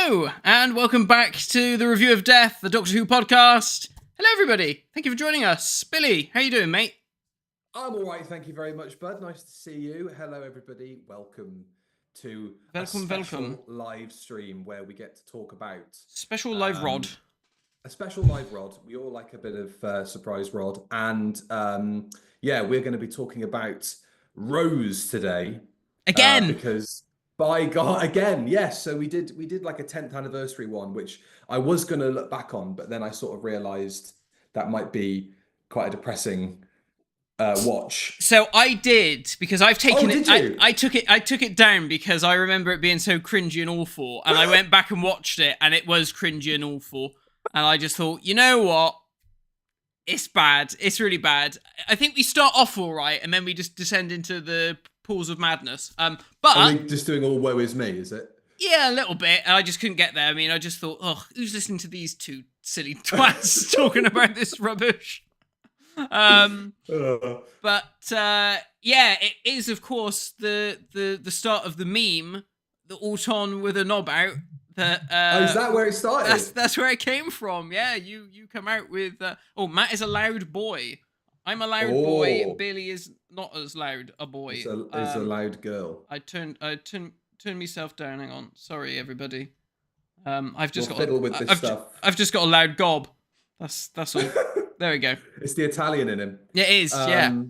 Hello, and welcome back to the Review of Death, the Doctor Who podcast. Hello, everybody. Thank you for joining us. Billy, how you doing, mate? I'm all right, thank you very much, bud. Nice to see you. Hello, everybody. Welcome to a special live stream where we get to talk about... Special live rod. A special live rod. We all like a bit of surprise rod. And yeah, we're going to be talking about Rose today. Again! Because... By God, again, yes. So we did like a 10th anniversary one, which I was going to look back on, but then I sort of realised that might be quite a depressing watch. So I did, because I've taken it. Did you? I took it down because I remember it being so cringy and awful, and I went back and watched it, and it was cringy and awful, and I just thought, you know what? It's bad. It's really bad. I think we start off all right, and then we just descend into the pools of madness. But are we just doing all woe is me, is it? Yeah, a little bit. I just couldn't get there. I mean, I just thought, oh, who's listening to these two silly twats talking about this rubbish? But yeah, it is of course the start of the meme, the Auton with a knob out. That is that where it started? That's where it came from. Yeah, you come out with Matt is a loud boy. I'm a loud boy. Billie is not as loud a boy. Is a loud girl. I turned myself down. Hang on. Sorry, everybody. I've just got I've just got a loud gob. That's all. There we go. It's the Italian in him. It is. Yeah.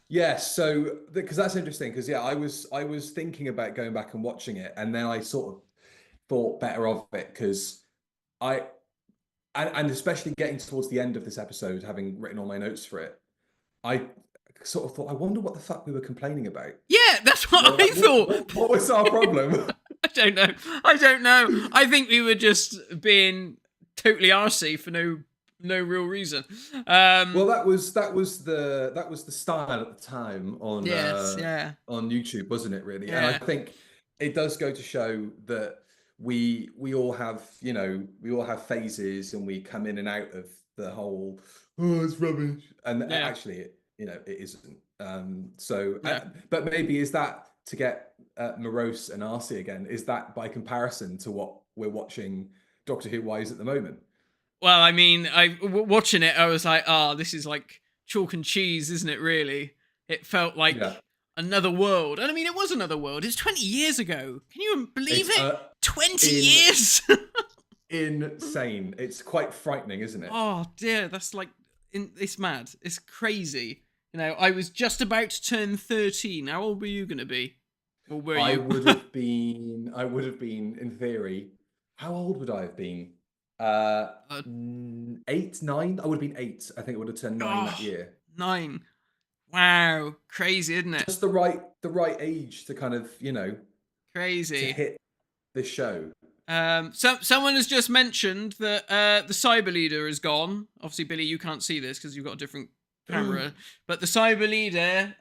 Yeah. So because that's interesting. Because I was thinking about going back and watching it, and then I sort of thought better of it because and especially getting towards the end of this episode, having written all my notes for it, I sort of thought, I wonder what the fuck we were complaining about. Yeah, that's what I thought. What was our problem? I don't know. I think we were just being totally arsey for no real reason. Well, that was the style at the time on on YouTube, wasn't it? Really, yeah. And I think it does go to show that we all have phases, and we come in and out of the whole it's rubbish, and actually it isn't. But maybe is that to get morose and arsey again? Is that by comparison to what we're watching Doctor Who wise at the moment? Well, I mean, watching it, I was like, this is like chalk and cheese, isn't it? Really, it felt like another world. And I mean, it was another world. It's 20 years ago. Can you believe it? 20 years. Insane. It's quite frightening, isn't it? Oh dear, that's like it's mad. It's crazy. You know, I was just about to turn 13. How old were you going to be? Or were you? I would have been in theory. How old would I have been? 8, 9. I would have been 8. I think it would have turned 9 that year. 9. Wow, crazy, isn't it? Just the right age to kind of, crazy to hit this show. Someone has just mentioned that the cyber leader is gone. Obviously, Billy, you can't see this because you've got a different camera. But the cyber leader,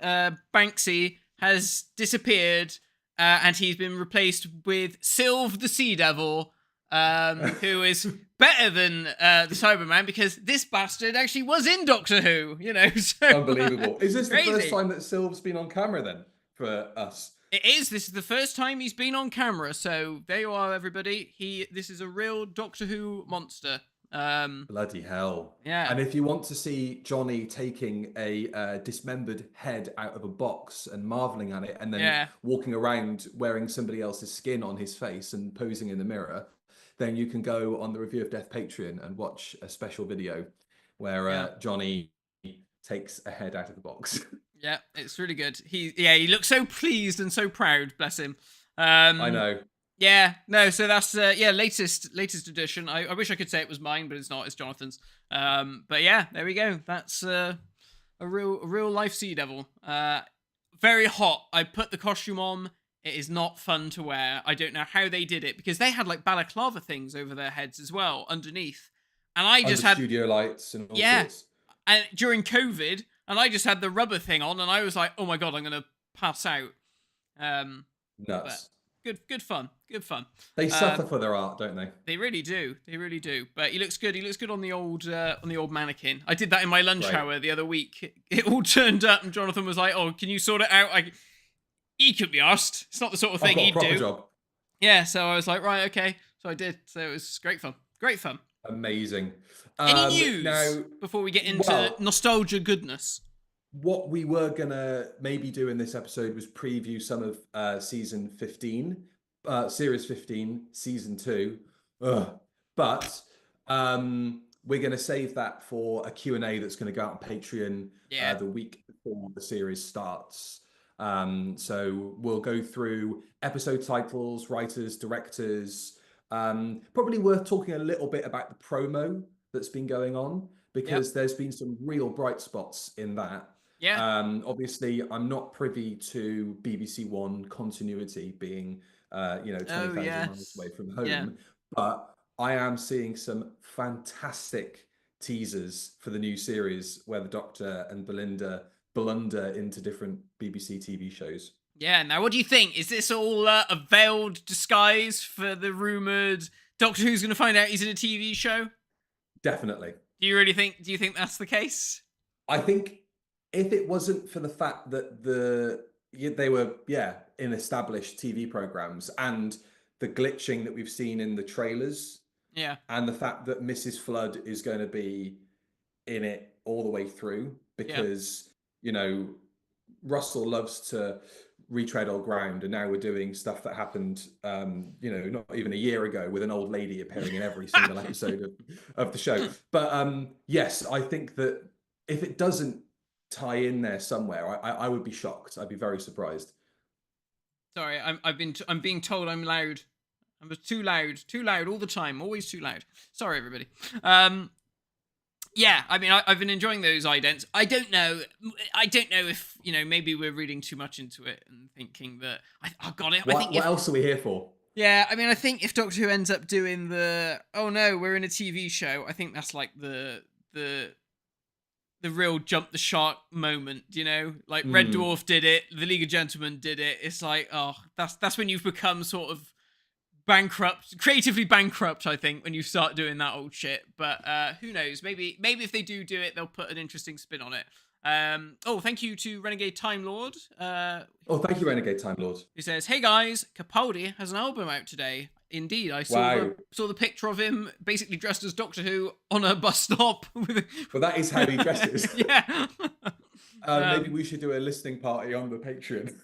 Banksy, has disappeared, and he's been replaced with Sylve the Sea Devil, who is better than the Cyberman, because this bastard actually was in Doctor Who. So unbelievable. Is this the first time that Sylve's been on camera then for us? It is. This is the first time he's been on camera, so there you are, everybody. This is a real Doctor Who monster. Bloody hell. Yeah. And if you want to see Johnny taking a dismembered head out of a box and marveling at it, and then walking around wearing somebody else's skin on his face and posing in the mirror, then you can go on the Review of Death Patreon and watch a special video where Johnny takes a head out of the box. Yeah, it's really good. He looks so pleased and so proud, bless him. I know. Yeah, no, so that's latest edition. I wish I could say it was mine, but it's not. It's Jonathan's. But yeah, there we go. That's a real life Sea Devil. Very hot. I put the costume on. It is not fun to wear. I don't know how they did it, because they had like balaclava things over their heads as well underneath, and I just had studio lights and all sorts. And during COVID. And I just had the rubber thing on, and I was like, "Oh my god, I'm gonna pass out." Nuts. Good fun. They suffer for their art, don't they? They really do. But he looks good. He looks good on the old mannequin. I did that in my lunch hour the other week. It all turned up, and Jonathan was like, "Oh, can you sort it out?" He could be asked. It's not the sort of thing he'd do. Job. Yeah. So I was like, right, okay. So I did. So it was great fun. Great fun. Amazing. Any news Now, before we get into well, nostalgia goodness? what we were gonna maybe do in this episode was preview some of season 15, series 15, season 2. Ugh. But we're gonna save that for a Q&A that's gonna go out on Patreon Yeah. the week before the series starts. So we'll go through episode titles, writers, directors. Probably worth talking a little bit about the promo that's been going on, because there's been some real bright spots in that. Yeah. Obviously, I'm not privy to BBC One continuity being, 20,000 miles away from home, but I am seeing some fantastic teasers for the new series where the Doctor and Belinda blunder into different BBC TV shows. Yeah. Now, what do you think? Is this all a veiled disguise for the rumored Doctor Who's going to find out he's in a TV show? Definitely. Do you think that's the case? I think if it wasn't for the fact that they were in established TV programs, and the glitching that we've seen in the trailers, and the fact that Mrs. Flood is going to be in it all the way through, because Russell loves to retread old ground, and now we're doing stuff that happened not even a year ago, with an old lady appearing in every single episode of the show. But yes, I think that if it doesn't tie in there somewhere, I would be shocked. I'd be very surprised. Sorry, I'm being told I'm loud. I'm too loud all the time, always too loud. Sorry, everybody. Yeah, I mean, I've been enjoying those idents. I don't know if maybe we're reading too much into it and thinking that I got it. What else are we here for? Yeah, I mean, I think if Doctor Who ends up doing the we're in a TV show, I think that's like the real jump the shark moment, like Red Dwarf did it, the League of Gentlemen did it. It's like, that's when you've become sort of creatively bankrupt, I think, when you start doing that old shit. But who knows? Maybe if they do it, they'll put an interesting spin on it. Thank you to Renegade Time Lord. Thank you, Renegade Time Lord. Who says, "Hey guys, Capaldi has an album out today." Indeed, I saw the picture of him basically dressed as Doctor Who on a bus stop. Well, that is how he dresses. Yeah. Maybe we should do a listening party on the Patreon.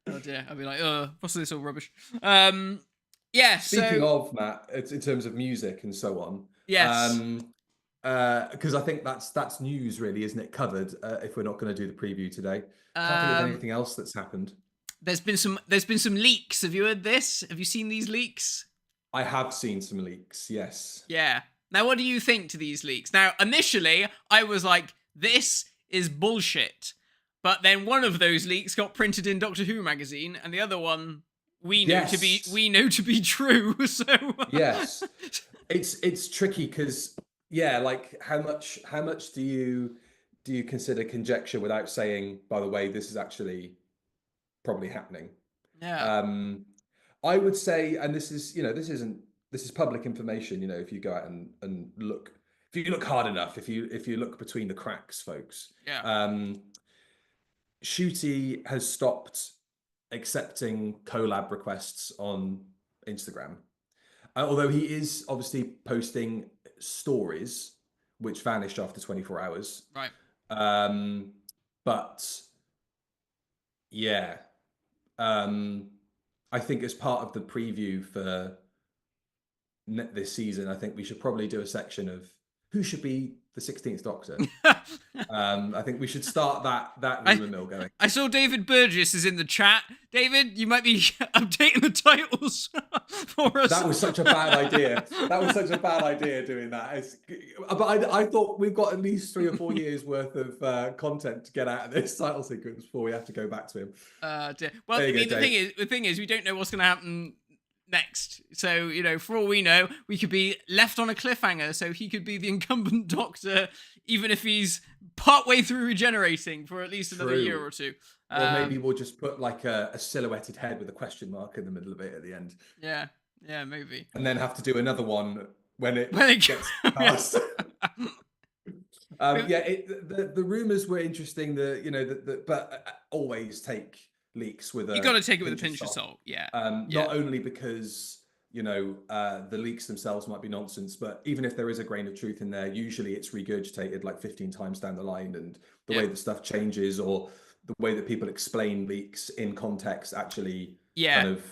Oh dear, I'd be like, what's this all rubbish? Speaking of, Matt, in terms of music and so on. Yes. Because I think that's news, really, isn't it? Covered. If we're not going to do the preview today, can't think of anything else that's happened. There's been some leaks. Have you heard this? Have you seen these leaks? I have seen some leaks. Yes. Yeah. Now, what do you think to these leaks? Now, initially, I was like, this is bullshit. But then one of those leaks got printed in Doctor Who magazine, and the other one we know to be true. So yes, it's tricky because like how much do you consider conjecture without saying, by the way, this is actually probably happening? Yeah. I would say, and this is public information. If you go out and look, if you look hard enough, if you look between the cracks, folks. Yeah. Shooty has stopped accepting collab requests on Instagram, although he is obviously posting stories which vanished after 24 hours. Right. But yeah, I think as part of the preview for this season, I think we should probably do a section of who should be the 16th Doctor. I think we should start that rumor mill going. I saw David Burgess is in the chat. David, you might be updating the titles for us. That was such a bad idea. Doing that. But I thought we've got at least 3 or 4 years worth of content to get out of this title sequence before we have to go back to him. Dear. Well, I mean, the thing is, we don't know what's going to happen next. So, for all we know, we could be left on a cliffhanger, so he could be the incumbent Doctor, even if he's partway through regenerating for at least another year or two. Or maybe we'll just put like a silhouetted head with a question mark in the middle of it at the end. Yeah, maybe. And then have to do another one when it gets past. The rumors were interesting. But always take leaks with you got to take it with a pinch of salt. Yeah. Not only because the leaks themselves might be nonsense, but even if there is a grain of truth in there, usually it's regurgitated like 15 times down the line, and the way that stuff changes, or the way that people explain leaks in context, actually kind of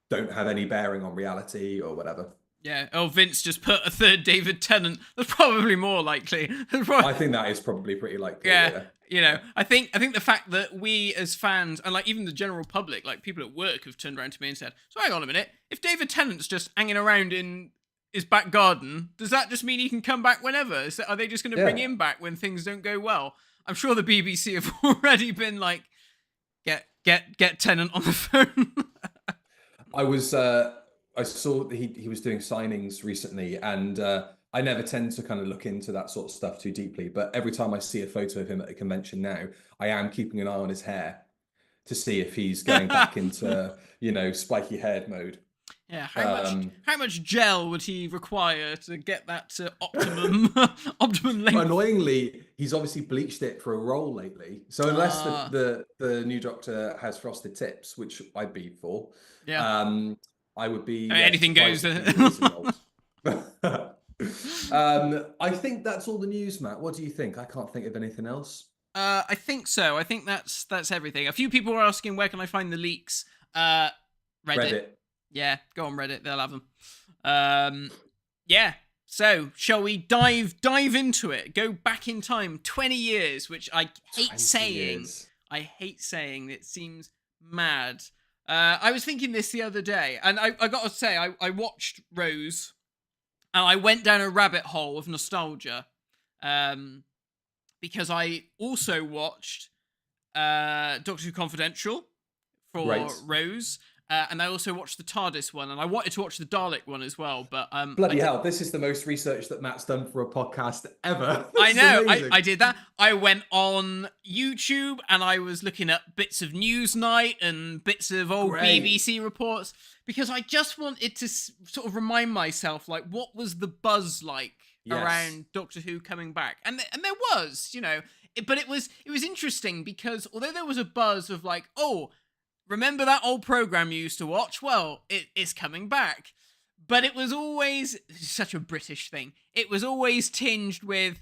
don't have any bearing on reality or whatever. Yeah. Oh, Vince just put a third David Tennant. That's probably more likely. I think that is probably pretty likely. Yeah. I think the fact that we as fans, and like even the general public, like people at work, have turned around to me and said, "So hang on a minute, if David Tennant's just hanging around in his back garden, does that just mean he can come back whenever? Are they just going to bring him back when things don't go well?" I'm sure the BBC have already been like, "Get Tennant on the phone." I saw that he was doing signings recently, and I never tend to kind of look into that sort of stuff too deeply. But every time I see a photo of him at a convention now, I am keeping an eye on his hair to see if he's going back into, spiky haired mode. Yeah, how much gel would he require to get that to optimum length? Annoyingly, he's obviously bleached it for a role lately. So unless the new Doctor has frosted tips, which I'd be for, I would be anything goes. I think that's all the news, Matt. What do you think? I can't think of anything else. I think so. I think that's everything. A few people were asking, where can I find the leaks? Reddit. Yeah, go on Reddit. They'll have them. Yeah. So, shall we dive into it? Go back in time 20 years, which I hate saying. Years. I hate saying. It seems mad. I was thinking this the other day, and I got to say, I watched Rose, and I went down a rabbit hole of nostalgia, because I also watched Doctor Who Confidential for Rose, and I also watched the TARDIS one, and I wanted to watch the Dalek one as well, but bloody hell, this is the most research that Matt's done for a podcast ever. I know. I did that. I went on YouTube and I was looking at bits of Newsnight and bits of old BBC reports, because I just wanted to sort of remind myself, like, what was the buzz like around Doctor Who coming back, and there was, but it was interesting, because although there was a buzz of like, oh, remember that old program you used to watch? Well, it's coming back. But it was always such a British thing. It was always tinged with,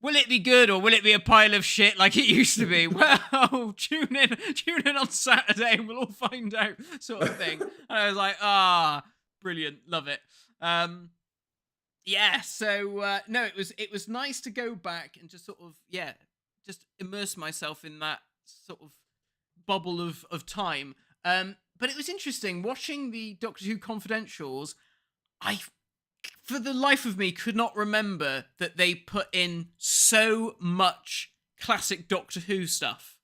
will it be good or will it be a pile of shit like it used to be? Well, tune in on Saturday and we'll all find out, sort of thing. And I was like, brilliant, love it. So no, it was nice to go back and just sort of, just immerse myself in that sort of bubble of time. But it was interesting watching the Doctor Who Confidentials. I, for the life of me, could not remember that they put in so much classic Doctor Who stuff.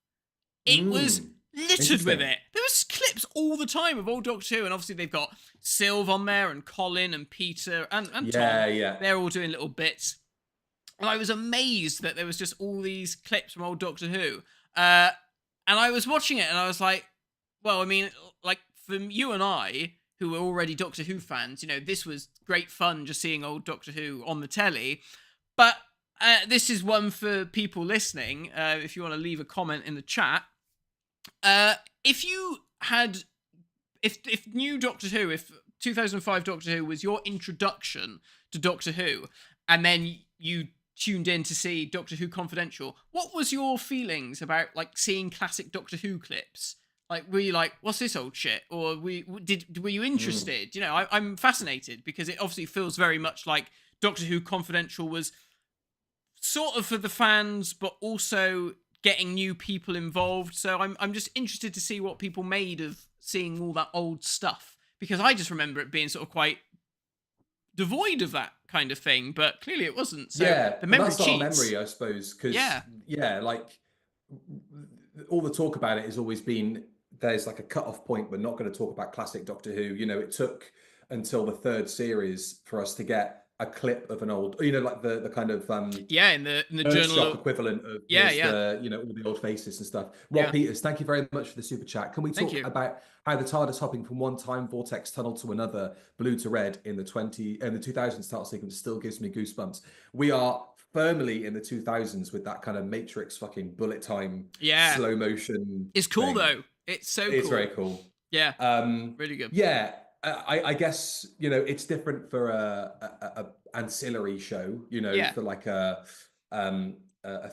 It was littered with it. There was clips all the time of old Doctor Who, and obviously they've got Sylve on there, and Colin, and Peter, and Tom. Yeah. They're all doing little bits. And I was amazed that there was just all these clips from old Doctor Who. And I was watching it and I was like, well, I mean, like, for you and I, who were already Doctor Who fans, this was great fun just seeing old Doctor Who on the telly. But this is one for people listening, if you want to leave a comment in the chat. If new Doctor Who, if 2005 Doctor Who was your introduction to Doctor Who, and then you tuned in to see Doctor Who Confidential, what was your feelings about, like, seeing classic Doctor Who clips? Like, were you like, what's this old shit? Or were you interested? I'm fascinated, because it obviously feels very much like Doctor Who Confidential was sort of for the fans, but also getting new people involved. So I'm just interested to see what people made of seeing all that old stuff, because I just remember it being sort of quite devoid of that kind of thing, but clearly it wasn't. So the memory that's cheats. Our memory, I suppose, because like, all the talk about it has always been, there's like a cut-off point. We're not going to talk about classic Doctor Who. It took until the third series for us to get a clip of an old, like the kind of in the journal equivalent of all the old faces and stuff. Rob Peters, thank you very much for the super chat. Can we talk about how the TARDIS hopping from one time vortex tunnel to another, blue to red, in the 2000s title sequence still gives me goosebumps. We are firmly in the 2000s with that kind of Matrix fucking bullet time slow motion. It's cool thing. Though. It's so cool. It's very cool. Yeah. Really good. Yeah. I guess, you know, it's different for a ancillary show, you know, Yeah, for like a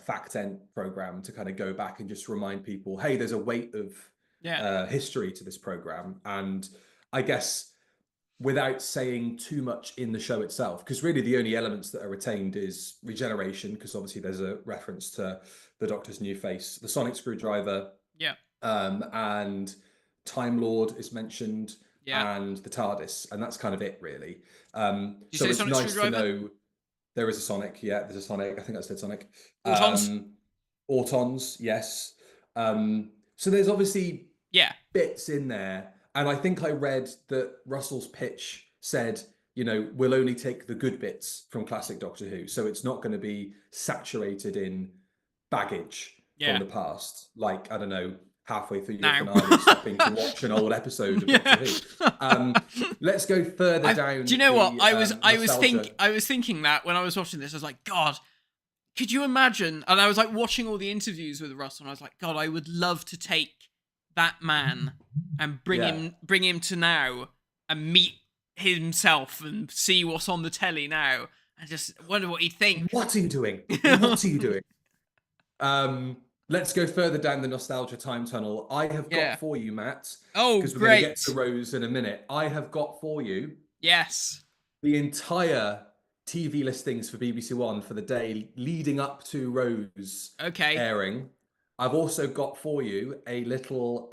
fact end program to kind of go back and just remind people, hey, there's a weight of yeah, history to this program. And I guess without saying too much in the show itself, because really the only elements that are retained is regeneration, because obviously there's a reference to the Doctor's new face, the sonic screwdriver, yeah, and Time Lord is mentioned, yeah. and the TARDIS, and that's kind of it, really. Did you So say it's Sonic nice to Screwdriver? know there is a Sonic. Yeah, there's a Sonic. I think I said Sonic. Autons? Autons, yes. So there's obviously Yeah. bits in there, and I think I read that Russell's pitch said, you know, we'll only take the good bits from classic Doctor Who, so it's not going to be saturated in baggage from Yeah. the past, like, I don't know, halfway through your Now. finale stopping to watch an old episode of Doctor Yeah. Who. Let's go further Do you down know what? the I was nostalgia. thinking that when I was watching this, I was like, God, could you imagine? And I was like watching all the interviews with Russell, and I was like, God, I would love to take that man and Yeah. bring him to now and meet himself and see what's on the telly now. I just wonder what he'd think. What are you doing? What are you doing? Let's go further down the nostalgia time tunnel. I have got Yeah. for you, Matt, Oh, because we're going to get to great. Rose in a minute. I have got for you Yes. the entire TV listings for BBC One for the day leading up to Rose Okay. airing. I've also got for you a little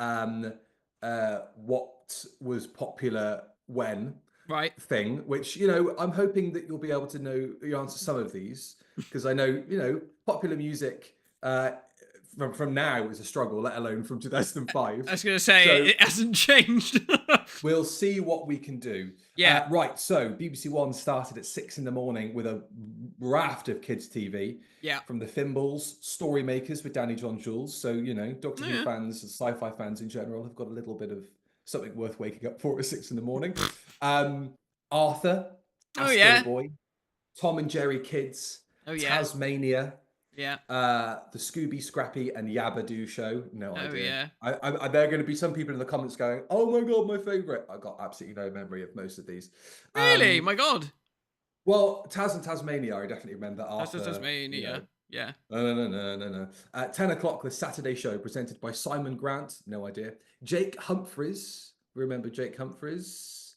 what was popular when Right. thing, which, you know, I'm hoping that you'll be able to know the answer to some of these, because I know, you know, popular music from now is a struggle, let alone from 2005. I was gonna say So it hasn't changed. we'll see what we can do. Yeah. Right, so BBC One started at 6 in the morning with a raft of kids' TV. Yeah. From the Thimbles, Story Makers with Danny John Jules. So, you know, Doctor Who Yeah. fans and sci-fi fans in general have got a little bit of something worth waking up for at 6 in the morning. Arthur, Oh Astro yeah. Boy, Tom and Jerry Kids, Oh yeah. Tasmania, Yeah. the Scooby, Scrappy, and Yabadoo show. No Oh idea. yeah. There are going to be some people in the comments going, "Oh my god, my favorite." I got absolutely no memory of most of these. Really? Um, My God. well, Taz and Tasmania, I definitely remember. That's Arthur, you know, Tasmania. Yeah. no. At 10 o'clock, the Saturday show presented by Simon Grant. No idea. Jake Humphries. Remember Jake Humphries?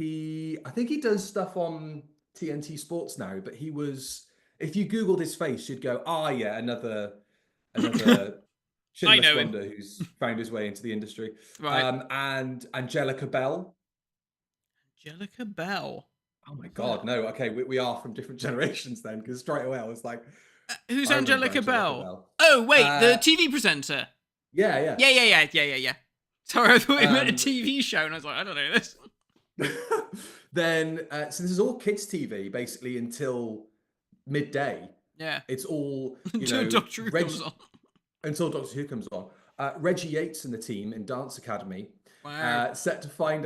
I think he does stuff on TNT Sports now, but he was, if you Googled his face, you'd go, ah, yeah, another I chinless know him. wonder who's found his way into the industry. Right. And Angelica Bell. Angelica Bell. Oh my What's God, that? no. Okay, we are from different generations then, because straight away I was like, Who's I remember Angelica Angelica Bell? Bell. Oh wait, the Uh, TV presenter. yeah, yeah. Yeah. Sorry, I thought you meant a Um, TV show, and I was like, I don't know this. then, so this is all kids' TV basically until midday. Yeah. It's all, you Until know, Doctor Who comes on. until Doctor Who comes on. Reggie Yates and the team in Dance Academy Wow. set to find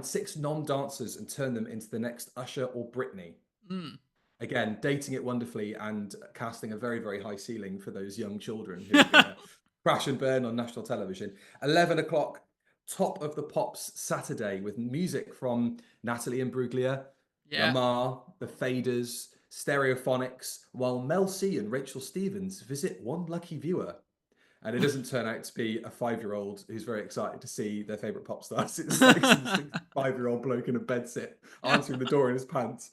6 non-dancers and turn them into the next Usher or Britney. Mm. Again, dating it wonderfully and casting a very, very high ceiling for those young children who are going to crash and burn on national television. 11 o'clock, Top of the Pops Saturday with music from Natalie Imbruglia, Yeah. Lamar, The Faders, Stereophonics, while Mel C and Rachel Stevens visit one lucky viewer. And it doesn't turn out to be a 5-year-old who's very excited to see their favourite pop stars. It's like some 65-year-old bloke in a bedsit answering the door in his pants.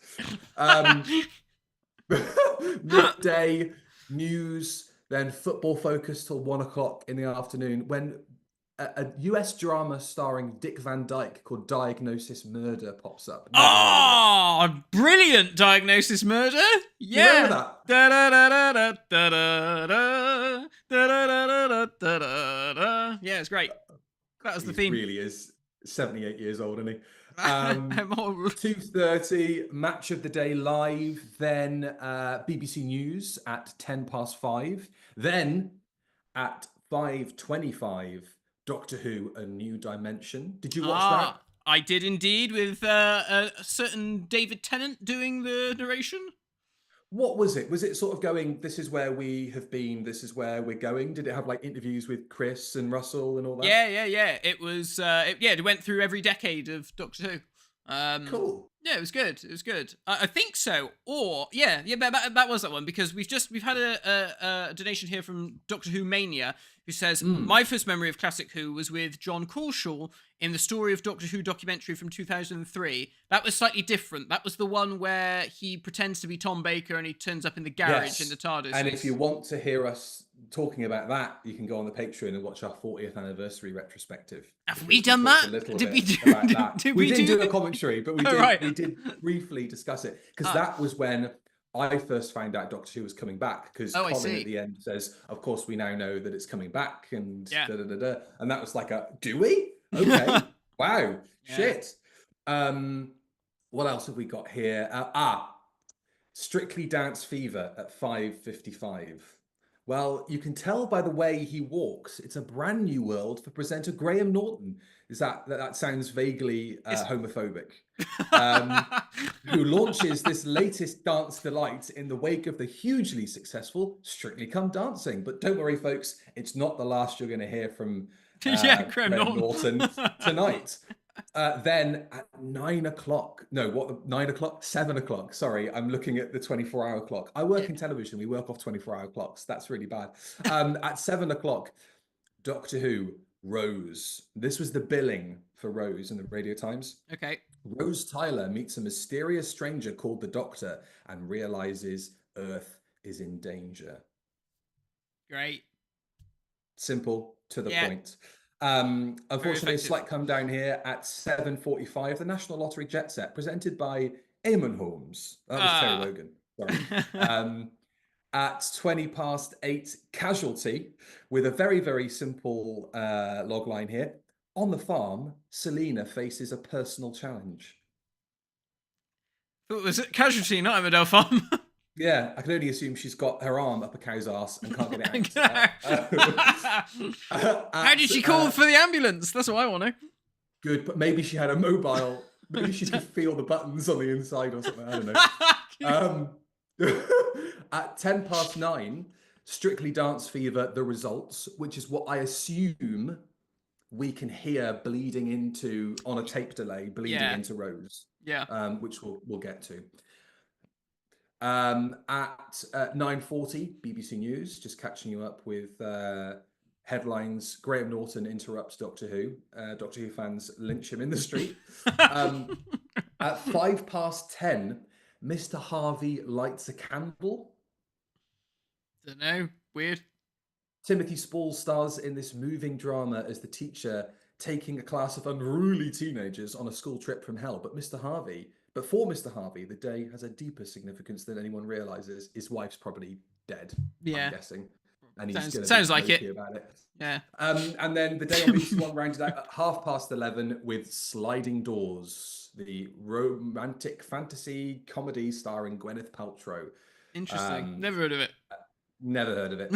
Midday news, then football focus till 1 o'clock in the afternoon when a US drama starring Dick Van Dyke called Diagnosis Murder pops up. Never heard of it. Oh, brilliant Diagnosis Murder. You remember Yeah. that? Da da da da da da da da da da da da. Yeah, it's great. That was the He theme. really is 78 years old, isn't he? I'm old. 2:30 match of the day live, then BBC News at 5:10. Then at 5:25, Doctor Who: A New Dimension. Did you watch that? I did indeed, with a certain David Tennant doing the narration. What was it? Was it sort of going, this is where we have been, this is where we're going? Did it have like interviews with Chris and Russell and all that? Yeah. It was, it went through every decade of Doctor Who. Cool. Yeah, it was good. It was good. I think so. Or that was that one, because we've had a donation here from Doctor Who Mania, who says, my first memory of classic Who was with John Corshall in the Story of Doctor Who documentary from 2003. That was slightly different. That was the one where he pretends to be Tom Baker and he turns up in the garage in the TARDIS. And if you want to hear us talking about that, you can go on the Patreon and watch our 40th anniversary retrospective. Have we done that? Did we didn't do a commentary, but we did briefly discuss it, because that was when I first found out Doctor Who was coming back, because Colin at the end says, of course we now know that it's coming back, and and that was like do we? Okay. Wow. Shit. What else have we got here? Strictly Dance Fever at 5:55. Well, you can tell by the way he walks, it's a brand new world for presenter Graham Norton. That sounds vaguely homophobic. Who launches this latest dance delight in the wake of the hugely successful Strictly Come Dancing. But don't worry, folks, it's not the last you're going to hear from Graham Norton tonight. Then at 9 o'clock, 7 o'clock. Sorry, I'm looking at the 24-hour clock. I work in television. We work off 24-hour clocks. That's really bad. At 7 o'clock, Doctor Who, Rose. This was the billing for Rose in the Radio Times. Okay. Rose Tyler meets a mysterious stranger called the Doctor and realizes Earth is in danger. Great. Simple, to the point. Unfortunately, a slight come down here at 7:45. The National Lottery Jet Set, presented by Eamon Holmes. That was Terry Logan. Sorry. At 8:20, Casualty, with a very, very simple log line here. On the farm, Selena faces a personal challenge. Was it Casualty, not Emmerdale Farm? Yeah, I can only assume she's got her arm up a cow's arse and can't get it out. How did she call for the ambulance? That's what I want to know. Good, but maybe she had a mobile. Maybe she could feel the buttons on the inside or something. I don't know. At 9:10, Strictly Dance Fever, the results, which is what I assume we can hear bleeding into, on a tape delay, into Rose. Yeah. Which we'll get to. At 9:40, BBC News, just catching you up with headlines. Graham Norton interrupts Doctor Who. Doctor Who fans lynch him in the street. At 10:05, Mr. Harvey lights a candle. Don't know. Weird. Timothy Spall stars in this moving drama as the teacher taking a class of unruly teenagers on a school trip from hell. But for Mr. Harvey, the day has a deeper significance than anyone realizes. His wife's probably dead, I'm guessing. And he's sounds like it. About it. Yeah. And then the day on BBC One rounded out at 11:30 with Sliding Doors, the romantic fantasy comedy starring Gwyneth Paltrow. Interesting. Never heard of it. Never heard of it.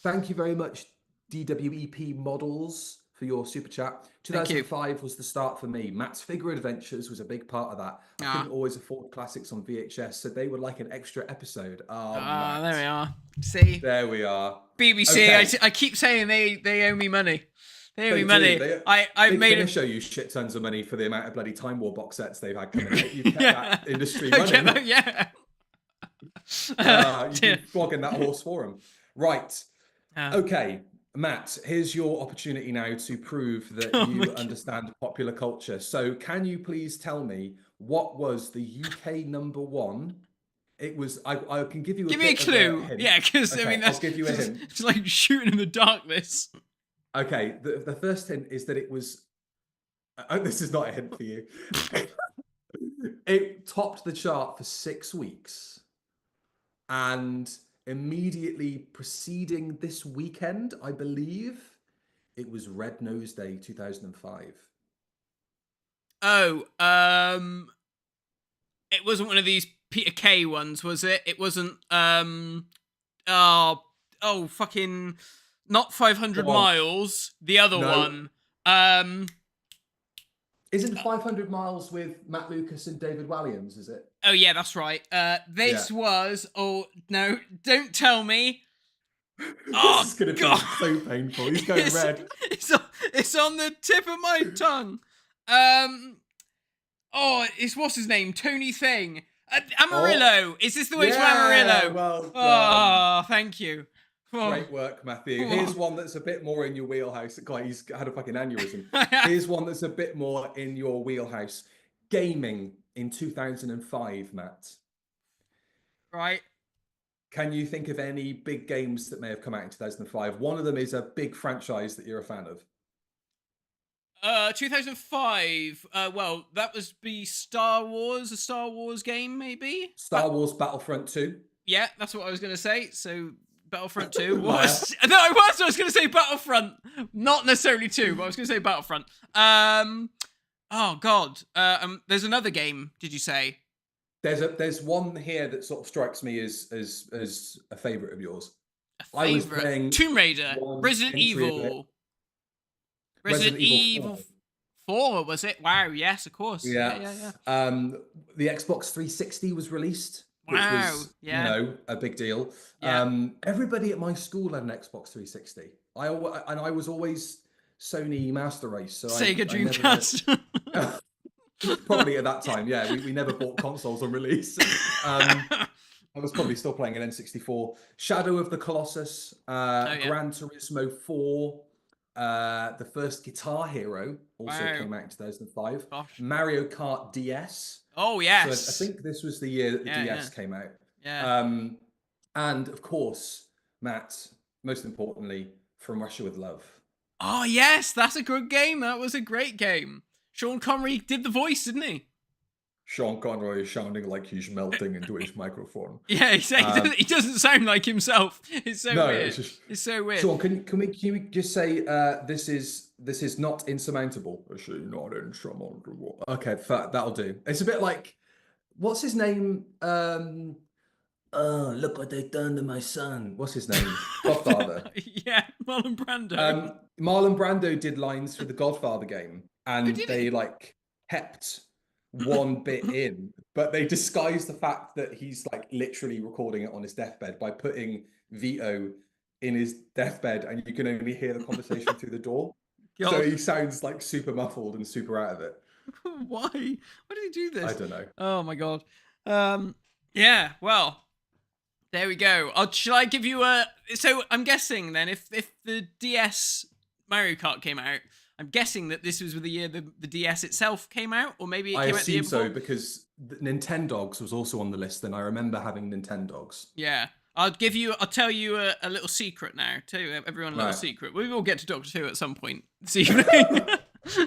Thank you very much, DWEP Models, for your super chat. 2005 was the start for me. Matt's Figure Adventures was a big part of that. I couldn't always afford classics on VHS, so they were like an extra episode. There we are. See? There we are. BBC, okay. I keep saying they owe me money. They owe me money. I've made them show you shit tons of money for the amount of bloody Time War box sets they've had coming out. You've kept that industry running. You've been flogging that horse for them. Right. Okay. Matt, here's your opportunity now to prove that you understand popular culture. So can you please tell me what was the UK #1? It was, I can give you give me a clue. Yeah, because I mean, I'll give you a hint. It's like shooting in the darkness. Okay, the first hint is that it was, this is not a hint for you. It topped the chart for 6 weeks. And immediately preceding this weekend, I believe, it was Red Nose Day 2005. Oh, it wasn't one of these Peter Kay ones, was it? It wasn't, fucking, not 500 Miles, the other one. Isn't 500 Miles with Matt Lucas and David Walliams, is it? Oh yeah, that's right. This was. Oh no! Don't tell me. This Oh is going to be God! so painful. He's going red. It's on the tip of my tongue. Oh, it's what's his name? Tony Thing. Amarillo. Is this the way to Amarillo? Well done. Oh, thank you. Oh. Great work, Matthew. Here's one that's a bit more in your wheelhouse. God, he's had a fucking aneurysm. Here's one that's a bit more in your wheelhouse. Gaming in 2005, Matt. Right. Can you think of any big games that may have come out in 2005? One of them is a big franchise that you're a fan of. 2005. Well, that was be Star Wars, a Star Wars game, maybe. Star Wars Battlefront 2. Yeah, that's what I was going to say. So Battlefront 2. No, I was going to say Battlefront, not necessarily 2, but I was going to say Battlefront. Oh God. There's another game. Did you say? There's one here that sort of strikes me as a favorite of yours. I was playing Tomb Raider, Resident Evil. Resident Evil 4, was it? Wow, yes, of course. Yeah. The Xbox 360 was released, which was, you know, a big deal. Yeah. Everybody at my school had an Xbox 360. I was always Sony Master Race. So Sega Dreamcast. Probably at that time, yeah. We never bought consoles on release. I was probably still playing an N64. Shadow of the Colossus, Gran Turismo 4, the first Guitar Hero also came out in 2005. Gosh. Mario Kart DS. Oh, yes. So I think this was the year that the DS came out. Yeah. And of course, Matt, most importantly, From Russia with Love. Oh, yes. That's a good game. That was a great game. Sean Connery did the voice, didn't he? Sean Connery is sounding like he's melting into his microphone. Yeah, he doesn't sound like himself. It's so weird. It's so weird. Sean, can we just say this is not insurmountable? Is she not insurmountable? Okay, that'll do. It's a bit like, what's his name? Oh, look what they've done to my son. What's his name? Godfather. Yeah, Marlon Brando. Marlon Brando did lines for the Godfather game, and they like kept one bit in, but they disguised the fact that he's like literally recording it on his deathbed by putting Vito in his deathbed, and you can only hear the conversation through the door. God. So he sounds like super muffled and super out of it. Why? Why did he do this? I don't know. Oh my God. Yeah. Well, there we go. Shall I give you a? So I'm guessing then, if the DS Mario Kart came out, I'm guessing that this was the year the DS itself came out, or maybe it came out the year before. I assume so, because Nintendogs was also on the list, and I remember having Nintendogs. Yeah. I'll tell you a little secret now. Tell everyone a little secret. We will get to Doctor Who at some point this evening.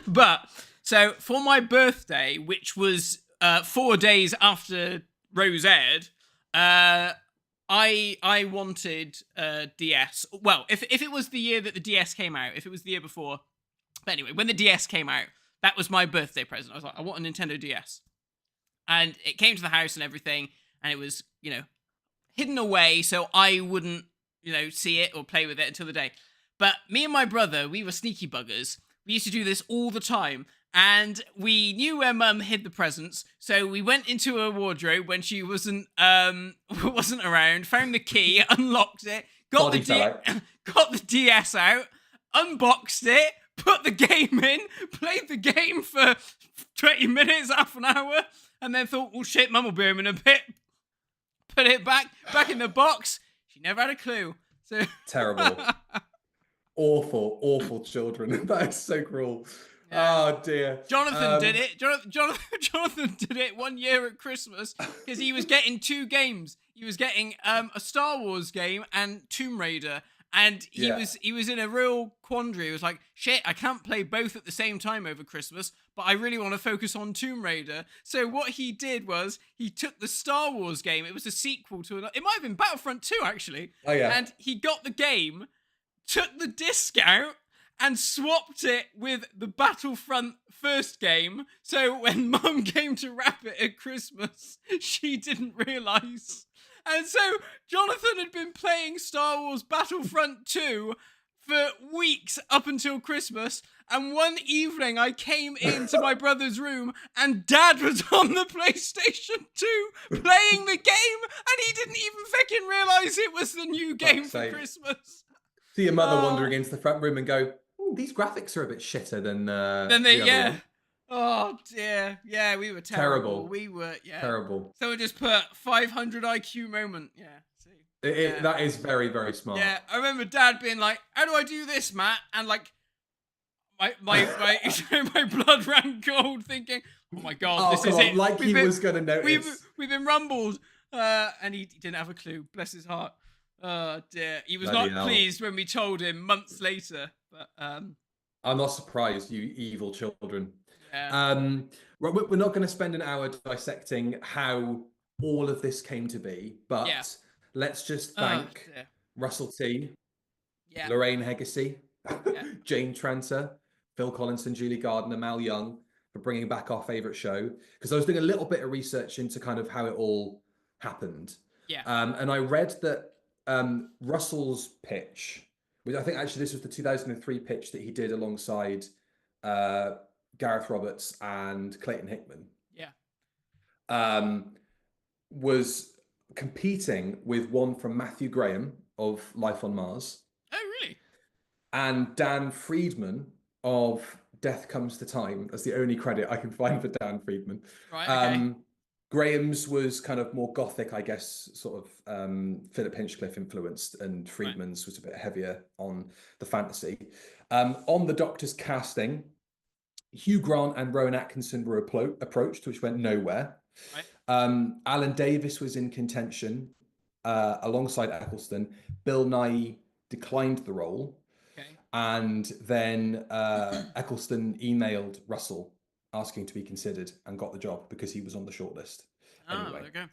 But, so, for my birthday, which was 4 days after Rose aired, I wanted DS. Well, if it was the year that the DS came out, if it was the year before. But anyway, when the DS came out, that was my birthday present. I was like, I want a Nintendo DS. And it came to the house and everything, and it was, hidden away so I wouldn't, see it or play with it until the day. But me and my brother, we were sneaky buggers. We used to do this all the time. And we knew where Mum hid the presents, so we went into her wardrobe when she wasn't around, found the key, unlocked it, got the DS out, unboxed it, put the game in, played the game for 20 minutes, half an hour, and then thought, well, shit, Mum will be home in a bit. Put it back in the box. She never had a clue. So terrible. Awful children. That is so cruel. Yeah. Oh, dear. Jonathan did it. Jonathan did it 1 year at Christmas because he was getting 2 games. He was getting a Star Wars game and Tomb Raider. And he was in a real quandary. He was like, shit, I can't play both at the same time over Christmas, but I really want to focus on Tomb Raider. So what he did was he took the Star Wars game. It was a sequel to it might have been Battlefront 2, actually. Oh, yeah. And he got the game, took the disc out, and swapped it with the Battlefront first game. So when Mum came to wrap it at Christmas, she didn't realise. And so Jonathan had been playing Star Wars Battlefront 2 for weeks up until Christmas. And one evening I came into my brother's room and Dad was on the PlayStation 2 playing the game, and he didn't even fucking realise it was the new game for Christmas. See your mother wandering into the front room and go, these graphics are a bit shitter than then they, the other one. Oh dear. Yeah, we were terrible. We were, terrible. Someone just put 500 IQ moment. Yeah. See. That is very, very smart. Yeah, I remember Dad being like, "How do I do this, Matt?" And like, my blood ran cold, thinking, "Oh my god, this is it!" Like he was going to notice. We've been rumbled, and he didn't have a clue. Bless his heart. Oh dear, he was not pleased when we told him months later. But I'm not surprised, you evil children. Yeah. We're not going to spend an hour dissecting how all of this came to be, but let's just thank Russell T, Lorraine Heggessy, Jane Tranter, Phil Collinson, Julie Gardner, Mal Young for bringing back our favourite show. Because I was doing a little bit of research into kind of how it all happened. Yeah. And I read that Russell's pitch, which I think actually this was the 2003 pitch that he did alongside Gareth Roberts and Clayton Hickman. Yeah. Was competing with one from Matthew Graham of Life on Mars. Oh, really? And Dan Friedman of Death Comes to Time. That's the only credit I can find for Dan Friedman. Right, okay. Graham's was kind of more gothic, I guess, sort of Philip Hinchcliffe influenced, and Friedman's was a bit heavier on the fantasy. On the Doctor's casting, Hugh Grant and Rowan Atkinson were approached, which went nowhere. Right. Alan Davis was in contention alongside Eccleston. Bill Nye declined the role. Okay. And then Eccleston emailed Russell asking to be considered and got the job because he was on the shortlist. Anyway. Okay.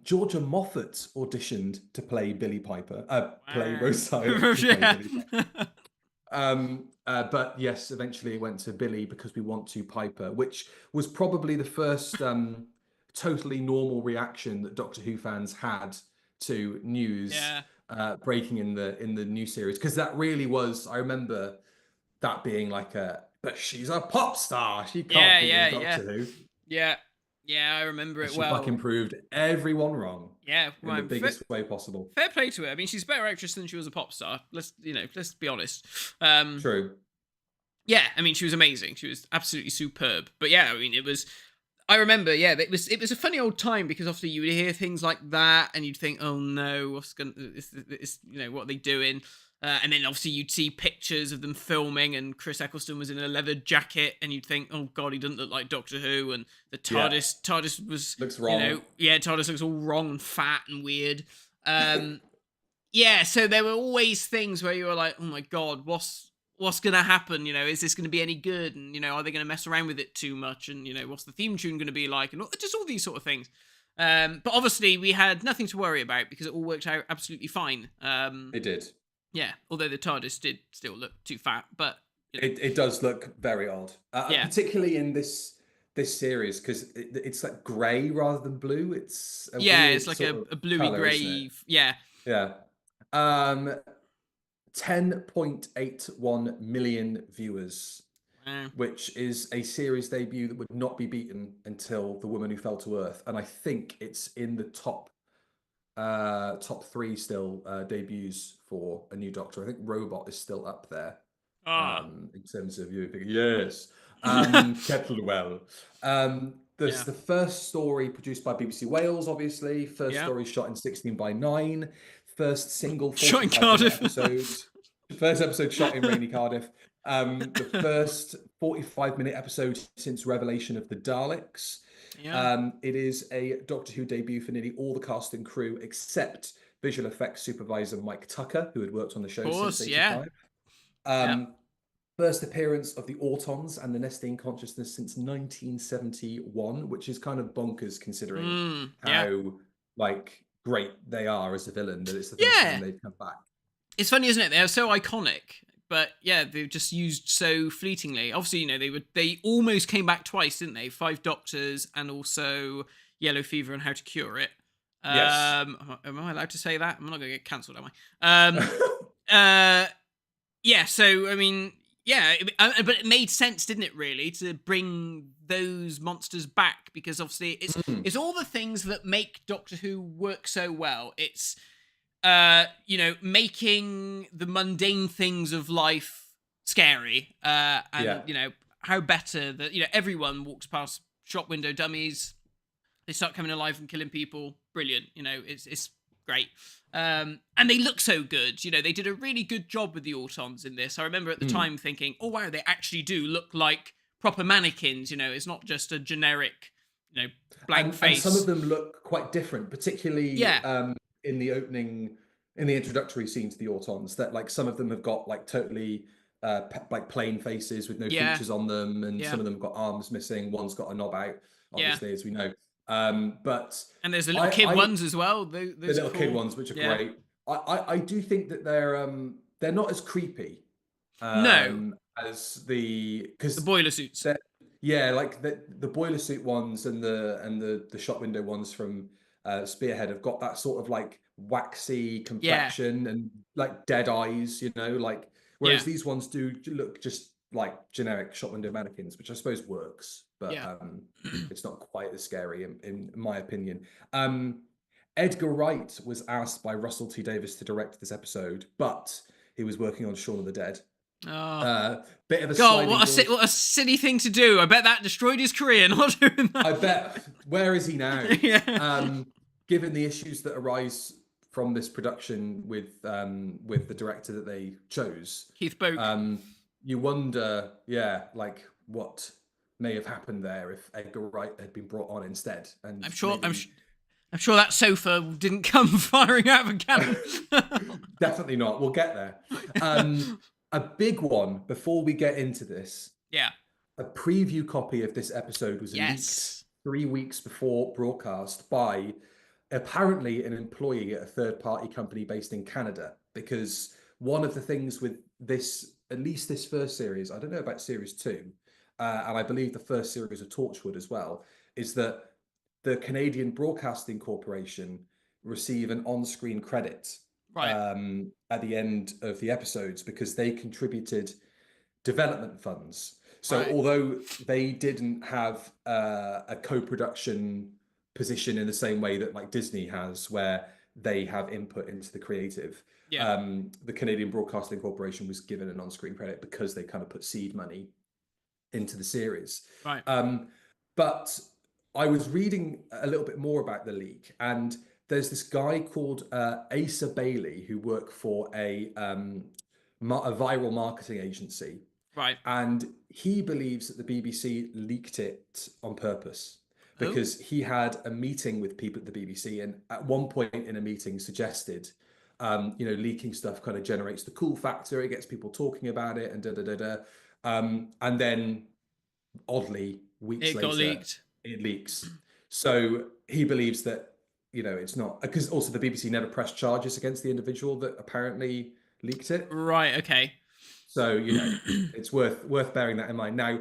Georgia Moffat auditioned to play Billie Piper, play Rose Tyler. But yes, eventually it went to Billie because we want to Piper, which was probably the first totally normal reaction that Doctor Who fans had to news breaking in the new series, because that really was, I remember that being like but she's a pop star, she can't be in Doctor Who. Yeah, I remember it she well. Fucking proved everyone wrong. Yeah, in the biggest way possible. Fair play to her. I mean, she's a better actress than she was a pop star. Let's be honest. True. Yeah, I mean, she was amazing. She was absolutely superb. But yeah, I mean, I remember, it was a funny old time, because often you would hear things like that and you'd think, oh no, what are they doing? And then obviously you'd see pictures of them filming and Chris Eccleston was in a leather jacket and you'd think, oh god, he doesn't look like Doctor Who, and the TARDIS was, looks wrong. TARDIS looks all wrong and fat and weird. So there were always things where you were like, oh my god, what's going to happen? Is this going to be any good? And, are they going to mess around with it too much? And, what's the theme tune going to be like? And just all these sort of things. But obviously we had nothing to worry about because it all worked out absolutely fine. It did. Yeah, although the TARDIS did still look too fat, but... It does look very odd. Particularly in this series, because it's like grey rather than blue. It's it's like a bluey grey. Yeah. 10.81 million viewers, which is a series debut that would not be beaten until The Woman Who Fell to Earth, and I think it's in the top 3 still debuts for a new Doctor. I think Robot is still up there in terms of viewing. Yes, Kettlewell. There's the first story produced by BBC Wales, obviously. First story shot in 16:9. First single shot in Cardiff episode. First episode shot in rainy Cardiff. The first 45-minute episode since Revelation of the Daleks. It is a Doctor Who debut for nearly all the cast and crew except visual effects supervisor Mike Tucker, who had worked on the show since 1985. First appearance of the Autons and the Nestine Consciousness since 1971, which is kind of bonkers considering how great they are as a villain, that it's the first time they've come back. It's funny, isn't it? They're so iconic, but they've just used so fleetingly. Obviously, they almost came back twice, didn't they? 5 Doctors and also Yellow Fever and How to Cure It. Yes. Am I allowed to say that? I'm not going to get cancelled, am I? Yeah, so I mean, yeah, but it made sense, didn't it? Really, to bring those monsters back because obviously Mm, it's all the things that make Doctor Who work so well. It's making the mundane things of life scary, and yeah. how better that everyone walks past shop window dummies, they start coming alive and killing people. Brilliant. It's great. And they look so good. They did a really good job with the Autons in this. I remember at the Mm. time thinking, oh wow, they actually do look like proper mannequins. It's not just a generic, blank And some of face. them look quite different, particularly Yeah, in the opening, in the introductory scene to the Autons. That like some of them have got like totally like plain faces with no yeah, features on them, and yeah, some of them have got arms missing. One's got a knob out, yeah. obviously, as we know. But And there's the little kid I ones as well. the Those are little kid cool. ones, which are Yeah. great. I do think that they're not as creepy No, as the the because boiler suits. they're yeah, like the boiler suit ones and the shop window ones from Spearhead have got that sort of like waxy Yeah, complexion and like dead eyes, like yeah, whereas these ones do look just like generic shop window mannequins, which I suppose works, but yeah. it's not quite as scary in my opinion. Um, Edgar Wright was asked by Russell T Davies to direct this episode, but he was working on Shaun of the Dead. Oh. Bit of a God, sliding doors. what a silly thing to do. I bet that destroyed his career not doing that. I bet. Where is he now? Yeah. Given the issues that arise from this production with the director that they chose, Keith Boak. um, you wonder, yeah, like what may have happened there if Edgar Wright had been brought on instead, and I'm sure. maybe I'm sure that sofa didn't come firing out of a cannon. definitely not. We'll get there. A big one before we get into this. Yeah. A preview copy of this episode was leaked Yes. 3 weeks before broadcast by apparently an employee at a third-party company based in Canada. Because one of the things with this, at least this first series, I don't know about series two, and I believe the first series of Torchwood as well, is that the Canadian Broadcasting Corporation receive an on-screen credit Right. at the end of the episodes because they contributed development funds. So Right. although they didn't have a co-production position in the same way that like Disney has, where they have input into the creative, Yeah. the Canadian Broadcasting Corporation was given an on-screen credit because they kind of put seed money into the series. Right. But I was reading a little bit more about the leak, and there's this guy called Asa Bailey who worked for a viral marketing agency, Right. and he believes that the BBC leaked it on purpose Oh. because he had a meeting with people at the BBC, and at one point in a meeting suggested, leaking stuff kind of generates the cool factor, it gets people talking about it, and da da da da. And then, oddly, weeks It got later, leaked. it leaks. So he believes that it's not, because also the BBC never pressed charges against the individual that apparently leaked it. Right. Okay. So, it's worth bearing that in mind. Now,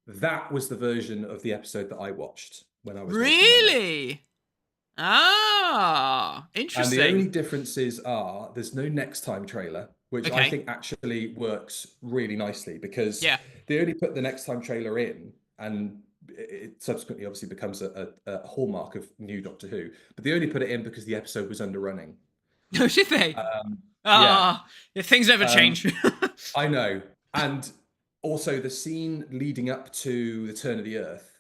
that was the version of the episode that I watched when I was making my notes. Really? Ah, And the only interesting. differences are there's no next time trailer, which I Okay. think actually works really nicely because Yeah. they only put the next time trailer in, and it subsequently obviously becomes a hallmark of new Doctor Who. But they only put it in because the episode was underrunning. No, did they? Yeah. Ah, yeah, things never Um, change. I know. And also the scene leading up to the turn of the earth,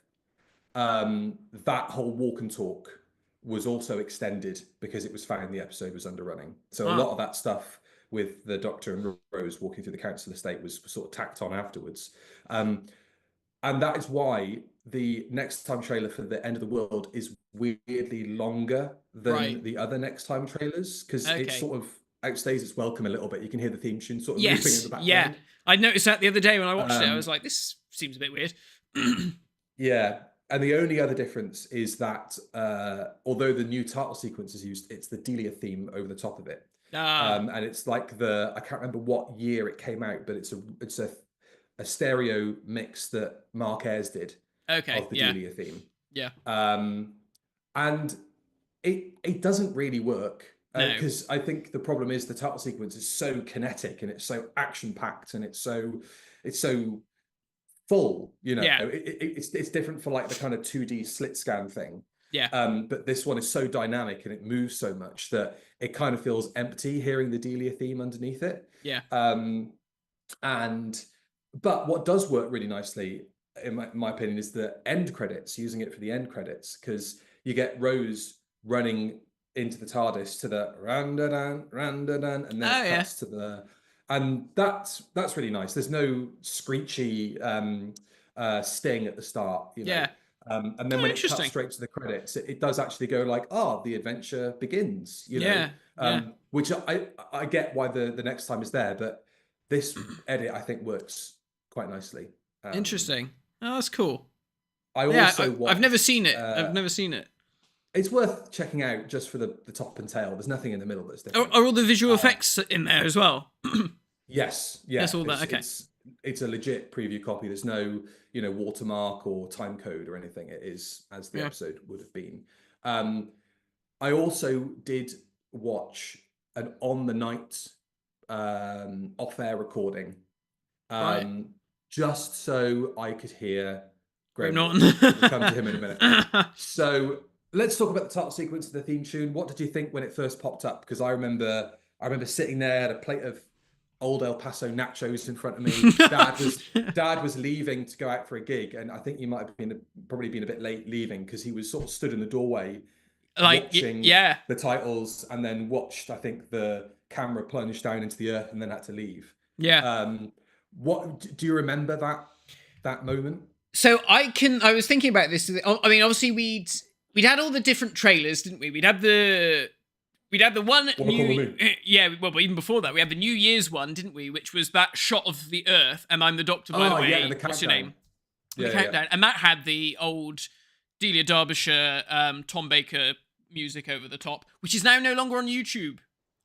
that whole walk and talk was also extended because it was found the episode was underrunning. So a Ah, lot of that stuff with the Doctor and Rose walking through the council estate was sort of tacked on afterwards. Um, and that is why the next time trailer for the end of the world is weirdly longer right. than the other next time trailers because it Okay. sort of outstays its welcome a little bit. You can hear the theme tune sort of moving in Yes. the Yeah. background. I noticed that the other day when I watched it. I was Um, like, this seems a bit weird. yeah. And the only other difference is that although the new title sequence is used, it's the Delia theme over the top of it. Ah. And it's like I can't remember what year it came out, but it's a stereo mix that Mark Ayres did Okay. of the Yeah. Delia theme. Yeah. And it doesn't really work. No. Because I think the problem is the title sequence is so kinetic and it's so action packed and it's so full. Yeah. It's different for like the kind of 2D slit scan thing. Yeah. But this one is so dynamic and it moves so much that it kind of feels empty hearing the Delia theme underneath it. Yeah. But what does work really nicely, in my opinion, is the end credits, using it for the end credits, because you get Rose running into the TARDIS to the randadan, randadan, and then it cuts to the, and that's really nice. There's no screechy sting at the start, Yeah. and then when it cuts straight to the credits, it does actually go like, the adventure begins, which I get why the next time is there, but this edit I think works quite nicely. Interesting. Oh, that's cool. I've never seen it. I've never seen it. It's worth checking out just for the top and tail. There's nothing in the middle that's different. Are all the visual effects in there as well? Yes. Yeah. That's all that. Okay. It's a legit preview copy. There's no, watermark or time code or anything. It is as the episode would have been. I also did watch an on the night off-air recording, just so I could hear Graham Norton. We'll come to him in a minute. So let's talk about the title sequence of the theme tune. What did you think when it first popped up? Because I remember sitting there at a plate of old El Paso nachos in front of me. Dad was leaving to go out for a gig, and I think he might have probably been a bit late leaving because he was sort of stood in the doorway, watching the titles, and then watched, I think, the camera plunge down into the earth, and then had to leave. Yeah. What do you remember that moment? So I was thinking about this. I mean, obviously we'd had all the different trailers, didn't we? We'd had the one but even before that, we had the New Year's one, didn't we? Which was that shot of the Earth, and I'm the Doctor, by the way. Yeah, the what's your name? Yeah, the countdown. And that had the old Delia Derbyshire, Tom Baker music over the top, which is now no longer on YouTube.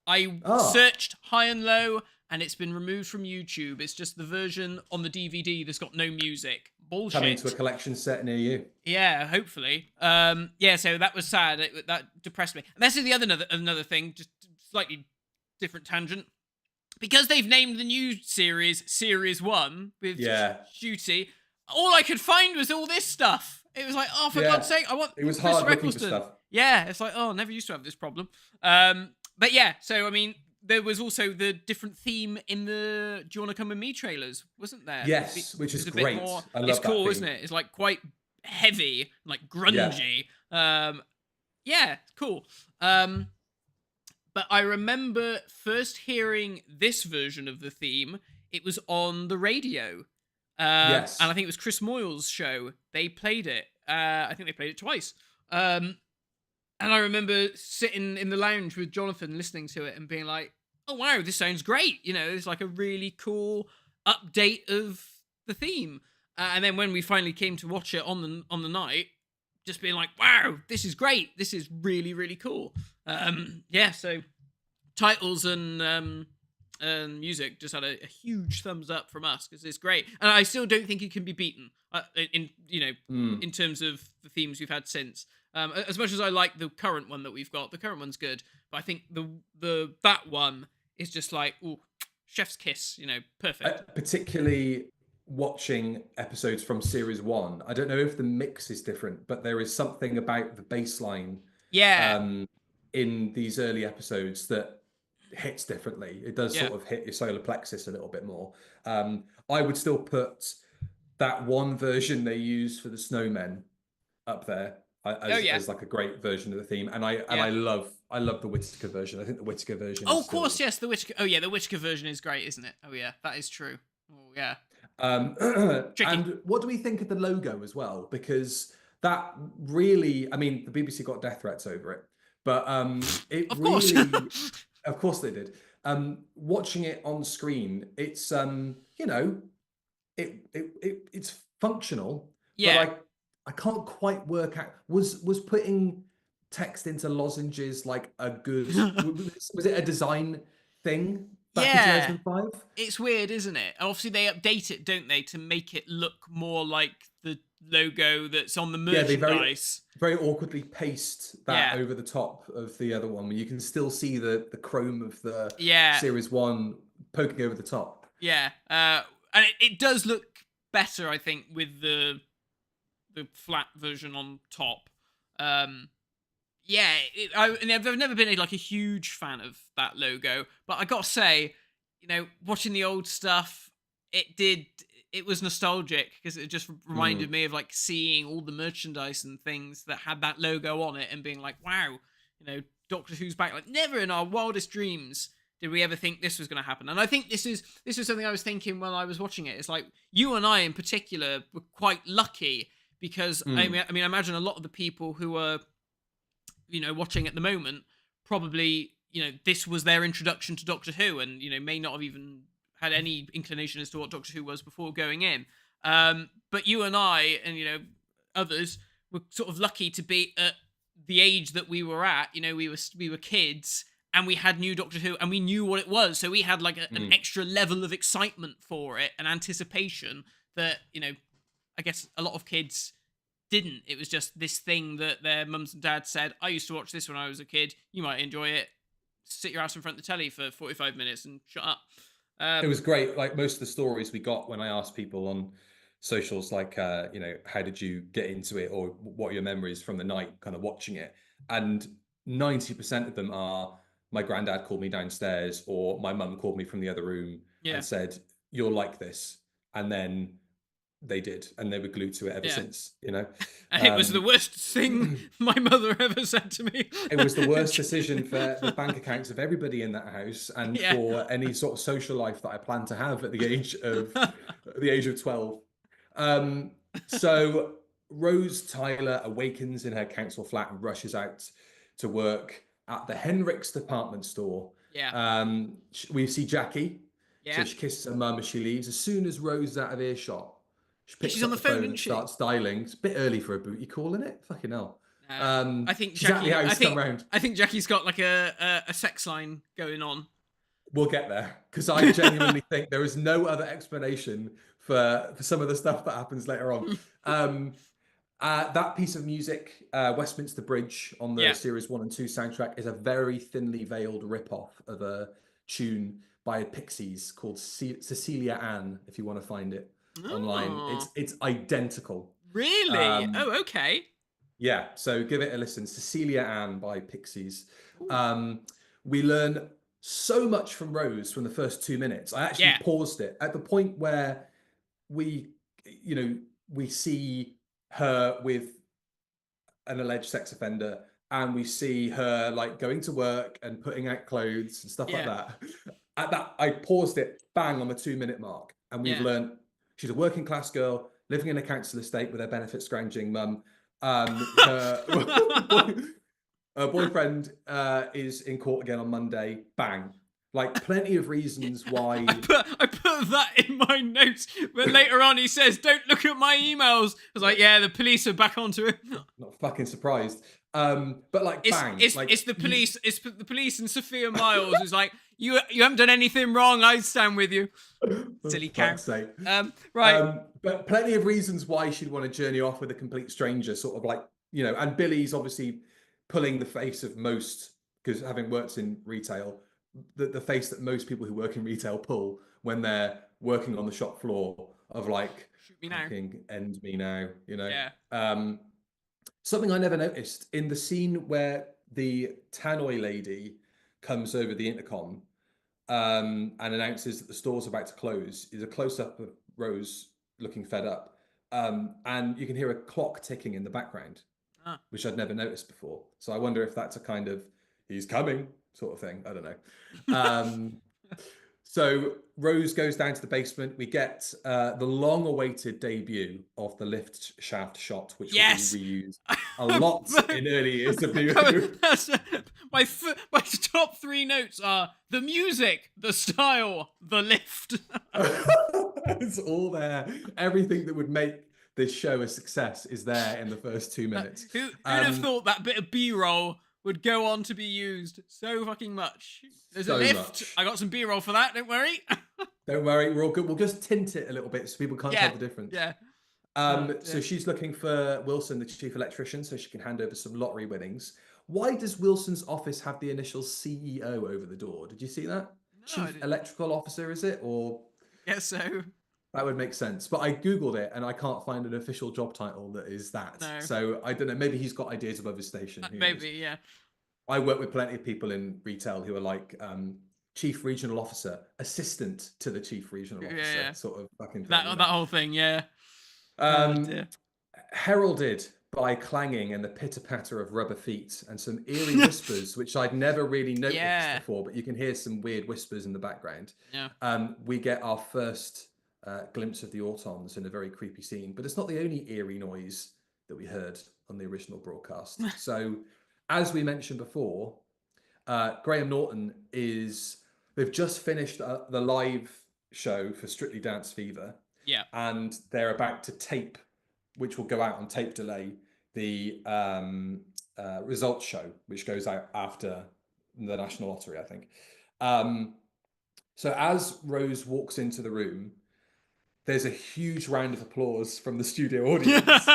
I searched high and low, and it's been removed from YouTube. It's just the version on the DVD that's got no music. Bullshit. Coming to a collection set near you. Yeah, hopefully. So that was sad. That depressed me. And that's another thing, just slightly different tangent. Because they've named the new Series 1 with Juicy, all I could find was all this stuff. It was like, for God's sake, I want. It was Chris hard looking for Eccleston. stuff. Yeah, it's like, never used to have this problem. But yeah, so I mean, there was also the different theme in the Do You Want to Come With Me trailers, wasn't there? Yes, which is great. I love that. It's cool, theme. isn't it? It's like quite heavy, like grungy. Yeah, cool. But I remember first hearing this version of the theme. It was on the radio. Yes. And I think it was Chris Moyle's show. They played it. I think they played it twice. And I remember sitting in the lounge with Jonathan listening to it and being like, oh, wow, this sounds great. It's like a really cool update of the theme. And then when we finally came to watch it on the night, just being like, wow, this is great. This is really, really cool. So titles and music just had a huge thumbs up from us because it's great. And I still don't think it can be beaten in terms of the themes we've had since. As much as I like the current one that we've got, the current one's good, but I think that one is just like, ooh, chef's kiss, perfect. Particularly watching episodes from Series 1, I don't know if the mix is different, but there is something about the bass line in these early episodes that hits differently. It does sort of hit your solar plexus a little bit more. I would still put that one version they use for the snowmen up there as like a great version of the theme, and I love the Whittaker version. I think the Whittaker version. Oh, of course, yes, the Whittaker. Oh yeah, the Whittaker version is great, isn't it? Oh yeah, that is true. Oh yeah. And what do we think of the logo as well? Because that really, I mean, the BBC got death threats over it, but it of really, course. of course they did. Watching it on screen, it's it's functional. Yeah. But I can't quite work out. Was putting text into lozenges like a good? Was it a design thing back in 2005? It's weird, isn't it? Obviously, they update it, don't they, to make it look more like the logo that's on the Yeah, they merchandise. very awkwardly paste that Yeah. over the top of the other one. You can still see the chrome of the Yeah. Series 1 poking over the top. Yeah. And it does look better, I think, with the flat version on top. Yeah, I've never been like a huge fan of that logo, but I gotta say, watching the old stuff, it was nostalgic because it just reminded me of like seeing all the merchandise and things that had that logo on it and being like, wow, Doctor Who's back. Like, never in our wildest dreams did we ever think this was going to happen. And I think this is something I was thinking when I was watching it. It's like you and I in particular were quite lucky because I mean, I imagine a lot of the people who are watching at the moment probably this was their introduction to Doctor Who and may not have even had any inclination as to what Doctor Who was before going in. But you and I and others were sort of lucky to be at the age that we were at. We were kids and we had new Doctor Who and we knew what it was, so we had like an extra level of excitement for it and anticipation that I guess a lot of kids didn't. It was just this thing that their mums and dads said, I used to watch this when I was a kid, you might enjoy it, sit your ass in front of the telly for 45 minutes and shut up. It was great. Like most of the stories we got when I asked people on socials, like, how did you get into it or what are your memories from the night kind of watching it? And 90% of them are, my granddad called me downstairs or my mum called me from the other room and said, you'll like this. And then they did, and they were glued to it ever since, And it was the worst thing my mother ever said to me. It was the worst decision for the bank accounts of everybody in that house and for any sort of social life that I plan to have at the age of 12. So Rose Tyler awakens in her council flat and rushes out to work at the Henricks department store. We see Jackie. So she kisses her mum as she leaves. As soon as Rose is out of earshot, she picks up the phone and starts dialing. It's a bit early for a booty call, isn't it? Fucking hell. I think Jackie, I think Jackie's got like a sex line going on. We'll get there, because I genuinely think there is no other explanation for some of the stuff that happens later on. That piece of music, Westminster Bridge on the Series 1 and 2 soundtrack, is a very thinly veiled rip-off of a tune by Pixies called Cecilia Ann, if you want to find it online. It's identical. Really? Okay. Yeah, so give it a listen. Cecilia Ann by Pixies. We learn so much from Rose from the first 2 minutes. I actually paused it at the point where we see her with an alleged sex offender and we see her like going to work and putting out clothes and stuff like that. At that, I paused it bang on the 2-minute mark, and we've learned she's a working class girl living in a council estate with her benefit scrounging mum. Her boyfriend is in court again on Monday. Bang. Like, plenty of reasons why. I put that in my notes, but later on he says, "Don't look at my emails." I was like, "Yeah, the police are back onto it." Not fucking surprised. But like, bang. It's the police. It's the police and Sophia Miles is like, you haven't done anything wrong. I stand with you. Silly cow. Right. But plenty of reasons why she'd want to journey off with a complete stranger, sort of like, and Billie's obviously pulling the face of most, because having worked in retail, the face that most people who work in retail pull when they're working on the shop floor of like, shoot me now, end me now, Yeah. Something I never noticed in the scene where the tannoy lady comes over the intercom and announces that the store's about to close is a close-up of Rose looking fed up. And you can hear a clock ticking in the background, which I'd never noticed before. So I wonder if that's a kind of, he's coming sort of thing. I don't know. So Rose goes down to the basement. We get the long-awaited debut of the lift shaft shot, which will be reused a lot in early years of New Who. My top 3 notes are the music, the style, the lift. It's all there. Everything that would make this show a success is there in the first 2 minutes. Who'd have thought that bit of B-roll would go on to be used so fucking much? There's a lift. I got some B-roll for that. Don't worry. Don't worry. We're all good. We'll just tint it a little bit so people can't tell the difference. Yeah. Oh So dear. she's looking for Wilson, the chief electrician, so she can hand over some lottery winnings. Why does Wilson's office have the initial CEO over the door? Did you see that? No, I Chief didn't. electrical officer, is it? Or Guess so. that would make sense. But I Googled it and I can't find an official job title that is that. No. So I don't know. Maybe he's got ideas above his station. Who knows? Maybe, yeah. I work with plenty of people in retail who are like chief regional officer, assistant to the chief regional Yeah, officer, yeah. sort of fucking thing. That whole thing, yeah. Oh Um, dear. heralded by clanging and the pitter patter of rubber feet and some eerie whispers, which I'd never really noticed Yeah. before, but you can hear some weird whispers in the background. Yeah. We get our first glimpse of the Autons in a very creepy scene, but it's not the only eerie noise that we heard on the original broadcast. So, as we mentioned before, Graham Norton they've just finished the live show for Strictly Dance Fever. Yeah. And they're about to tape, which will go out on tape delay, the results show, which goes out after the National Lottery, I think. So as Rose walks into the room, there's a huge round of applause from the studio audience,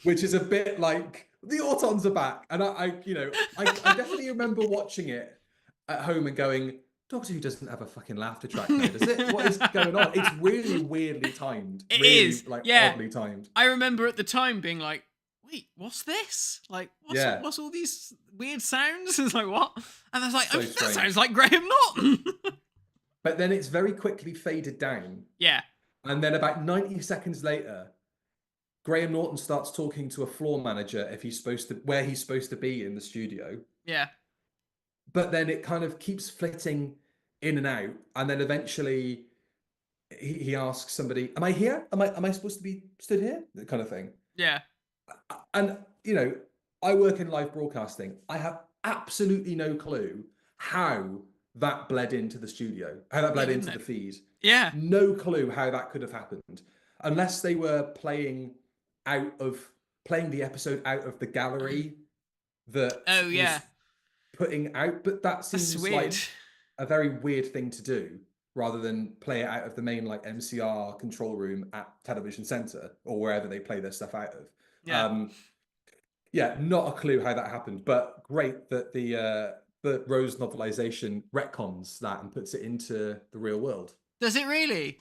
which is a bit like the Autons are back. And I definitely remember watching it at home and going, Doctor Who doesn't have a fucking laughter track now, does it? What is going on? It's really weirdly timed. It really, is, yeah. Oddly timed. I remember at the time being like, wait, what's this? Like, Yeah. what's all these weird sounds? It's like, what? And I was like, So that strange. sounds like Graham Norton. But then it's very quickly faded down. Yeah. And then about 90 seconds later, Graham Norton starts talking to a floor manager where he's supposed to be in the studio. Yeah. But then it kind of keeps flitting in and out. And then eventually he asks somebody, am I here? Am I supposed to be stood here? That kind of thing. Yeah. And, I work in live broadcasting. I have absolutely no clue how that bled into the studio, how that bled into the feed. Yeah. No clue how that could have happened. Unless they were playing the episode out of the gallery that was putting out. But that seems like a very weird thing to do, rather than play it out of the main like MCR control room at Television Centre or wherever they play their stuff out of. Not a clue how that happened, but great that the Rose novelization retcons that and puts it into the real world. Does it really?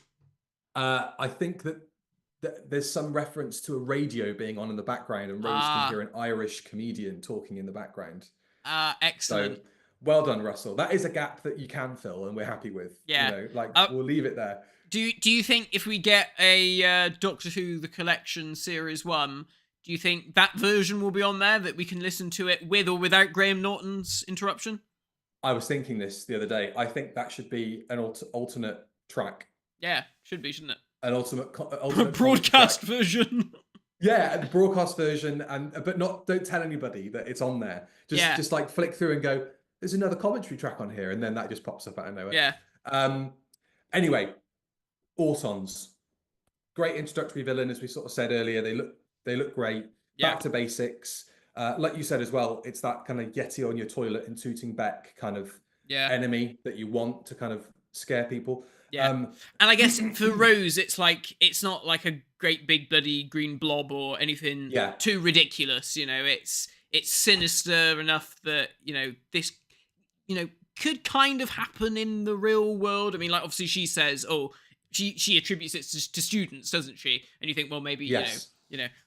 I think that there's some reference to a radio being on in the background, and Rose can hear an Irish comedian talking in the background. Excellent. So, well done, Russell. That is a gap that you can fill, and we're happy with. Yeah. We'll leave it there. Do you think if we get a Doctor Who The Collection Series 1, do you think that version will be on there, that we can listen to it with or without Graham Norton's interruption? I was thinking this the other day. I think that should be an alternate track. Yeah, should be, shouldn't it? An ultimate broadcast version. Yeah, the broadcast version, but don't tell anybody that it's on there. Just like flick through and go, there's another commentary track on here, and then that just pops up out of nowhere. Yeah. Anyway, Autons, great introductory villain, as we sort of said earlier. They look great. Back to basics. Like you said as well, it's that kind of Yeti on your toilet and Tooting Beck kind of enemy that you want to kind of scare people. Yeah. And I guess for Rose, it's not like a great big bloody green blob or anything too ridiculous. It's sinister enough that, this, could kind of happen in the real world. I mean, like, obviously she says, she attributes it to students, doesn't she? And you think, well, maybe,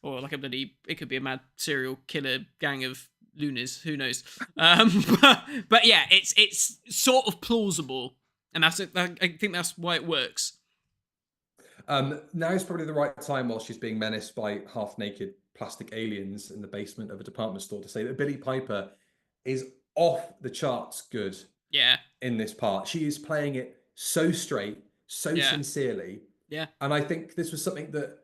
or like it could be a mad serial killer gang of loonies, who knows? But yeah, it's sort of plausible. And I think that's why it works. Now is probably the right time, while she's being menaced by half-naked plastic aliens in the basement of a department store, to say that Billie Piper is off the charts good. Yeah. In this part, she is playing it so straight, so sincerely. Yeah. And I think this was something that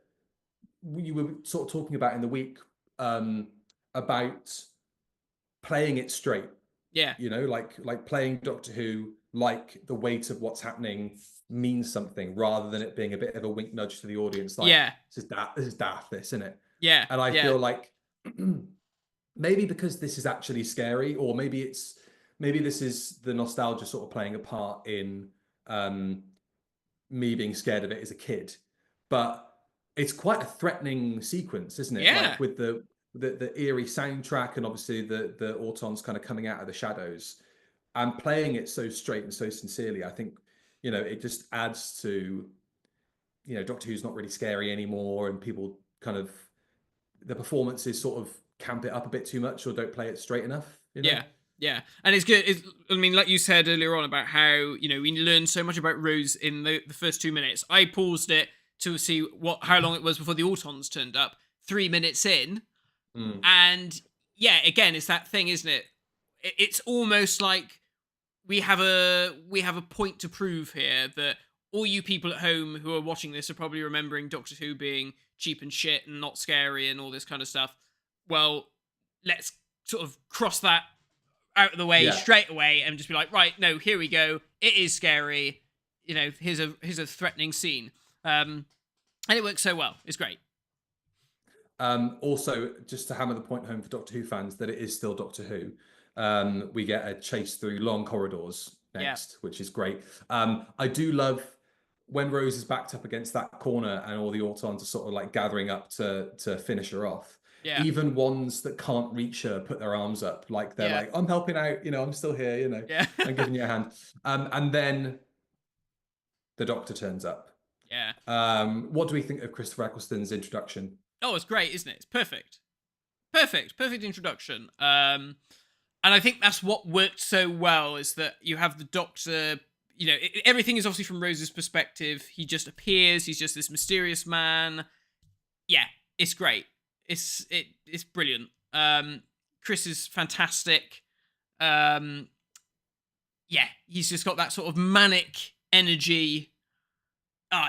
you were sort of talking about in the week, about playing it straight. Yeah. Like playing Doctor Who, like the weight of what's happening means something, rather than it being a bit of a wink nudge to the audience. Like, this is daft, this, isn't it? Yeah. And I feel like maybe because this is actually scary, or maybe this is the nostalgia sort of playing a part in me being scared of it as a kid. But it's quite a threatening sequence, isn't it? Yeah, Like with the eerie soundtrack, and obviously the Autons kind of coming out of the shadows and playing it so straight and so sincerely. I think, it just adds to, Doctor Who's not really scary anymore, and people kind of, the performances sort of camp it up a bit too much or don't play it straight enough. yeah, yeah. And it's good. I mean, like you said earlier on about how, we learned so much about Rose in the first 2 minutes. I paused it to see how long it was before the Autons turned up. 3 minutes in, Mm. and yeah, again, it's that thing, isn't it? It's almost like we have a point to prove here that all you people at home who are watching this are probably remembering Doctor Who being cheap and shit and not scary and all this kind of stuff. Well, let's sort of cross that out of the way Yeah. straight away and just be like, right, no, here we go. It is scary. Here's a threatening scene. And it works so well. It's great. Also, just to hammer the point home for Doctor Who fans that it is still Doctor Who, we get a chase through long corridors next, which is great. I do love when Rose is backed up against that corner and all the Autons are sort of like gathering up to finish her off. Yeah. Even ones that can't reach her put their arms up, like they're like, "I'm helping out, I'm still here, Yeah. I'm giving you a hand." And then the Doctor turns up. Yeah. What do we think of Christopher Eccleston's introduction? Oh, it's great, isn't it? It's perfect. Perfect introduction. And I think that's what worked so well, is that you have the Doctor, everything is obviously from Rose's perspective. He just appears, he's just this mysterious man. Yeah, it's great. It's brilliant. Chris is fantastic. Yeah, he's just got that sort of manic energy.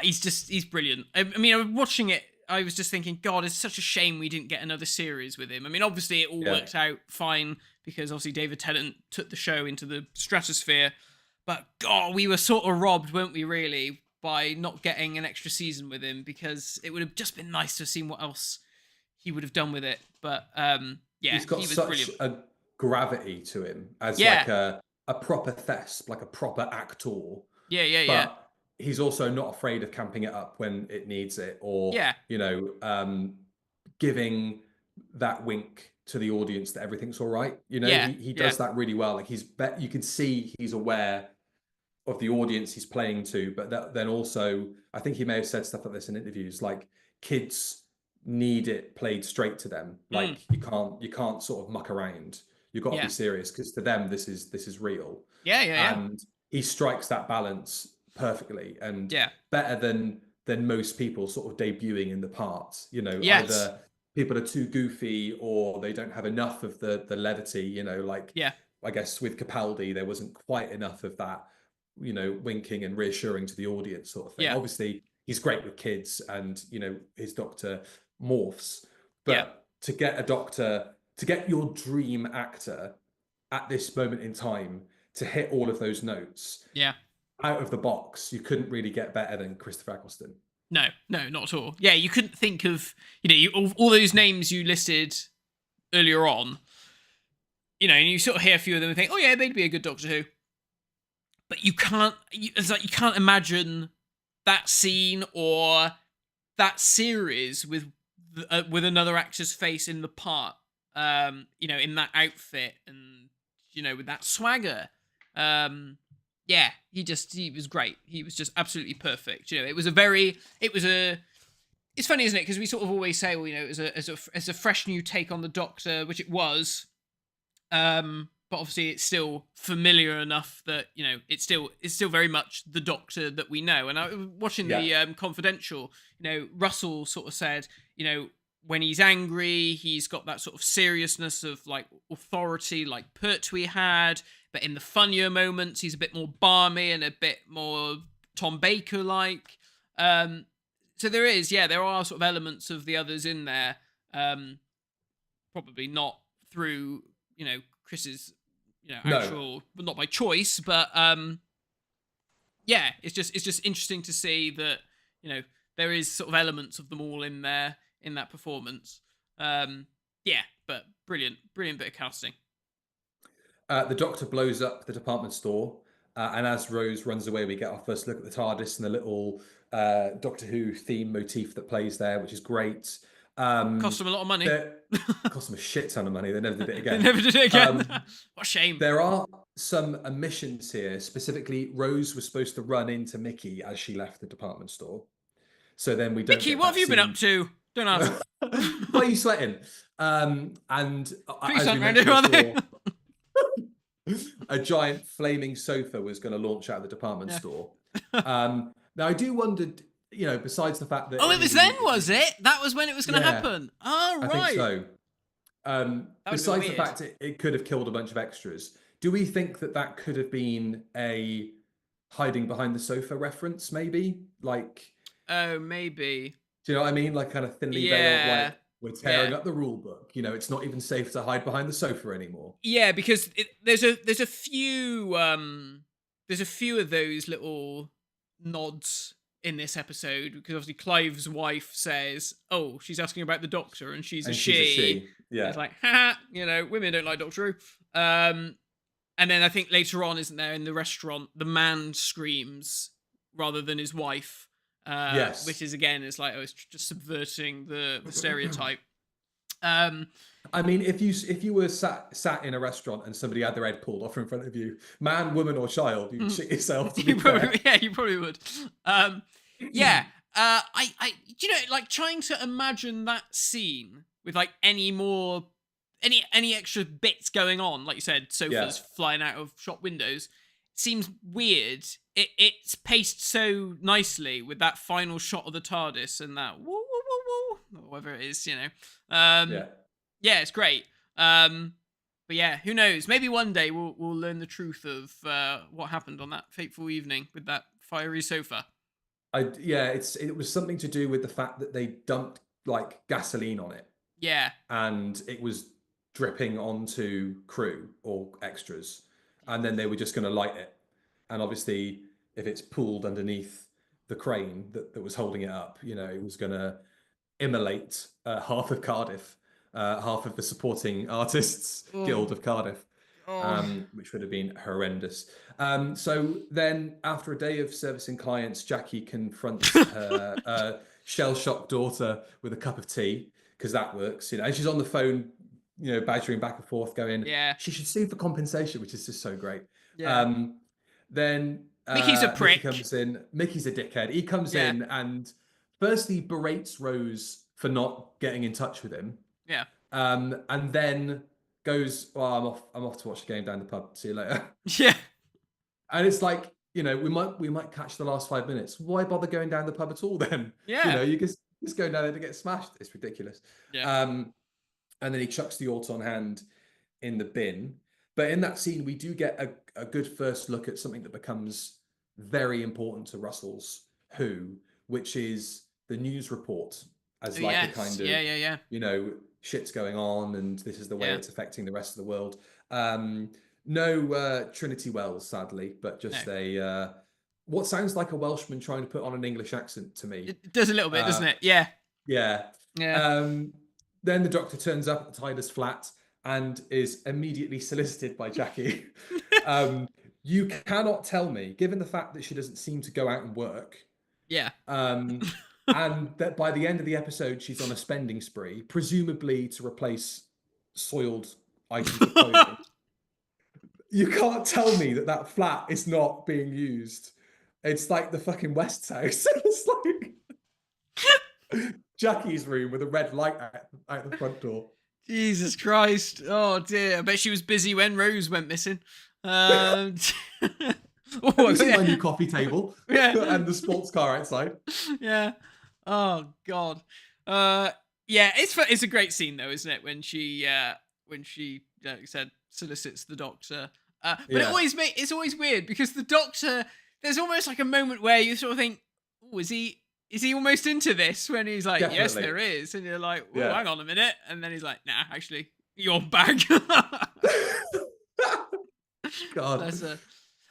He's brilliant. I mean, I was watching it, I was just thinking, God, it's such a shame we didn't get another series with him. I mean, obviously it all worked out fine because obviously David Tennant took the show into the stratosphere. But God, we were sort of robbed, weren't we, really, by not getting an extra season with him, because it would have just been nice to have seen what else he would have done with it. But he's got he was such brilliant. a gravity to him as like a proper thesp, like a proper actor. Yeah. But he's also not afraid of camping it up when it needs it, or giving that wink to the audience that everything's all right. He does that really well. Like you can see he's aware of the audience he's playing to, but then also I think he may have said stuff like this in interviews, like kids need it played straight to them. Like you can't sort of muck around. You've got to be serious, because to them this is real. And he strikes that balance perfectly, and better than most people sort of debuting in the parts. Either people are too goofy or they don't have enough of the levity. I guess with Capaldi there wasn't quite enough of that, winking and reassuring to the audience sort of thing. Obviously he's great with kids, and his Doctor morphs, but to get your dream actor at this moment in time to hit all of those notes out of the box, you couldn't really get better than Christopher Eccleston. No, not at all. Yeah, you couldn't think of, all those names you listed earlier on, and you sort of hear a few of them and think, oh yeah, they'd be a good Doctor Who. But it's like you can't imagine that scene or that series with another actor's face in the part, in that outfit and, with that swagger. He was great. He was just absolutely perfect. It's funny, isn't it? Because we sort of always say, well, as a fresh new take on the Doctor, which it was, but obviously it's still familiar enough that, it's still very much the Doctor that we know. And I was watching the Confidential, Russell sort of said, when he's angry, he's got that sort of seriousness of like authority, like Pertwee had, but in the funnier moments, he's a bit more balmy and a bit more Tom Baker-like. So there are sort of elements of the others in there. Probably not through, Chris's, actual, not by choice, but it's just interesting to see that, there is sort of elements of them all in there in that performance. But brilliant bit of casting. The Doctor blows up the department store, and as Rose runs away, we get our first look at the TARDIS and the little Doctor Who theme motif that plays there, which is great. Cost them a lot of money. Cost them a shit ton of money. They never did it They again. never did it again. What a shame. There are some omissions here. Specifically, Rose was supposed to run into Mickey as she left the department store. So then we don't. Mickey, what have you been up to? Don't ask. Why are you sweating? And Please as we don't mentioned before, a giant flaming sofa was going to launch out of the department store. Now I do wonder, besides the fact that it was then, was it? That was when it was going to happen. Oh, right. I think so. Besides the fact it could have killed a bunch of extras, do we think that could have been a hiding behind the sofa reference? Maybe Oh, maybe. Do you know what I mean? Like kind of thinly veiled, like we're tearing up the rule book. It's not even safe to hide behind the sofa anymore. Yeah, because there's a few of those little nods in this episode, because obviously Clive's wife says, "Oh, she's asking about the Doctor, and she's a she." Yeah, it's like, ha, women don't like Doctor Who. And then I think later on, isn't there, in the restaurant, the man screams rather than his wife. Yes, which is again, it's like, it's just subverting the stereotype. I mean, if you were sat in a restaurant and somebody had their head pulled off in front of you, man, woman, or child, you'd shit yourself. You probably would. I like trying to imagine that scene with like any extra bits going on, like you said, sofas flying out of shop windows. Seems weird. It's paced so nicely with that final shot of the TARDIS and that woo woo woo woo, or whatever it is, it's great. But yeah, who knows? Maybe one day we'll learn the truth of what happened on that fateful evening with that fiery sofa. It was something to do with the fact that they dumped like gasoline on it. Yeah. And it was dripping onto crew or extras. And then they were just going to light it. And obviously, if it's pooled underneath the crane that was holding it up, it was going to immolate half of Cardiff, half of the supporting artists guild of Cardiff, which would have been horrendous. So then, after a day of servicing clients, Jackie confronts her shell-shocked daughter with a cup of tea, because that works. And she's on the phone, badgering back and forth, going, she should sue for compensation, which is just so great. Then Mickey's a prick. Mickey comes in. Mickey's a dickhead. He comes in and firstly berates Rose for not getting in touch with him. Yeah. And then goes, "Well, I'm off to watch the game down the pub. See you later." Yeah. And it's like, we might catch the last 5 minutes. Why bother going down the pub at all then? Yeah. You just go down there to get smashed. It's ridiculous. Yeah. And then he chucks the Auton hand in the bin. But in that scene, we do get a good first look at something that becomes very important to Russell's Who, which is the news report as a kind of, shit's going on and this is the way it's affecting the rest of the world. No Trinity Wells, sadly, but just what sounds like a Welshman trying to put on an English accent to me. It does a little bit, doesn't it? Yeah. Yeah. Then the Doctor turns up at the Tider's flat and is immediately solicited by Jackie. You cannot tell me, given the fact that she doesn't seem to go out and work. Yeah. And that by the end of the episode, she's on a spending spree, presumably to replace soiled items of clothing. You can't tell me that flat is not being used. It's like the fucking West's house. It's like Jackie's room with a red light out the front door. Jesus Christ. Oh dear. I bet she was busy when Rose went missing. Have you seen my new coffee table? Yeah. And the sports car outside? Yeah. Oh God. Yeah, it's a great scene though, isn't it? When she like you said, solicits the Doctor. But it's always weird because the Doctor, there's almost like a moment where you sort of think, oh, is he almost into this? When he's like, Definitely. yes, there is. And you're like, oh, hang on a minute. And then he's like, nah, actually, your bag. God.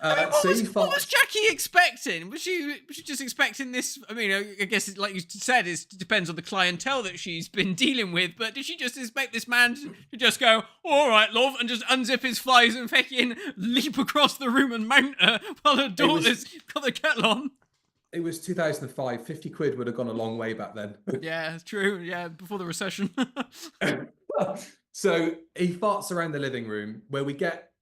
What was Jackie expecting? Was she just expecting this? I mean, I guess, like you said, it depends on the clientele that she's been dealing with. But did she just expect this man to just go, all right, love, and just unzip his flies and fucking leap across the room and mount her while her daughter's got the kettle on? it was 2005. 50 quid would have gone a long way back then. Yeah, it's true. Yeah, before the recession. So he farts around the living room, where we get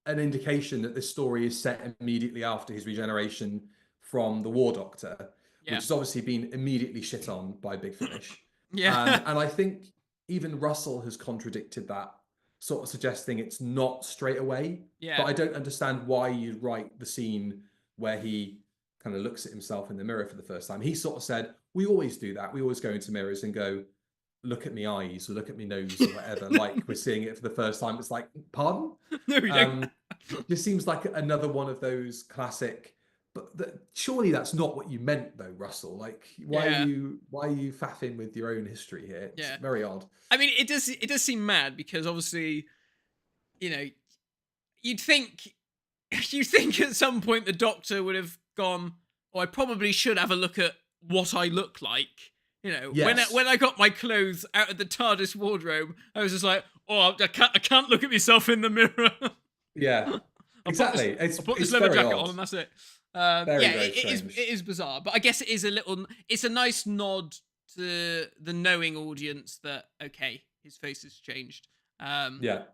an indication that this story is set immediately after his regeneration from the War Doctor, Yeah. which has obviously been immediately shit on by Big Finish. Yeah. And I think even Russell has contradicted that, sort of suggesting it's not straight away. Yeah. But I don't understand why you'd write the scene where he kind of looks at himself in the mirror for the first time. He sort of said, we always do that. We always go into mirrors and go, look at me eyes or look at me nose or whatever, like we're seeing it for the first time. It's like, pardon? No, we don't. Just seems like another one of those classic, but surely that's not what you meant though, Russell. Like, why are you faffing with your own history here? It's very odd. I mean, it does seem mad, because obviously, you know, you'd think at some point the Doctor would have gone, oh, I probably should have a look at what I look like. You know, when I got my clothes out of the TARDIS wardrobe, I was just like, oh, I can't look at myself in the mirror. Yeah, exactly. I'll put this leather jacket on, and that's it. It is bizarre, but I guess it's a nice nod to the knowing audience that, okay, his face has changed. And at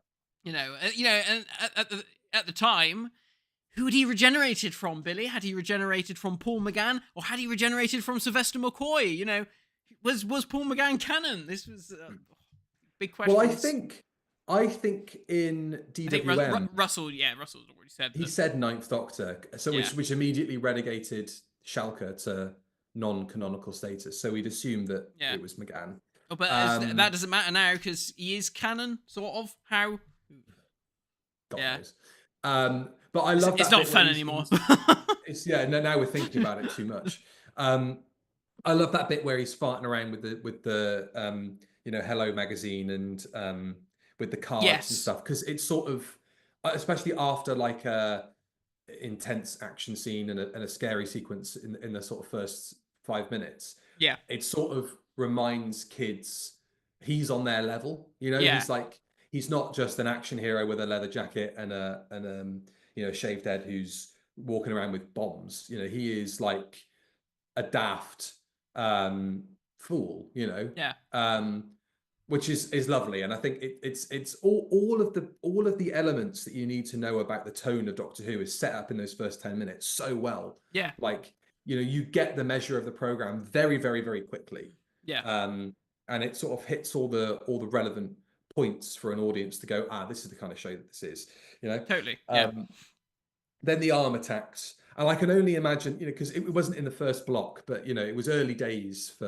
the time, who had he regenerated from, Billy? Had he regenerated from Paul McGann, or had he regenerated from Sylvester McCoy? You know, was Paul McGann canon? This was a big question. Well, I think in DWM, Russell's already said that. He said Ninth Doctor, which immediately relegated Schalke to non-canonical status. So we'd assume that it was McGann. Oh, but that doesn't matter now, because he is canon, sort of. How? God knows. But I love that. It's not fun anymore. Now we're thinking about it too much. I love that bit where he's farting around with the Hello magazine and with the cards and stuff, because it's sort of, especially after like a intense action scene and a scary sequence in the sort of first 5 minutes. Yeah, it sort of reminds kids he's on their level. You know, he's not just an action hero with a leather jacket and a shaved head who's walking around with bombs. You know, he is like a daft fool. You know, which is lovely, and I think it's all of the elements that you need to know about the tone of Doctor Who is set up in those first 10 minutes so well. Yeah, like, you know, you get the measure of the program very, very, very quickly. Yeah, and it sort of hits all the relevant points for an audience to go, this is the kind of show that this is. You know, totally. Then the arm attacks. And I can only imagine, you know, because it wasn't in the first block, but, you know, it was early days for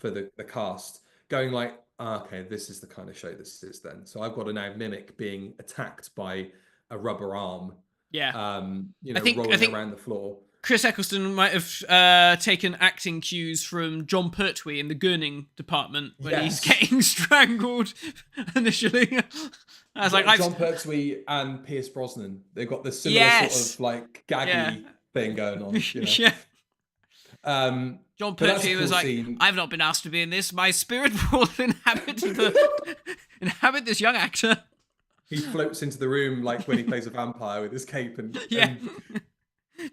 the cast going like, okay, this is the kind of show this is then. So I've got to now mimic being attacked by a rubber arm. Yeah. You know, rolling around the floor. Chris Eccleston might have taken acting cues from John Pertwee in the Gurning department when he's getting strangled initially. I was like, John Pertwee and Pierce Brosnan, they've got this similar sort of like gaggy thing going on. You know? John Pertwee was like, I've not been asked to be in this. My spirit will inhabit this young actor. He floats into the room like when he plays a vampire with his cape and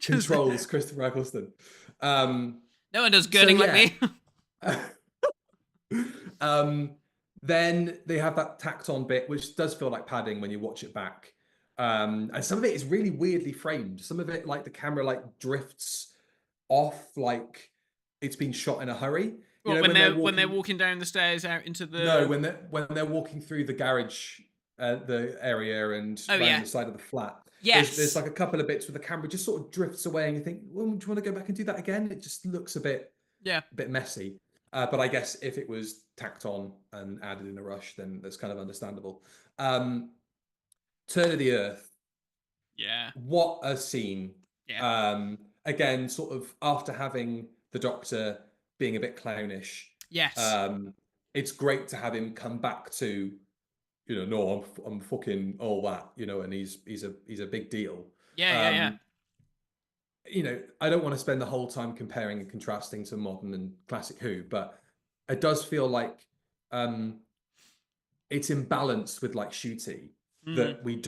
controls Christopher Eccleston. No one does Gurning like me. Then they have that tacked on bit, which does feel like padding when you watch it back. And some of it is really weirdly framed. Some of it, like the camera like drifts off, like it's been shot in a hurry. You know, when they're walking down the stairs out into the... No, when they're walking through the garage, the area and around the side of the flat. Yes. There's like a couple of bits where the camera just sort of drifts away and you think, well, do you want to go back and do that again? It just looks a bit messy. But I guess if it was tacked on and added in a rush, then that's kind of understandable. Turn of the Earth. Yeah. What a scene. Yeah. Again, sort of after having the Doctor being a bit clownish. Yes. It's great to have him come back to, you know, no, I'm fucking all that, you know, and he's a big deal. Yeah. You know, I don't want to spend the whole time comparing and contrasting to modern and classic Who, but it does feel like it's imbalanced with like Shooty, that we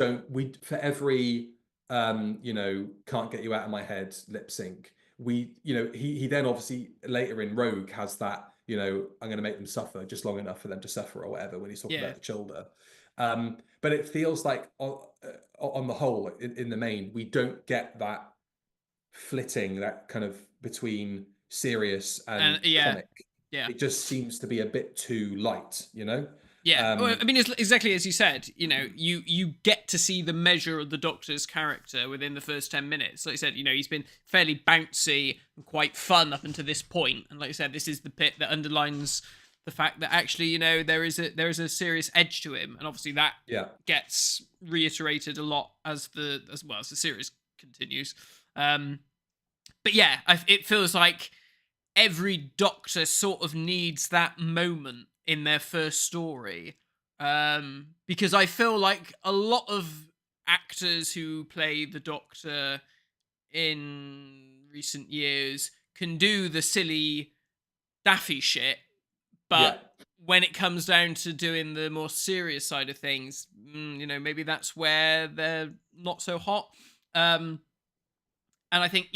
for every you know, can't get you out of my head lip sync, he then obviously later in Rogue has that, I'm going to make them suffer just long enough for them to suffer or whatever, when he's talking Yeah. about the children. But it feels like on the whole, in the main, we don't get that flitting, that kind of between serious and comic. Yeah. It just seems to be a bit too light, Yeah, well, I mean, it's exactly as you said. You get to see the measure of the Doctor's character within the first 10 minutes. Like I said, he's been fairly bouncy and quite fun up until this point, and like I said, this is the bit that underlines the fact that actually, there is a serious edge to him, and obviously that gets reiterated a lot as the series continues. But yeah, it feels like every Doctor sort of needs that moment in their first story, because I feel like a lot of actors who play the Doctor in recent years can do the silly daffy shit, but when it comes down to doing the more serious side of things, maybe that's where they're not so hot. And I think,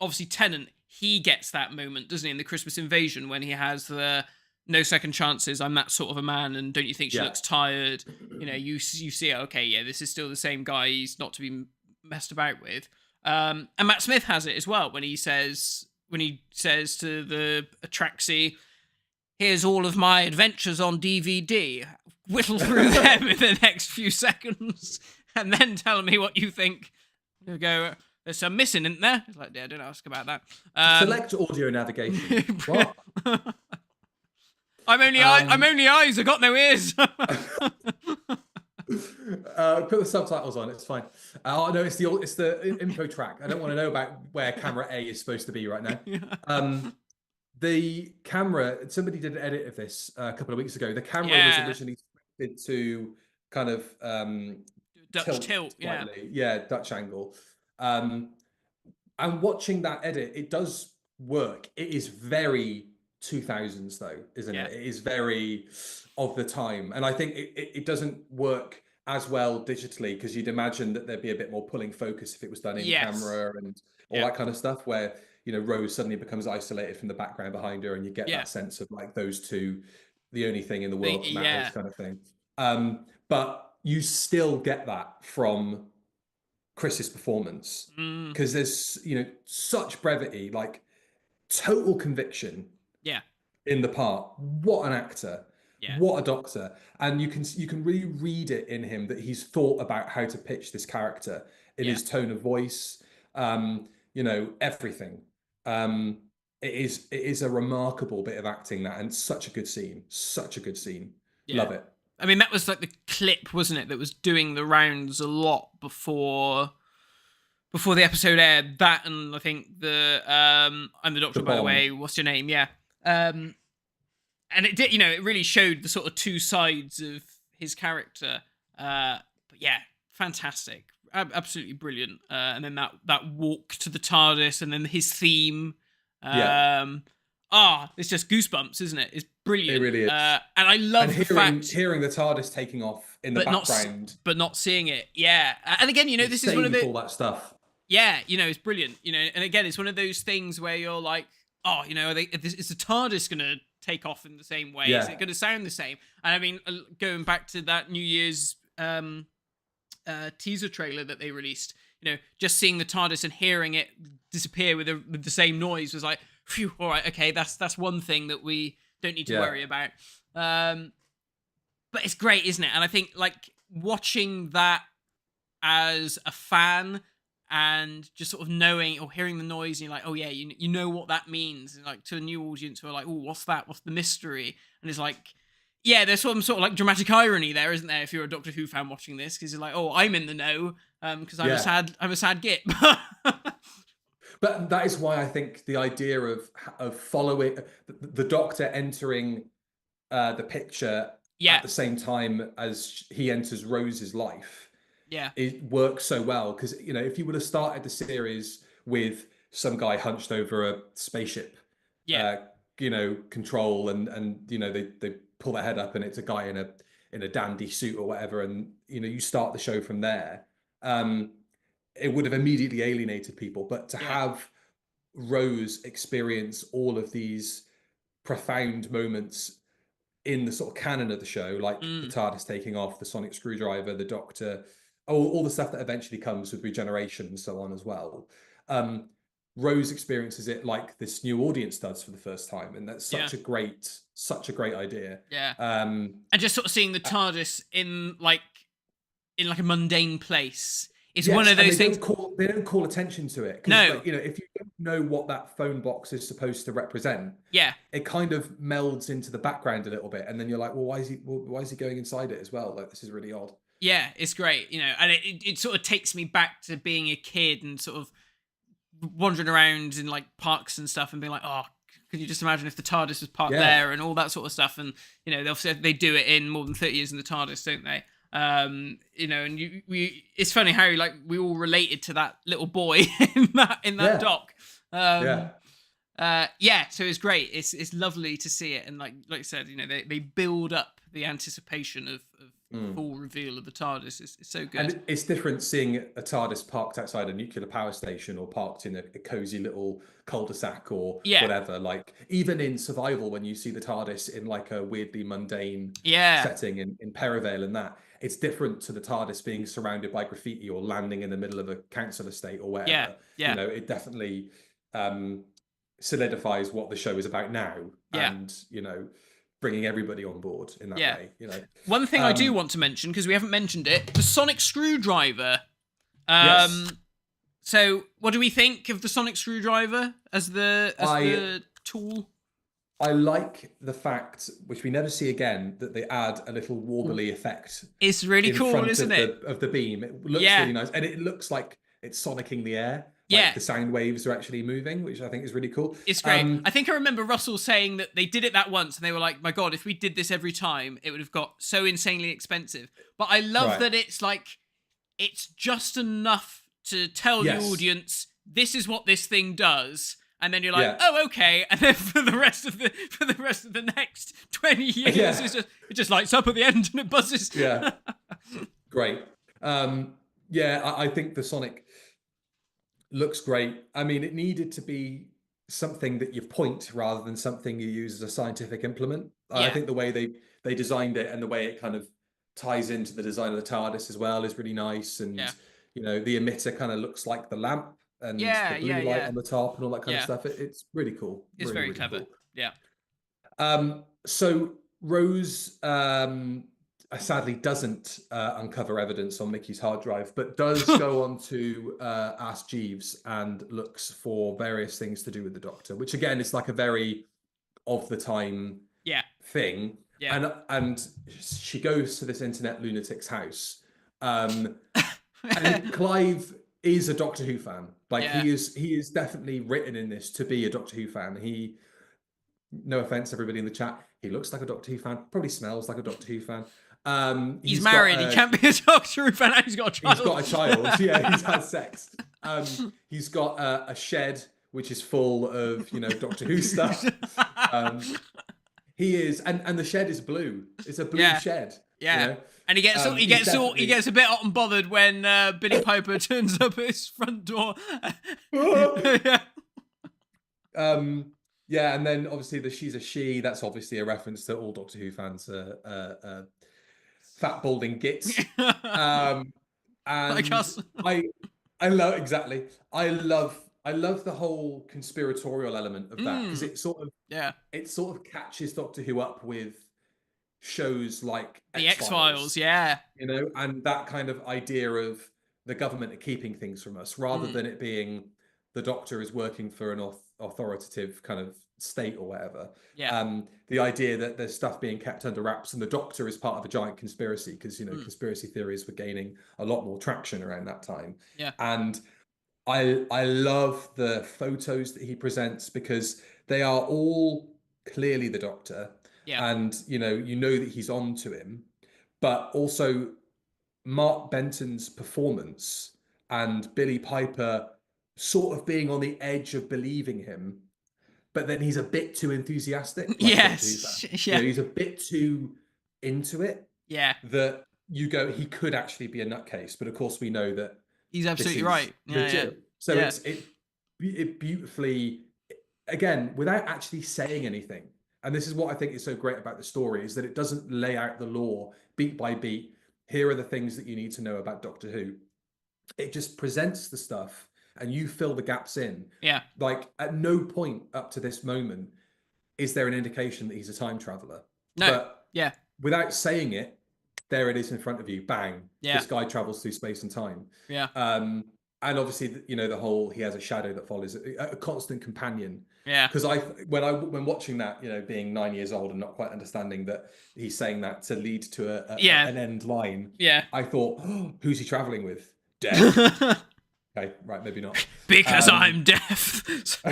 obviously Tennant, he gets that moment, doesn't he, in the Christmas Invasion, when he has the no second chances, I'm that sort of a man, and don't you think she looks tired? You see, okay, yeah, this is still the same guy, he's not to be messed about with. And Matt Smith has it as well, when he says to the Atraxi, here's all of my adventures on DVD, whittle through them in the next few seconds, and then tell me what you think. You go, there's some missing, isn't there? It's like, yeah, don't ask about that. Select audio navigation. What? I'm only eyes. I got no ears. Put the subtitles on. It's fine. Oh no, it's the info track. I don't want to know about where camera A is supposed to be right now. The camera. Somebody did an edit of this a couple of weeks ago. The camera was originally scripted to kind of Dutch tilt, slightly. Dutch angle. And watching that edit, it does work. It is very 2000s though, isn't it? It is very of the time, and I think it doesn't work as well digitally, because you'd imagine that there'd be a bit more pulling focus if it was done in camera and all that kind of stuff, where Rose suddenly becomes isolated from the background behind her, and you get that sense of like those two, the only thing in the world that matters, kind of thing. But you still get that from Chris's performance, because there's such brevity, like total conviction in the part. What an actor. What a Doctor. And you can really read it in him, that he's thought about how to pitch this character in his tone of voice, everything. It is a remarkable bit of acting, that, and such a good scene. Love it. I mean, that was like the clip, wasn't it, that was doing the rounds a lot before the episode aired. That, and I think the I'm the Doctor, by the way, what's your name? And it did, it really showed the sort of two sides of his character. But yeah, fantastic, absolutely brilliant. And then that walk to the TARDIS, and then his theme. It's just goosebumps, isn't it? It's brilliant. It really is. And I love hearing the TARDIS taking off in the background, but not seeing it. Yeah, and again, this is one of the all that stuff. Yeah, it's brilliant. And again, it's one of those things where you're like, oh, is the TARDIS gonna take off in the same way? Is it gonna sound the same? And I mean, going back to that New Year's teaser trailer that they released, just seeing the TARDIS and hearing it disappear with the same noise was like, phew, all right, okay, that's one thing that we don't need to worry about. But it's great, isn't it? And I think, like, watching that as a fan and just sort of knowing or hearing the noise, and you're like, oh yeah, you know what that means, and like to a new audience who are like, oh, what's that? What's the mystery? And it's like, yeah, there's some sort of like dramatic irony there, isn't there? If you're a Doctor Who fan watching this, because you're like, oh, I'm in the know, because I'm a sad git. But that is why I think the idea of following the Doctor entering the picture at the same time as he enters Rose's life, it works so well. Because if you would have started the series with some guy hunched over a spaceship, control, and they pull their head up and it's a guy in a dandy suit or whatever, and you start the show from there, it would have immediately alienated people. But to have Rose experience all of these profound moments in the sort of canon of the show, like the TARDIS taking off, the sonic screwdriver, the Doctor, all the stuff that eventually comes with regeneration and so on as well. Rose experiences it like this new audience does for the first time, and that's such a great idea. Yeah. And just sort of seeing the TARDIS in like a mundane place. It's yes, one of those things. They don't call attention to it. No. Like, if you don't know what that phone box is supposed to represent, it kind of melds into the background a little bit, and then you're like, well, why is he going inside it as well? Like, this is really odd. Yeah, it's great, and it sort of takes me back to being a kid and sort of wandering around in like parks and stuff and being like, oh, could you just imagine if the TARDIS was parked there and all that sort of stuff? And obviously they do it in More Than 30 Years in the TARDIS, don't they? And it's funny how like we all related to that little boy in that doc. So it's great. It's lovely to see it, and like I said, they build up the anticipation of full reveal of the TARDIS. It's so good. And it's different seeing a TARDIS parked outside a nuclear power station or parked in a cozy little cul-de-sac or whatever. Like, even in Survival, when you see the TARDIS in like a weirdly mundane setting in Perivale and that, it's different to the TARDIS being surrounded by graffiti or landing in the middle of a council estate or whatever. It definitely solidifies what the show is about now. And, bringing everybody on board in that way. One thing I do want to mention, because we haven't mentioned it, the sonic screwdriver. So what do we think of the sonic screwdriver as the tool? I like the fact, which we never see again, that they add a little warbly effect. It's really cool, isn't it? Of the beam. It looks really nice. And it looks like it's sonicking the air. Like the sound waves are actually moving, which I think is really cool. It's great. I think I remember Russell saying that they did it that once and they were like, my God, if we did this every time, it would have got so insanely expensive. But I love that it's like, it's just enough to tell the audience, this is what this thing does. And then you're like, oh, okay. And then for the rest of the next 20 years, it just lights up at the end and it buzzes. Yeah. Great. I think the sonic looks great. I mean, it needed to be something that you point rather than something you use as a scientific implement. I think the way they designed it and the way it kind of ties into the design of the TARDIS as well is really nice. And the emitter kind of looks like the lamp and the blue light on the top and all that kind of stuff. It's really cool. It's really, very really clever. Cool. Yeah. So Rose sadly doesn't uncover evidence on Mickey's hard drive, but does go on to Ask Jeeves and looks for various things to do with the Doctor, which again is like a very of the time thing. Yeah. And she goes to this internet lunatic's house. And Clive is a Doctor Who fan. Like he is definitely written in this to be a Doctor Who fan. No offense, everybody in the chat, he looks like a Doctor Who fan, probably smells like a Doctor Who fan. He's married. He can't be a Doctor Who fan. He's got a child. He's got a child. Yeah, he's had sex. He's got a shed which is full of Doctor Who stuff. He is, and the shed is blue. It's a blue shed. Yeah, and he gets a bit hot and bothered when Billie Piper turns up at his front door. And then obviously the she's a she. That's obviously a reference to all Doctor Who fans are fat balding gits. And like us. I love exactly. I love the whole conspiratorial element of that because it sort of catches Doctor Who up with shows like the X-Files, and that kind of idea of the government are keeping things from us rather than it being the Doctor is working for an authoritative kind of state or whatever. The idea that there's stuff being kept under wraps and the Doctor is part of a giant conspiracy because conspiracy theories were gaining a lot more traction around that time. And I love the photos that he presents because they are all clearly the Doctor. And you know that he's on to him, but also Mark Benton's performance and Billie Piper sort of being on the edge of believing him, but then he's a bit too enthusiastic. Like he's a bit too into it. That you go, he could actually be a nutcase, but of course we know that he's absolutely right. So it beautifully, again, without actually saying anything. And this is what I think is so great about the story, is that it doesn't lay out the lore beat by beat. Here are the things that you need to know about Doctor Who. It just presents the stuff and you fill the gaps in. Yeah. Like, at no point up to this moment is there an indication that he's a time traveler. No. But yeah. without saying it, there it is in front of you. Bang. Yeah. This guy travels through space and time. Yeah. And obviously, you know, the whole, he has a shadow that follows, a constant companion. Yeah. Because when watching that, you know, being 9 years old and not quite understanding that he's saying that to lead to an end line. Yeah. I thought, oh, who's he traveling with? Death. Okay, right, maybe not. Because I'm deaf.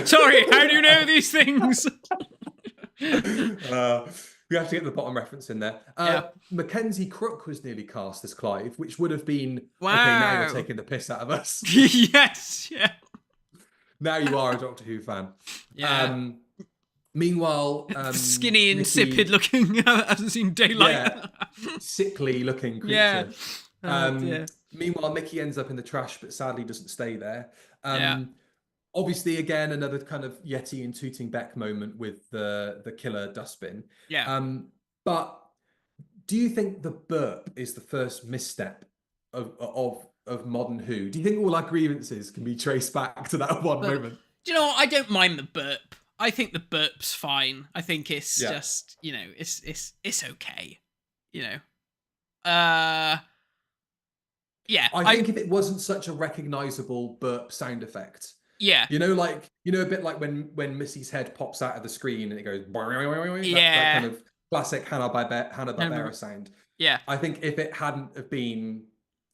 Sorry, how do you know these things? We have to get the bottom reference in there. Mackenzie Crook was nearly cast as Clive, which would have been, wow. Okay, now you're taking the piss out of us. Yes, yeah. Now you are a Doctor Who fan. Yeah. Meanwhile, skinny, insipid looking, hasn't seen daylight. Yeah, sickly looking creature. Yeah. Meanwhile, Mickey ends up in the trash, but sadly doesn't stay there. Yeah. Obviously, again, another kind of Yeti and Tooting Beck moment with the killer dustbin. Yeah. But do you think the burp is the first misstep of modern Who? Do you think all our grievances can be traced back to that one moment? Do you know what? I don't mind the burp. I think the burp's fine. I think it's just, you know, it's okay. You know. Yeah. I think if it wasn't such a recognizable burp sound effect. Yeah. You know, like, you know, a bit like when Missy's head pops out of the screen and it goes, that kind of classic Hanna-Barbera sound. Yeah. I think if it hadn't have been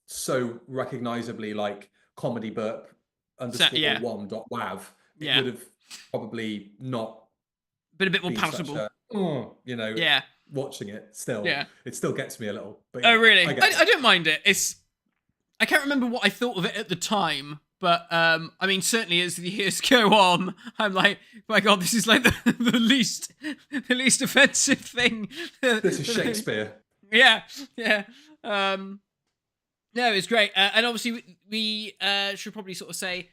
so recognizably like comedy burp _1.wav, it would have probably not been a bit more palatable. You know, watching it still, it still gets me a little. But oh, really? I don't mind it. I can't remember what I thought of it at the time. But I mean, certainly as the years go on, I'm like, my God, this is like the least offensive thing. This is Shakespeare. Yeah. No, it's great, and obviously we should probably sort of say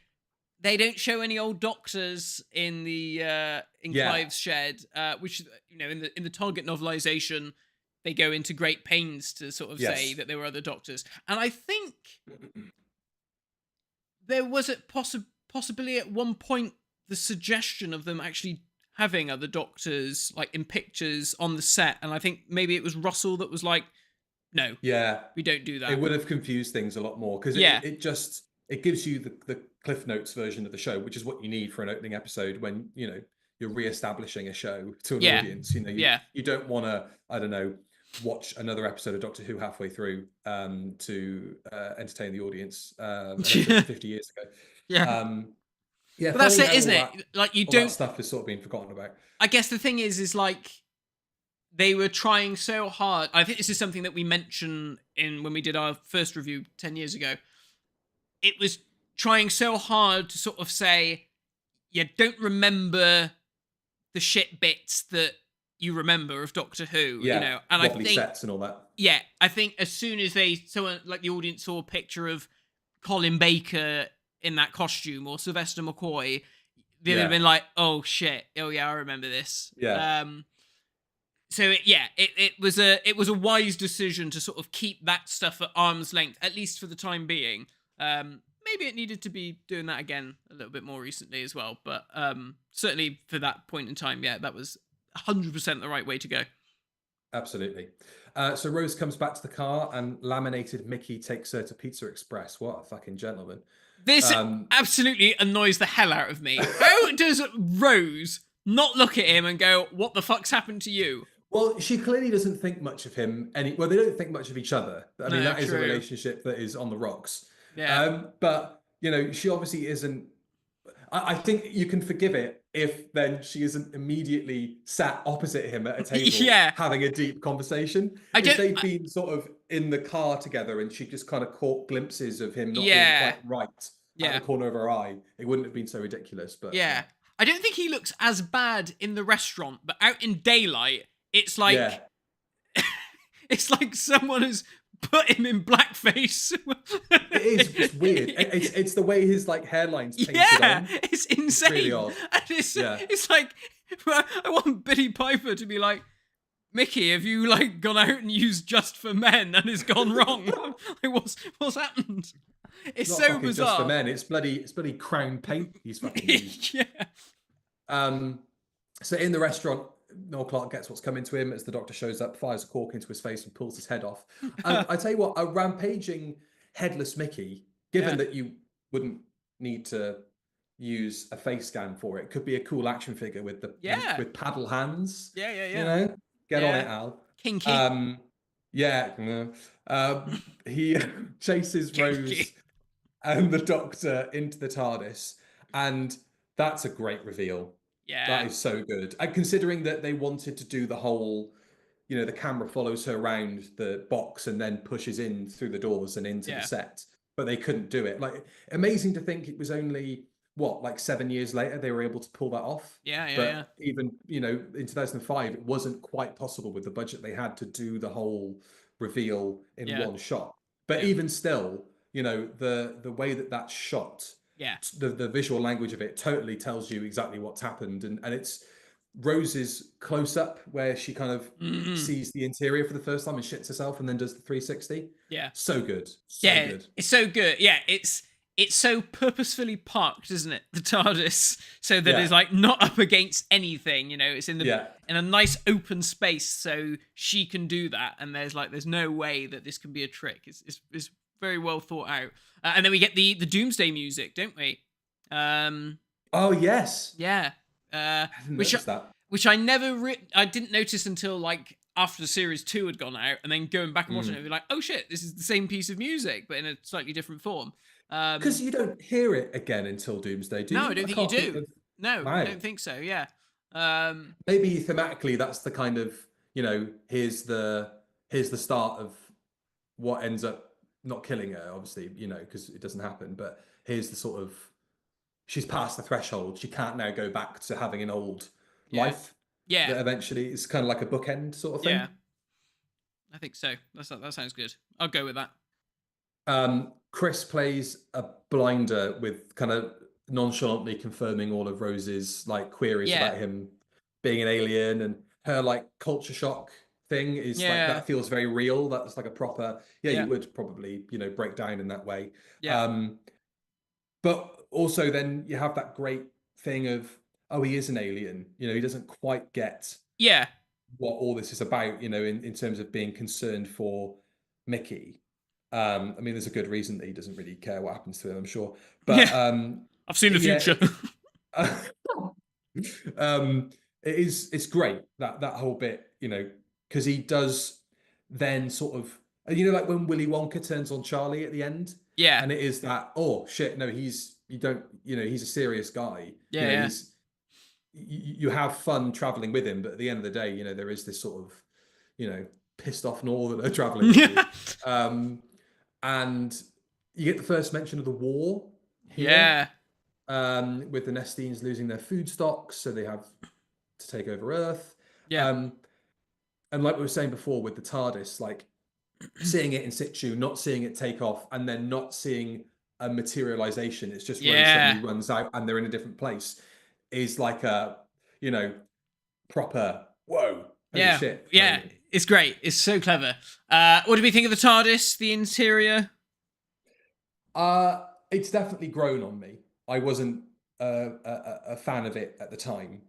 they don't show any old doctors in the Clive's shed, which, you know, in the Target novelization, they go into great pains to sort of say that there were other doctors, and I think there was possibly at one point the suggestion of them actually having other doctors, like in pictures on the set, and I think maybe it was Russell that was like, no, we don't do that. It would have confused things a lot more, because it gives you the Cliff Notes version of the show, which is what you need for an opening episode when, you know, you're re-establishing a show to an audience. You know, you don't want to, I don't know, watch another episode of Doctor Who halfway through to entertain the audience 50 years ago. But that's it, isn't it? Like, you don't, that stuff is sort of being forgotten about. I guess the thing is like they were trying so hard. I think this is something that we mentioned when we did our first review 10 years ago. It was trying so hard to sort of say, you don't remember the shit bits that you remember of Doctor Who, you know, and I think sets and all that. Yeah, I think as soon as like the audience saw a picture of Colin Baker in that costume or Sylvester McCoy, they'd have been like, "Oh shit! Oh yeah, I remember this." Yeah. So it was a wise decision to sort of keep that stuff at arm's length, at least for the time being. Maybe it needed to be doing that again a little bit more recently as well, but certainly for that point in time, that was 100% the right way to go. Absolutely. So Rose comes back to the car and laminated Mickey takes her to Pizza Express. What a fucking gentleman. This absolutely annoys the hell out of me. How does Rose not look at him and go, what the fuck's happened to you? Well, she clearly doesn't think much of him. Well, they don't think much of each other. I mean, that is a relationship that is on the rocks. Yeah. But, you know, she obviously isn't. I think you can forgive it if then she isn't immediately sat opposite him at a table having a deep conversation. If they'd been sort of in the car together and she just kind of caught glimpses of him not being quite right at the corner of her eye, it wouldn't have been so ridiculous. But I don't think he looks as bad in the restaurant, but out in daylight, it's like it's like someone has put him in blackface. It is. It's weird. It's the way his like hairline's painted Yeah, on. it's insane. really odd. And it's like, I want Billie Piper to be like, Mickey, have you like gone out and used Just for Men and it's gone wrong? Like, what's happened? It's Not so fucking bizarre. Just for Men. It's bloody Crown paint he's fucking used. Yeah. So in the restaurant, Noel Clarke gets what's coming to him as the Doctor shows up, fires a cork into his face and pulls his head off. I tell you what, a rampaging headless Mickey, given that you wouldn't need to use a face scan for it, could be a cool action figure with with paddle hands. Yeah. You know, get on it, Al. Kinky. He chases Rose and the Doctor into the TARDIS, and that's a great reveal. Yeah. That is so good. And considering that they wanted to do the whole, the camera follows her around the box and then pushes in through the doors and into the set, but they couldn't do it. Like, amazing to think it was only, like 7 years later they were able to pull that off. But even, in 2005, it wasn't quite possible with the budget they had to do the whole reveal in one shot. But even still, the way that that's shot, the visual language of it totally tells you exactly what's happened, and it's Rose's close up where she kind of sees the interior for the first time and shits herself and then does the 360. So good. Good. It's so good. It's so purposefully parked, isn't it, the TARDIS, so that it's like not up against anything. It's in in a nice open space, so she can do that, and there's no way that this can be a trick. It's very well thought out. And then we get the Doomsday music, don't we? Oh yes. Yeah. Which I didn't notice until like after the series 2 had gone out, and then going back and watching it, be like, oh shit, this is the same piece of music, but in a slightly different form. Because you don't hear it again until Doomsday, do you? No, I don't think you do. No, I don't think so. Yeah. Maybe thematically, that's the kind of here's the start of what ends up not killing her, obviously, because it doesn't happen. But here's the sort of, she's past the threshold. She can't now go back to having an old life. Yeah. That eventually it's kind of like a bookend sort of thing. Yeah. I think so. That sounds good. I'll go with that. Chris plays a blinder with kind of nonchalantly confirming all of Rose's like queries about him being an alien, and her like culture shock thing is like, that feels very real. That's like a proper you would probably break down in that way. But also then you have that great thing of, oh, he is an alien, he doesn't quite get what all this is about, in terms of being concerned for Mickey. I mean, there's a good reason that he doesn't really care what happens to him, I'm sure. But I've seen the future. It's great that whole bit, because he does then sort of, like when Willy Wonka turns on Charlie at the end, and it is that, oh shit, no, he's a serious guy. You have fun traveling with him, but at the end of the day, there is this sort of, pissed off northerner traveling with you. And you get the first mention of the war here, with the Nestines losing their food stocks, so they have to take over Earth. And like we were saying before with the TARDIS, like seeing it in situ, not seeing it take off, and then not seeing a materialization, it's just when it suddenly runs out and they're in a different place, is like a proper whoa. Shit, it's great. It's so clever. What do we think of the TARDIS, the interior? It's definitely grown on me. I wasn't a fan of it at the time.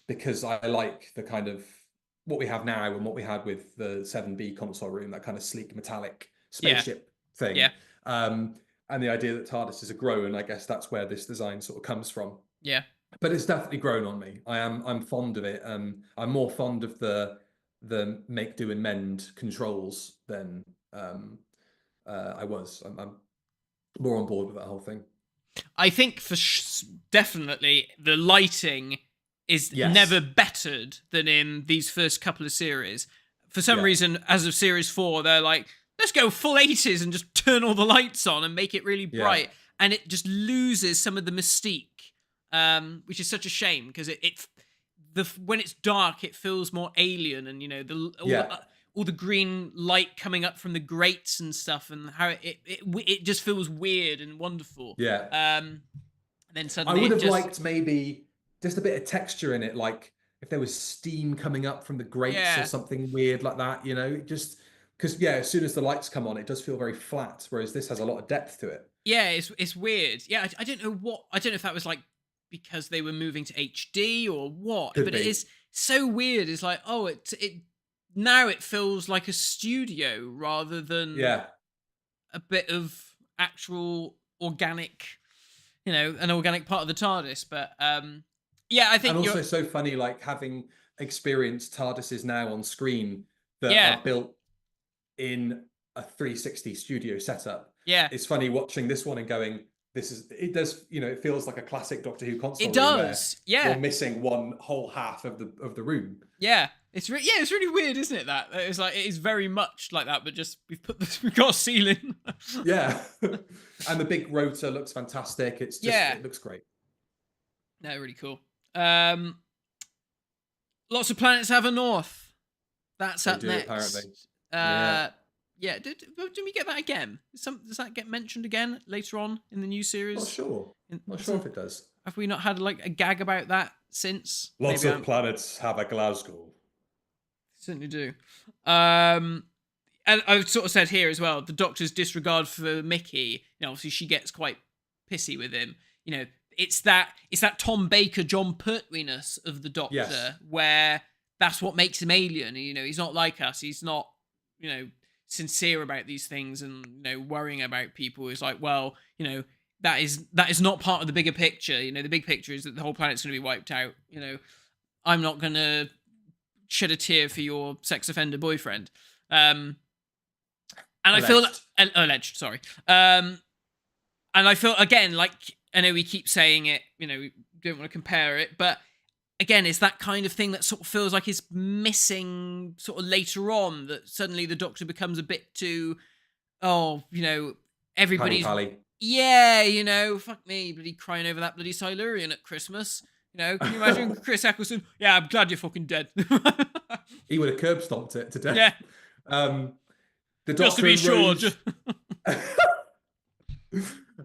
Because I like the kind of what we have now and what we had with the 7B console room, that kind of sleek metallic spaceship thing. And the idea that TARDIS is a grown, I guess that's where this design sort of comes from. But it's definitely grown on me. I'm fond of it. I'm more fond of the make, do, and mend controls than I was. I'm more on board with that whole thing. I think definitely the lighting is never bettered than in these first couple of series. For some reason, as of series 4, they're like, let's go full 80s and just turn all the lights on and make it really bright. And it just loses some of the mystique. Which is such a shame, because when it's dark, it feels more alien, and all the green light coming up from the grates and stuff, and how it just feels weird and wonderful. Yeah. Then I suddenly would have liked maybe just a bit of texture in it, like if there was steam coming up from the grates or something weird like that, you know, just because as soon as the lights come on, it does feel very flat, whereas this has a lot of depth to it. Yeah, it's weird. Yeah, I don't know if that was like because they were moving to HD or what, Could but be. it is so weird. It's like, oh, it now it feels like a studio rather than a bit of actual organic, an organic part of the TARDIS. But yeah, I think and also so funny, like having experienced TARDISes now on screen that are built in a 360 studio setup. Yeah, it's funny watching this one and going, it does, it feels like a classic Doctor Who console. It does. You're missing one whole half of the room. Yeah, it's really weird, isn't it? That it's like it is very much like that, but just we've got a ceiling. Yeah, and the big rotor looks fantastic. It's just it looks great. No, really cool. Lots of planets have a north. That's up next. Apparently. Yeah. Did we get that again? Does that get mentioned again later on in the new series? Not sure. Not sure if it does. Have we not had like a gag about that since? Lots of planets have a Glasgow. Certainly do. And I've sort of said here as well, the Doctor's disregard for Mickey. Obviously she gets quite pissy with him. It's that Tom Baker, John Pertwee-ness of the Doctor, where that's what makes him alien. He's not like us. He's not, sincere about these things and, worrying about people. It's like, well, that is not part of the bigger picture. The big picture is that the whole planet's going to be wiped out. I'm not going to shed a tear for your sex offender boyfriend. And alleged. I feel alleged, sorry. And I feel, again, like, I know we keep saying it, we don't want to compare it, but again, it's that kind of thing that sort of feels like it's missing sort of later on, that suddenly the Doctor becomes a bit too, everybody's... Pally. Yeah, fuck me, bloody crying over that bloody Silurian at Christmas. Can you imagine Chris Eccleston? Yeah, I'm glad you're fucking dead. He would have curb stomped it to death. Yeah. The just to be sure.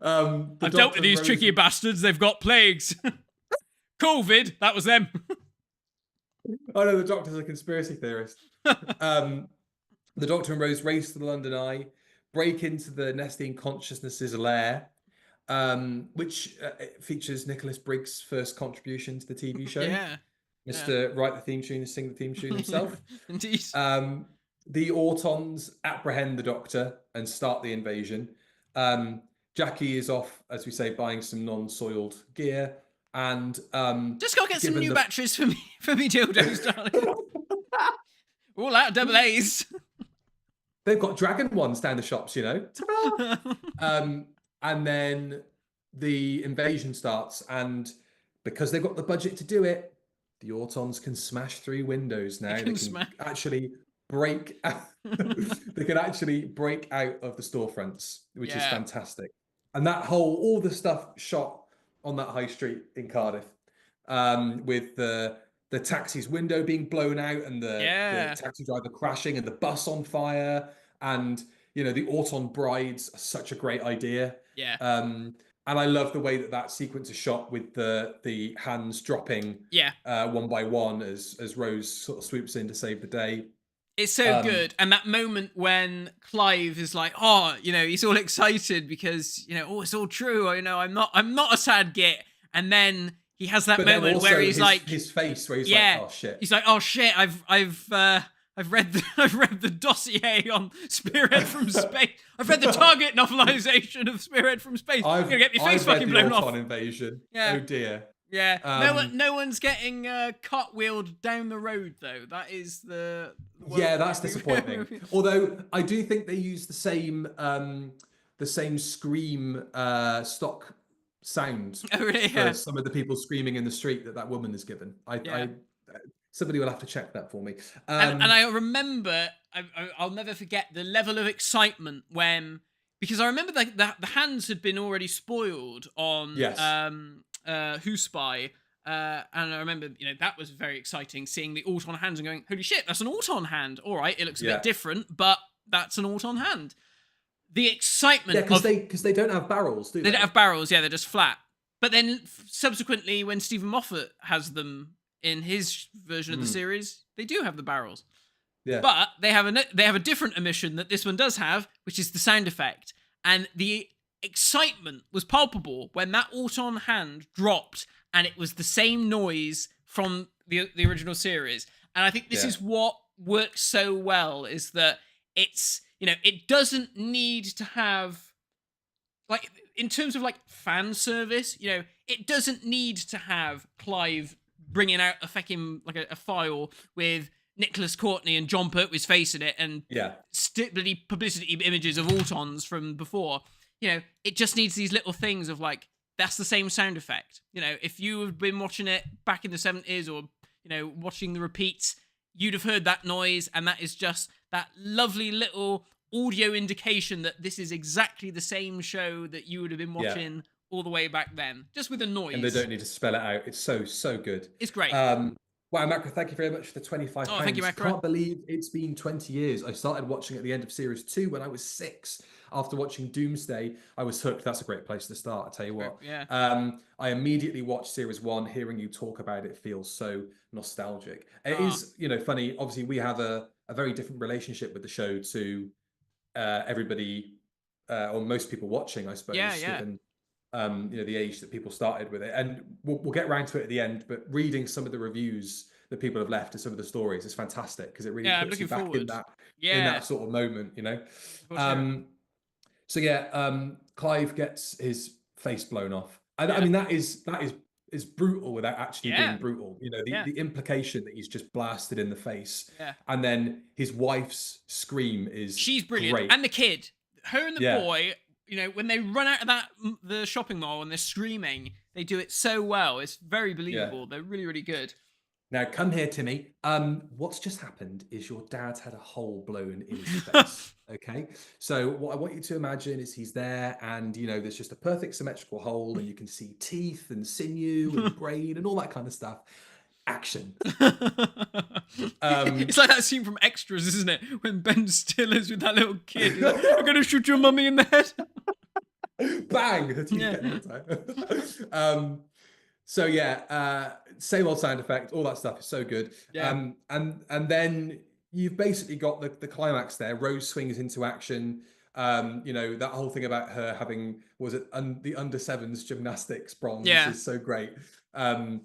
I've dealt with these tricky bastards. They've got plagues. COVID, that was them. Oh no, the Doctor's a conspiracy theorist. The Doctor and Rose race to the London Eye, break into the Nestine Consciousness's lair, which features Nicholas Briggs' first contribution to the TV show. Yeah. Mr. Write the theme tune and sing the theme tune himself. Indeed. The Autons apprehend the Doctor and start the invasion. Jackie is off, as we say, buying some non-soiled gear. And just go get some new batteries for me dildos, darling. All out double A's. They've got dragon ones down the shops, Ta-da! And then the invasion starts, and because they've got the budget to do it, the Autons can smash through windows now. They can actually break out. They can actually break out of the storefronts, which is fantastic. And all the stuff shot on that high street in Cardiff, with the taxi's window being blown out and the taxi driver crashing and the bus on fire, and the Auton brides are such a great idea. Yeah. And I love the way that sequence is shot with the hands dropping one by one as Rose sort of swoops in to save the day. It's so good. And that moment when Clive is like, he's all excited because, it's all true. I'm not a sad git. And then he has that moment where he's like, his face where he's like, oh shit. He's like, oh shit, I've read the dossier on Spearhead from Space. I've read the Target novelization of Spearhead from Space. You're gonna get your face fucking blown off. Invasion. Yeah. Oh dear. Yeah. No one's getting cartwheeled down the road though. That is that's disappointing. Although I do think they use the same scream stock sound for some of the people screaming in the street that woman is given. Somebody will have to check that for me. And I remember, I'll never forget the level of excitement because I remember that the hands had been already spoiled on Who Spy, And I remember, that was very exciting, seeing the Auton hands and going, holy shit, that's an Auton hand. All right, it looks a bit different, but that's an Auton hand. The excitement because they don't have barrels, do they? They don't have barrels, they're just flat. But then subsequently, when Stephen Moffat has them in his version of the series, they do have the barrels. Yeah. But they have a different emission that this one does have, which is the sound effect. And the excitement was palpable when that Auton hand dropped, and it was the same noise from the original series. And I think this is what works so well, is that it's, it doesn't need to have, like, in terms of like fan service, it doesn't need to have Clive bringing out a fucking like a file with Nicholas Courtney and John Pertwee's face in it and bloody publicity images of Autons from before. It just needs these little things of like, that's the same sound effect. If you have been watching it back in the 70s or, watching the repeats, you'd have heard that noise, and that is just that lovely little audio indication that this is exactly the same show that you would have been watching all the way back then, just with a noise. And they don't need to spell it out. It's so good. It's great. Wow, Macra, thank you very much for the £25. Oh, thank you, Macra. Can't believe it's been 20 years. I started watching at the end of series 2 when I was 6. After watching Doomsday, I was hooked. That's a great place to start, I tell you what. Yeah. I immediately watched series 1. Hearing you talk about it feels so nostalgic. It is, funny. Obviously, we have a very different relationship with the show to everybody, or most people watching, I suppose. Given, the age that people started with it. And we'll get around to it at the end, but reading some of the reviews that people have left and some of the stories is fantastic, because it really puts you back in that sort of moment, Clive gets his face blown off. I mean, that is brutal without actually being brutal. The implication that he's just blasted in the face. Yeah. And then his wife's scream is she's brilliant. Great. And the kid, her and the boy, when they run out of the shopping mall and they're screaming, they do it so well. It's very believable. Yeah. They're really, really good. Now, come here, Timmy. What's just happened is your dad's had a hole blown in his face. Okay, so what I want you to imagine is he's there, and there's just a perfect symmetrical hole, and you can see teeth and sinew and brain and all that kind of stuff. Action. It's like that scene from Extras, isn't it? When Ben Stiller's with that little kid. He's like, I'm gonna shoot your mummy in the head. Bang! The teeth get time. So same old sound effect, all that stuff is so good. Yeah. And then you've basically got the climax there. Rose swings into action. That whole thing about her having, was it the under sevens gymnastics bronze is so great. And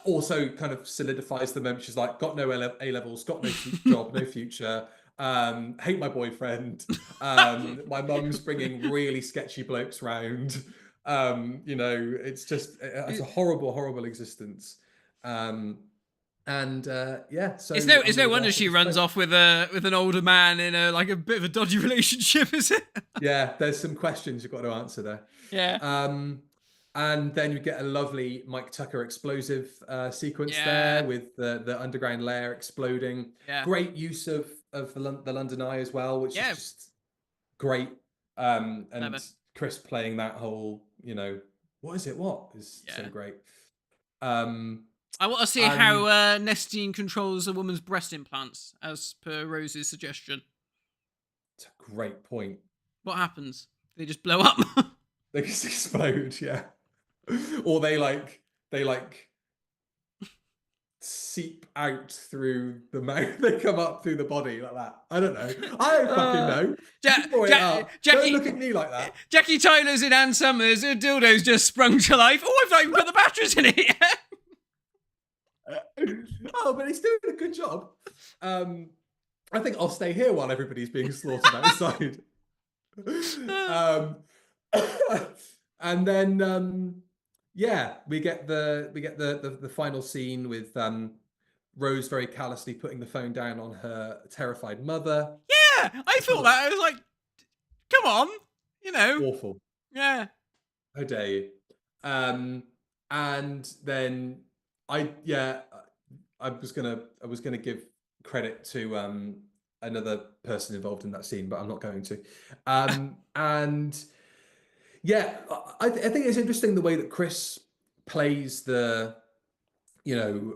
also kind of solidifies the moment. She's like, got no A levels, got no job, no future. Hate my boyfriend. My mum's bringing really sketchy blokes round. It's just, it's a horrible existence. So it's no wonder she runs off with an older man in a bit of a dodgy relationship, is it? Yeah, there's some questions you've got to answer there. Yeah. And then you get a lovely Mike Tucker explosive sequence there with the underground layer exploding. Yeah. Great use of the London Eye as well, which is just great. And Chris playing that whole, what is it? What is so great. I want to see how Nestine controls a woman's breast implants, as per Rose's suggestion. It's a great point. What happens? They just blow up? They just explode, yeah. Or they seep out through the mouth. They come up through the body like that. I don't know. I don't fucking know. Don't look at me like that. Jackie Tyler's in Ann Summers. Her dildo's just sprung to life. Oh, I've not even got the batteries in it yet. Oh, but he's doing a good job. I think I'll stay here while everybody's being slaughtered outside. And then we get the final scene with Rose very callously putting the phone down on her terrified mother. Yeah, I thought that. I was like, come on, awful. Yeah. How dare you? And then I was gonna give credit to another person involved in that scene, but I'm not going to. And I think it's interesting the way that Chris plays the, you know,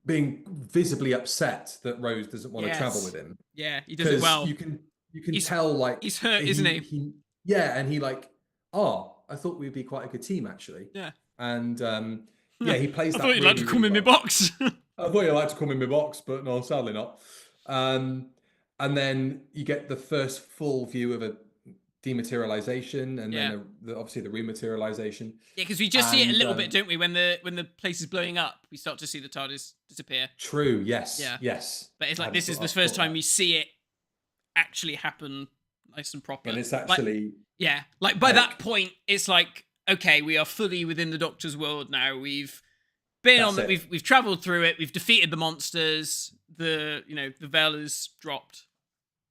being visibly upset that Rose doesn't want to travel with him. Yeah, he does it Because well. you can He's tell, like, he's hurt, isn't he? yeah, and he like, oh, I thought we'd be quite a good team actually. Yeah. And yeah, he plays I that thought you'd like really, to come really in my well. box. I thought you'd like to come in my box, but no, sadly not. And then you get the first full view of a dematerialization, and Yeah. then obviously the rematerialization. Yeah, because we just see it a And little bit, don't we? When the place is blowing up, we start to see the TARDIS disappear. true, yes, Yeah. yes. But it's I like hadn't this is thought- the I first thought time that. we see it actually happen nice and proper. And it's Like, actually yeah, like by like, that point, it's like, okay, we are fully within the Doctor's world now. We've been on that's that. it. We've traveled through it. We've defeated the monsters. The veil is dropped.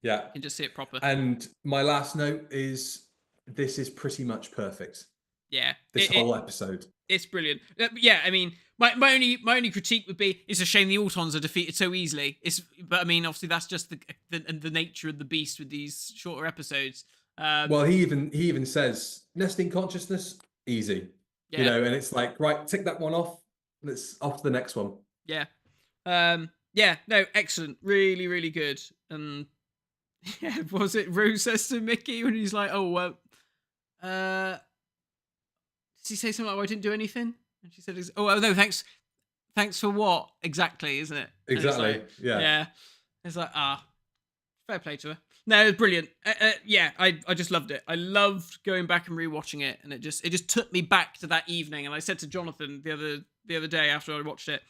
Yeah. You can just see it proper. And my last note is this is pretty much perfect. Yeah, This whole episode. It's brilliant. Yeah, I mean, my only critique would be it's a shame the Autons are defeated so easily. But I mean, obviously that's just the nature of the beast with these shorter episodes. Well, he even says nesting consciousness easy, yeah. you know, and it's like, right, tick that one off. Let's off to the next one. Yeah. Yeah. No, excellent. Really, really good. And yeah, was it Rose says to Mickey when he's like, "Oh well, does he say something like, oh, I didn't do anything?" And she said, "Oh no, thanks for what exactly, isn't it?" Exactly. Like, yeah. Yeah. It's like, fair play to her. No, it was brilliant. Yeah, I just loved it. I loved going back and rewatching it, and it just took me back to that evening. And I said to Jonathan the other day after I watched it,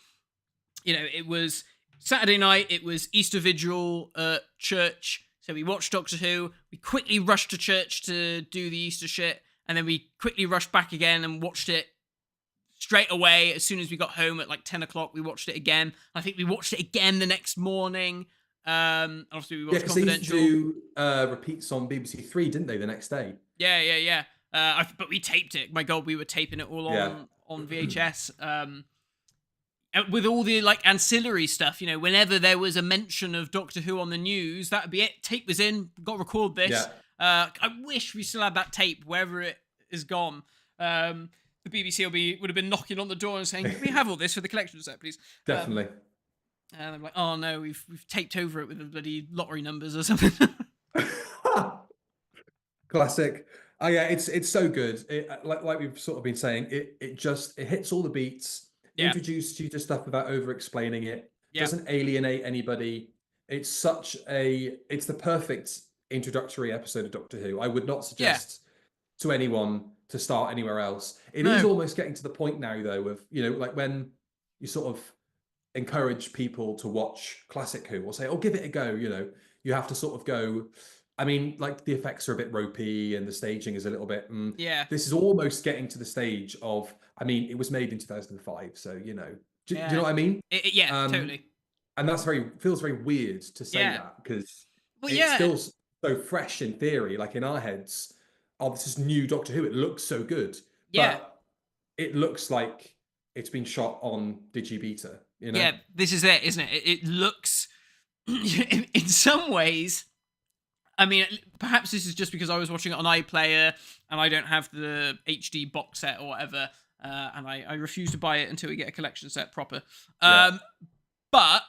it was Saturday night. It was Easter Vigil at church. So we watched Doctor Who. We quickly rushed to church to do the Easter shit, and then we quickly rushed back again and watched it straight away. As soon as we got home at like 10 o'clock, we watched it again. I think we watched it again the next morning. Obviously we watched Confidential. They used to do repeats on BBC Three, didn't they, the next day? Yeah. But we taped it. My God, we were taping it all on VHS. With all the like ancillary stuff, whenever there was a mention of Doctor Who on the news, that'd be it. Tape was in, got to record this. Yeah. I wish we still had that tape wherever it is gone. The BBC would have been knocking on the door and saying, "Can we have all this for the collection set, please?" Definitely. And I'm like, "Oh no, we've taped over it with the bloody lottery numbers or something." Classic. Oh yeah, it's so good. Like we've sort of been saying, it hits all the beats. Yeah. Introduces you to stuff without over explaining it. Yeah. Doesn't alienate anybody. It's the perfect introductory episode of Doctor Who. I would not suggest to anyone to start anywhere else. It is almost getting to the point now though of, like when you sort of encourage people to watch classic Who or say, "Oh, give it a go," you have to sort of go, I mean, like the effects are a bit ropey and the staging is a little bit. This is almost getting to the stage of, I mean, it was made in 2005, so do you know what I mean? Totally. And that's feels very weird to say that because it's still so fresh in theory, like in our heads. Oh, this is new Doctor Who. It looks so good, but it looks like it's been shot on Digibeta. Yeah, this is it, isn't it? It looks, in some ways. I mean, perhaps this is just because I was watching it on iPlayer and I don't have the HD box set or whatever, and I refuse to buy it until we get a collection set proper. But,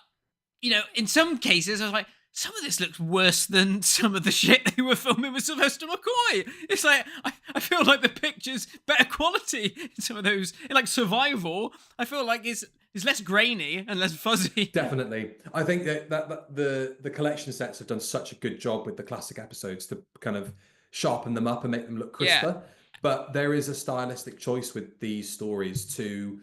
in some cases, I was like, some of this looks worse than some of the shit they were filming with Sylvester McCoy. It's like, I feel like the picture's better quality in some of those. In like Survival, I feel like it's less grainy and less fuzzy. Definitely. I think that the collection sets have done such a good job with the classic episodes to kind of sharpen them up and make them look crisper. Yeah. But there is a stylistic choice with these stories to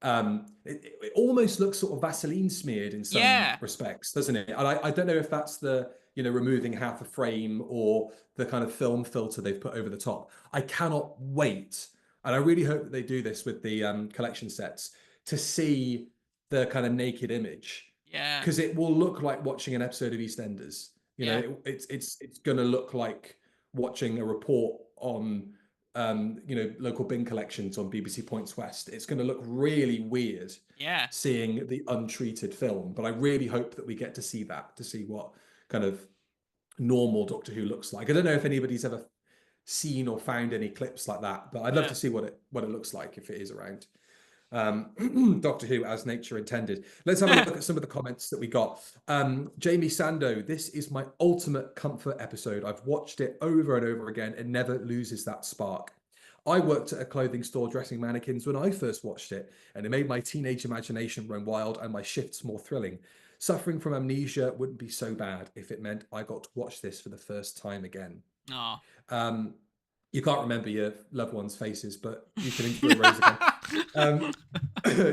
it almost looks sort of Vaseline smeared in some respects, doesn't it? And I don't know if that's the removing half a frame or the kind of film filter they've put over the top. I cannot wait, and I really hope that they do this with the collection sets, to see the kind of naked image. Yeah. Because it will look like watching an episode of EastEnders. It's going to look like watching a report on local bin collections on BBC Points West. It's going to look really weird. Yeah. Seeing the untreated film, but I really hope that we get to see what kind of normal Doctor Who looks like. I don't know if anybody's ever seen or found any clips like that, but I'd love to see what it looks like if it is around. Doctor Who as nature intended. Let's have a look at some of the comments that we got. Jamie Sando, this is my ultimate comfort episode. I've watched it over and over again and never loses that spark. I worked at a clothing store dressing mannequins when I first watched it, and it made my teenage imagination run wild and my shifts more thrilling. Suffering from amnesia wouldn't be so bad if it meant I got to watch this for the first time again. Aw. You can't remember your loved ones' faces, but you can enjoy Rose again.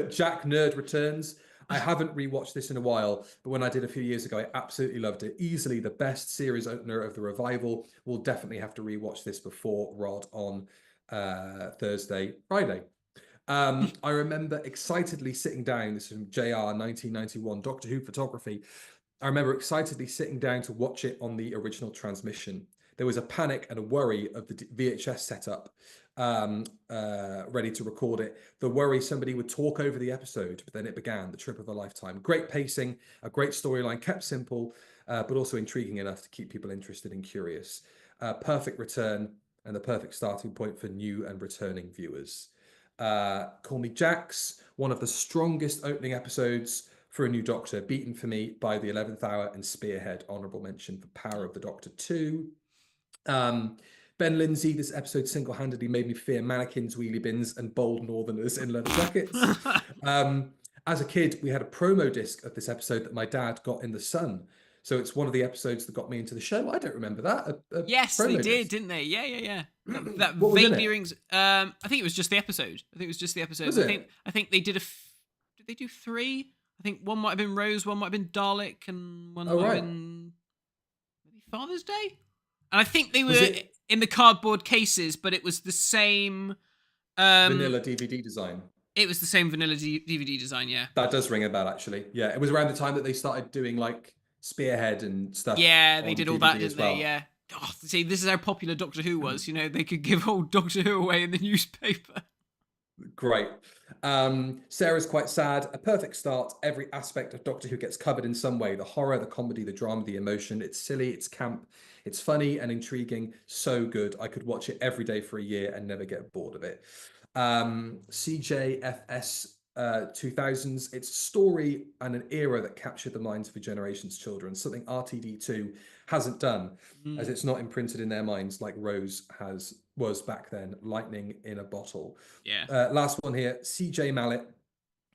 Jack Nerd returns. I haven't rewatched this in a while, but when I did a few years ago, I absolutely loved it. Easily the best series opener of the revival. We'll definitely have to rewatch this before Rod on Friday. I remember excitedly sitting down. This is from JR 1991, Doctor Who photography. I remember excitedly sitting down to watch it on the original transmission. There was a panic and a worry of the VHS setup, ready to record it. The worry somebody would talk over the episode, but then it began, the trip of a lifetime. Great pacing, a great storyline, kept simple, but also intriguing enough to keep people interested and curious. Perfect return and the perfect starting point for new and returning viewers. Call Me Jax, one of the strongest opening episodes for a new Doctor, beaten for me by the 11th Hour and Spearhead. Honourable mention for Power of the Doctor 2. Ben Lindsay, this episode single-handedly made me fear mannequins, wheelie bins, and bold northerners in leather jackets. As a kid, we had a promo disc of this episode that my dad got in the Sun. So it's one of the episodes that got me into the show. I don't remember that. Yes, they did, didn't they? Yeah. That What was in vaguely it? rings. I think it was just the episode. Was it? I think they did did they do 3? I think one might have been Rose, one might have been Dalek, and one might have been maybe Father's Day. And I think they were in the cardboard cases, but it was the same vanilla DVD design. It was the same vanilla DVD design, yeah. That does ring a bell, actually. Yeah, it was around the time that they started doing like Spearhead and stuff. Yeah, they did all that, didn't well. they? Yeah. Oh, see, this is how popular Doctor Who was. You know, they could give old Doctor Who away in the newspaper. Great. Sarah's quite sad. A perfect start. Every aspect of Doctor Who gets covered in some way. The horror, the comedy, the drama, the emotion. It's silly, it's camp, it's funny and intriguing. So good. I could watch it every day for a year and never get bored of it. CJFS 2000s. It's a story and an era that captured the minds of a generation's children. Something RTD2 hasn't done, as it's not imprinted in their minds like Rose was back then. Lightning in a bottle. Yeah. Last one here. CJ Mallet.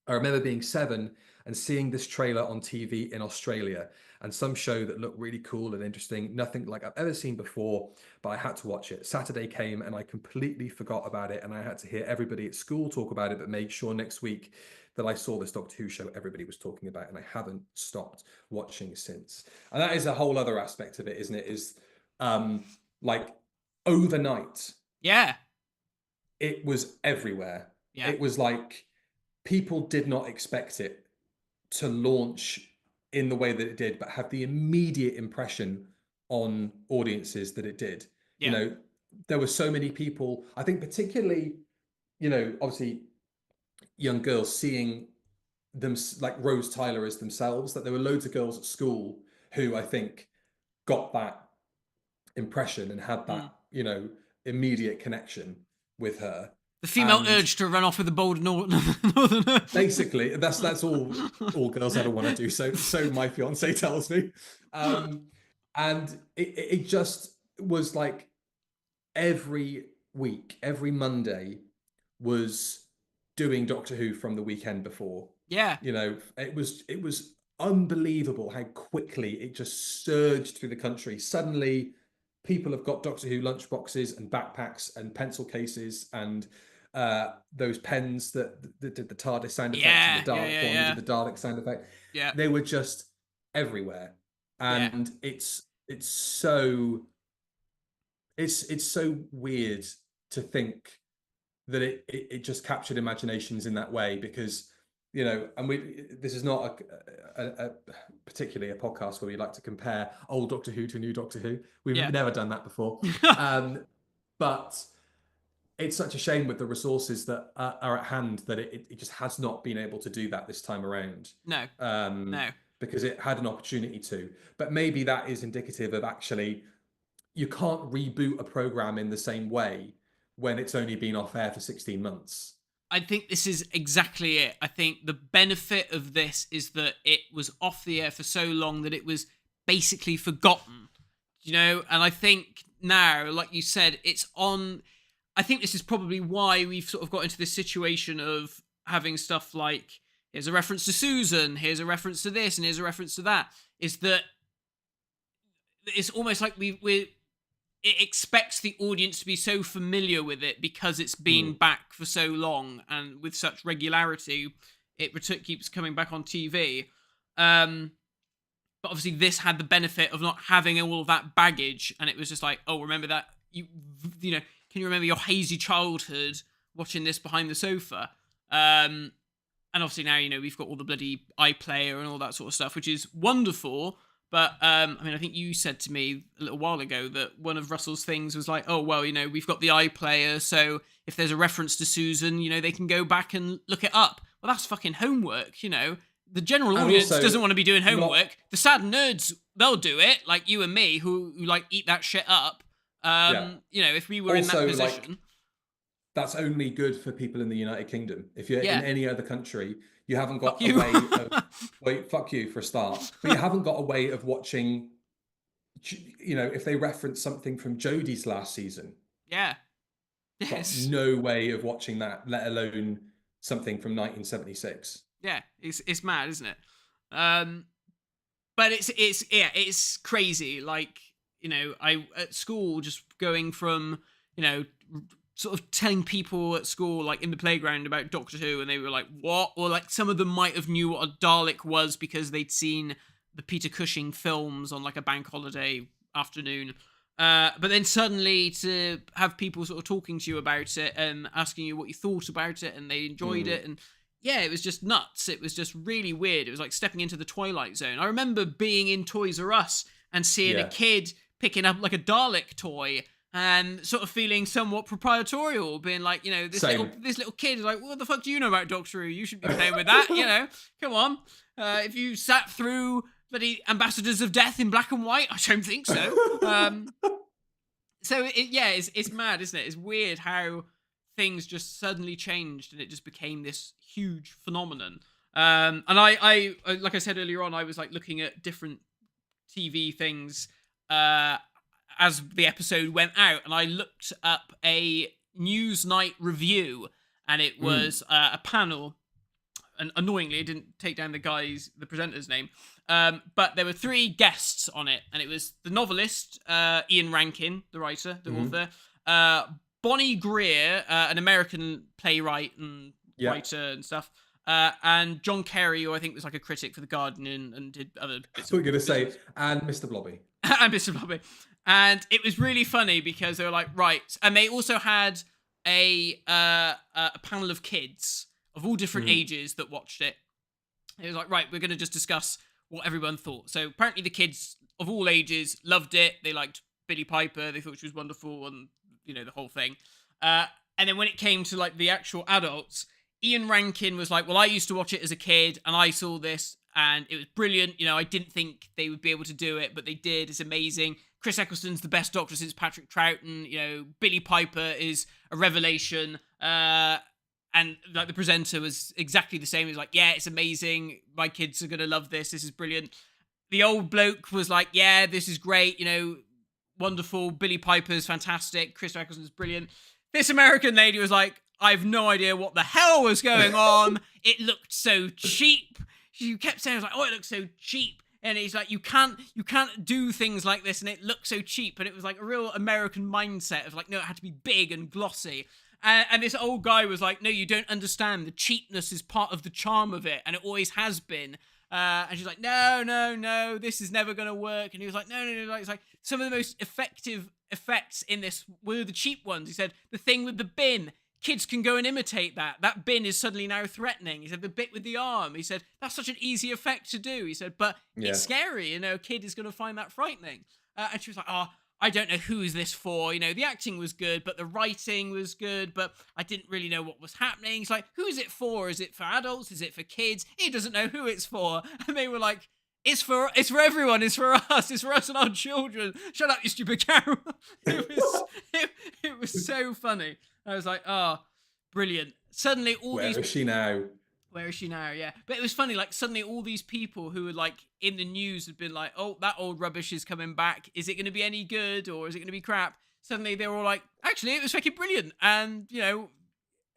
I remember being 7 and seeing this trailer on TV in Australia, and some show that looked really cool and interesting. Nothing like I've ever seen before, but I had to watch it. Saturday came and I completely forgot about it, and I had to hear everybody at school talk about it, but made sure next week that I saw this Doctor Who show everybody was talking about, and I haven't stopped watching since. And that is a whole other aspect of it, isn't it? Is like overnight. Yeah. It was everywhere. Yeah. It was like people did not expect it to launch in the way that it did, but have the immediate impression on audiences that it did. Yeah. You know, there were so many people, I think particularly, you know, obviously young girls seeing them like Rose Tyler as themselves, that there were loads of girls at school who I think got that impression and had that, you know, immediate connection with her. The female urge to run off with a bold northerner. Basically, that's all girls ever want to do. So my fiance tells me, and it just was like every week, every Monday was doing Doctor Who from the weekend before. Yeah, you know, it was unbelievable how quickly it just surged through the country. Suddenly, people have got Doctor Who lunchboxes and backpacks and pencil cases and those pens that did the TARDIS sound effect and the Dalek one did the Dalek sound effect. Yeah, they were just everywhere, and it's so weird to think that it just captured imaginations in that way, because you know, and this is not a particularly a podcast where we like to compare old Doctor Who to new Doctor Who. We've never done that before. But it's such a shame with the resources that are at hand that it just has not been able to do that this time around. No. Because it had an opportunity to. But maybe that is indicative of actually you can't reboot a program in the same way when it's only been off air for 16 months. I think this is exactly it. I think the benefit of this is that it was off the air for so long that it was basically forgotten, and I think now, like you said, it's on. I think this is probably why we've sort of got into this situation of having stuff like, here's a reference to Susan, here's a reference to this, and here's a reference to that, is that it's almost like it expects the audience to be so familiar with it because it's been back for so long and with such regularity, it keeps coming back on TV. But obviously this had the benefit of not having all of that baggage, and it was just like, oh, remember that? You know, can you remember your hazy childhood watching this behind the sofa? And obviously now, we've got all the bloody iPlayer and all that sort of stuff, which is wonderful. But, I think you said to me a little while ago that one of Russell's things was like, oh, well, we've got the iPlayer, so if there's a reference to Susan, they can go back and look it up. Well, that's fucking homework, The general audience doesn't want to be doing homework. The sad nerds, they'll do it, like you and me, who like, eat that shit up. If we were also, in that position... Like, that's only good for people in the United Kingdom. If you're in any other country... You haven't got a way of... Wait, fuck you for a start. But you haven't got a way of watching, if they reference something from Jodie's last season. Yeah. Yes. No way of watching that, let alone something from 1976. Yeah, it's mad, isn't it? But it's crazy. Like, I at school just going from, sort of telling people at school, like in the playground, about Doctor Who, and they were like, what? Or like some of them might have knew what a Dalek was because they'd seen the Peter Cushing films on like a bank holiday afternoon. But then suddenly to have people sort of talking to you about it and asking you what you thought about it, and they enjoyed it, and yeah, it was just nuts. It was just really weird. It was like stepping into the Twilight Zone. I remember being in Toys R Us and seeing a kid picking up like a Dalek toy and sort of feeling somewhat proprietorial, being like, this little kid is like, what the fuck do you know about Doctor Who? You should be playing with that, come on. If you sat through bloody Ambassadors of Death in black and white, I don't think so. So it's mad, isn't it? It's weird how things just suddenly changed and it just became this huge phenomenon. And I like I said earlier on, I was like looking at different TV things, as the episode went out, and I looked up a Newsnight review, and it was a panel, and annoyingly it didn't take down the presenter's name, but there were 3 guests on it, and it was the novelist, Ian Rankin, the writer, the author, Bonnie Greer, an American playwright and writer and stuff, and John Kerry, who I think was like a critic for The Guardian and did other bits. We're going to say, and Mr. Blobby. And Mr. Blobby. And it was really funny because they were like, right. And they also had a panel of kids of all different ages that watched it. It was like, right, we're going to just discuss what everyone thought. So apparently the kids of all ages loved it. They liked Billie Piper. They thought she was wonderful and, the whole thing. And then when it came to like the actual adults, Ian Rankin was like, well, I used to watch it as a kid and I saw this and it was brilliant. I didn't think they would be able to do it, but they did. It's amazing. Chris Eccleston's the best Doctor since Patrick Troughton. Billie Piper is a revelation. And like the presenter was exactly the same. He was like, yeah, it's amazing. My kids are going to love this. This is brilliant. The old bloke was like, yeah, this is great. Wonderful. Billie Piper's fantastic. Chris Eccleston's brilliant. This American lady was like, I have no idea what the hell was going on. It looked so cheap. She kept saying, I was like, oh, it looks so cheap. And he's like, you can't do things like this, and it looks so cheap. And it was like a real American mindset of like, no, it had to be big and glossy. And this old guy was like, no, you don't understand. The cheapness is part of the charm of it, and it always has been. And she's like, no, this is never going to work. And he was like, no. It's like, some of the most effective effects in this were the cheap ones. He said, the thing with the bin, kids can go and imitate that. That bin is suddenly now threatening. He said, the bit with the arm. He said, that's such an easy effect to do. He said, but it's scary. A kid is going to find that frightening. And she was like, oh, I don't know who is this for. The acting was good, but the writing was good, but I didn't really know what was happening. He's like, who is it for? Is it for adults? Is it for kids? He doesn't know who it's for. And they were like, it's for everyone. It's for us. It's for us and our children. Shut up, you stupid cow. It was so funny. I was like, oh. brilliant. Suddenly, all Where these. is she now? Where is she now? Yeah, but it was funny. Like suddenly, all these people who were like in the news had been like, "Oh, that old rubbish is coming back. Is it going to be any good or is it going to be crap?" Suddenly, they were all like, "Actually, it was fucking brilliant and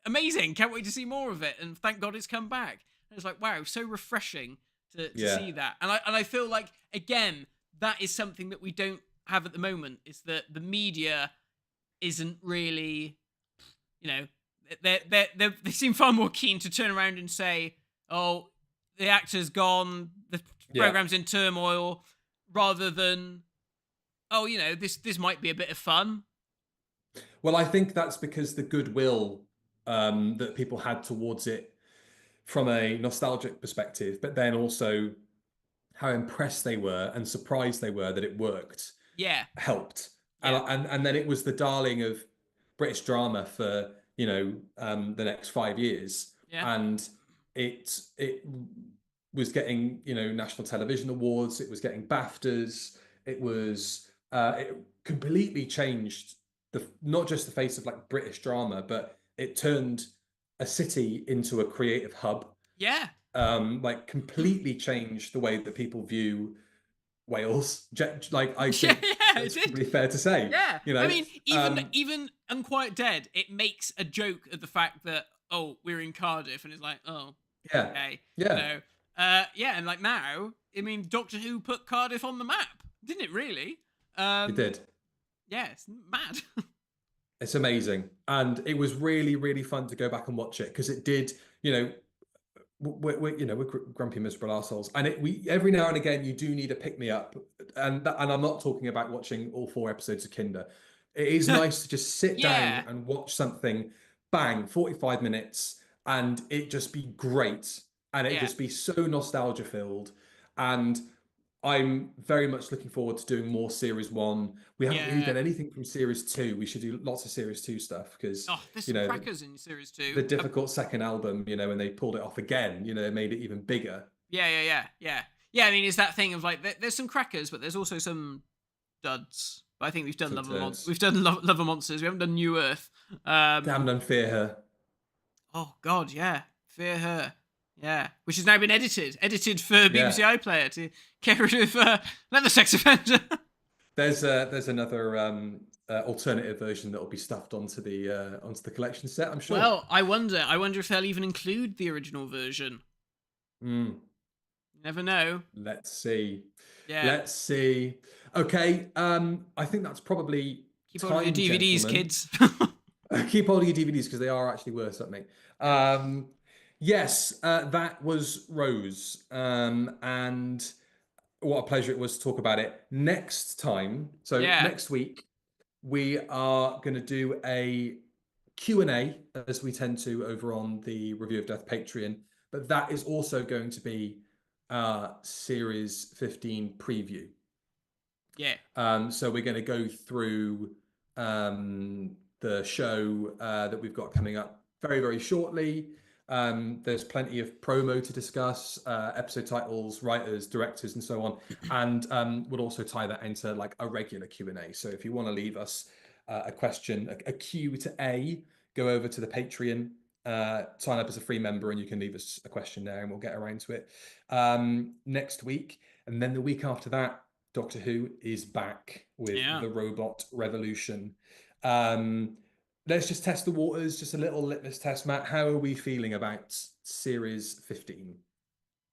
amazing. Can't wait to see more of it. And thank God it's come back." And it's like, wow, so refreshing to Yeah. see that. And I feel like again that is something that we don't have at the moment. Is that the media isn't really, you know, they seem far more keen to turn around and say, "Oh, the actor's gone, the program's in turmoil," rather than, "Oh, this might be a bit of fun." Well, I think that's because the goodwill that people had towards it from a nostalgic perspective, but then also how impressed they were and surprised they were that it worked, Yeah. helped. Yeah. And then it was the darling of British drama for the next 5 years, Yeah. and it was getting national television awards. It was getting BAFTAs. It completely changed not just the face of like British drama, but it turned a city into a creative hub. Yeah. Like completely changed the way that people view Wales. Like I think that's probably fair to say. Yeah. I mean, um, even Unquiet Dead, it makes a joke of the fact that, oh, we're in Cardiff, and it's like, oh, yeah, okay, yeah, yeah, and like now, I mean, Doctor Who put Cardiff on the map, didn't it? Really? it did. Yeah, it's mad. It's amazing, and it was really, really fun to go back and watch it because it did. We're grumpy, miserable assholes, and we every now and again you do need a pick me up, and I'm not talking about watching all 4 episodes of Kinder. It is nice to just sit down and watch something, bang, 45 minutes, and it just be great, and it just be so nostalgia filled, and I'm very much looking forward to doing more series 1. We haven't really done anything from series 2. We should do lots of series 2 stuff because there's some crackers in series 2. the difficult second album, and they pulled it off again, they made it even bigger. Yeah. I mean, it's that thing of like, there's some crackers, but there's also some duds. But I think we've done Love of Monsters. We haven't done New Earth. Damn done Fear Her. Oh God, yeah, Fear Her. Yeah, which has now been edited for BBC iPlayer to get rid of another sex offender. There's another alternative version that will be stuffed onto the collection set, I'm sure. Well, I wonder if they'll even include the original version. Never know. Let's see. Yeah. Let's see. Okay. I think that's probably keep hold of your DVDs, gentlemen. Kids. Keep hold of your DVDs because they are actually worth something. Yes, that was Rose, and what a pleasure it was to talk about it. Next time, so next week, we are going to do a Q&A, as we tend to over on the Review of Death Patreon, but that is also going to be Series 15 preview. Yeah. So we're going to go through the show that we've got coming up very, very shortly. There's plenty of promo to discuss, episode titles, writers, directors, and so on. And we'll also tie that into like a regular Q&A. So if you want to leave us a question, a Q to A, go over to the Patreon, sign up as a free member, and you can leave us a question there and we'll get around to it next week. And then the week after that, Doctor Who is back with the Robot Revolution. Let's just test the waters, just a little litmus test, Matt. How are we feeling about Series 15?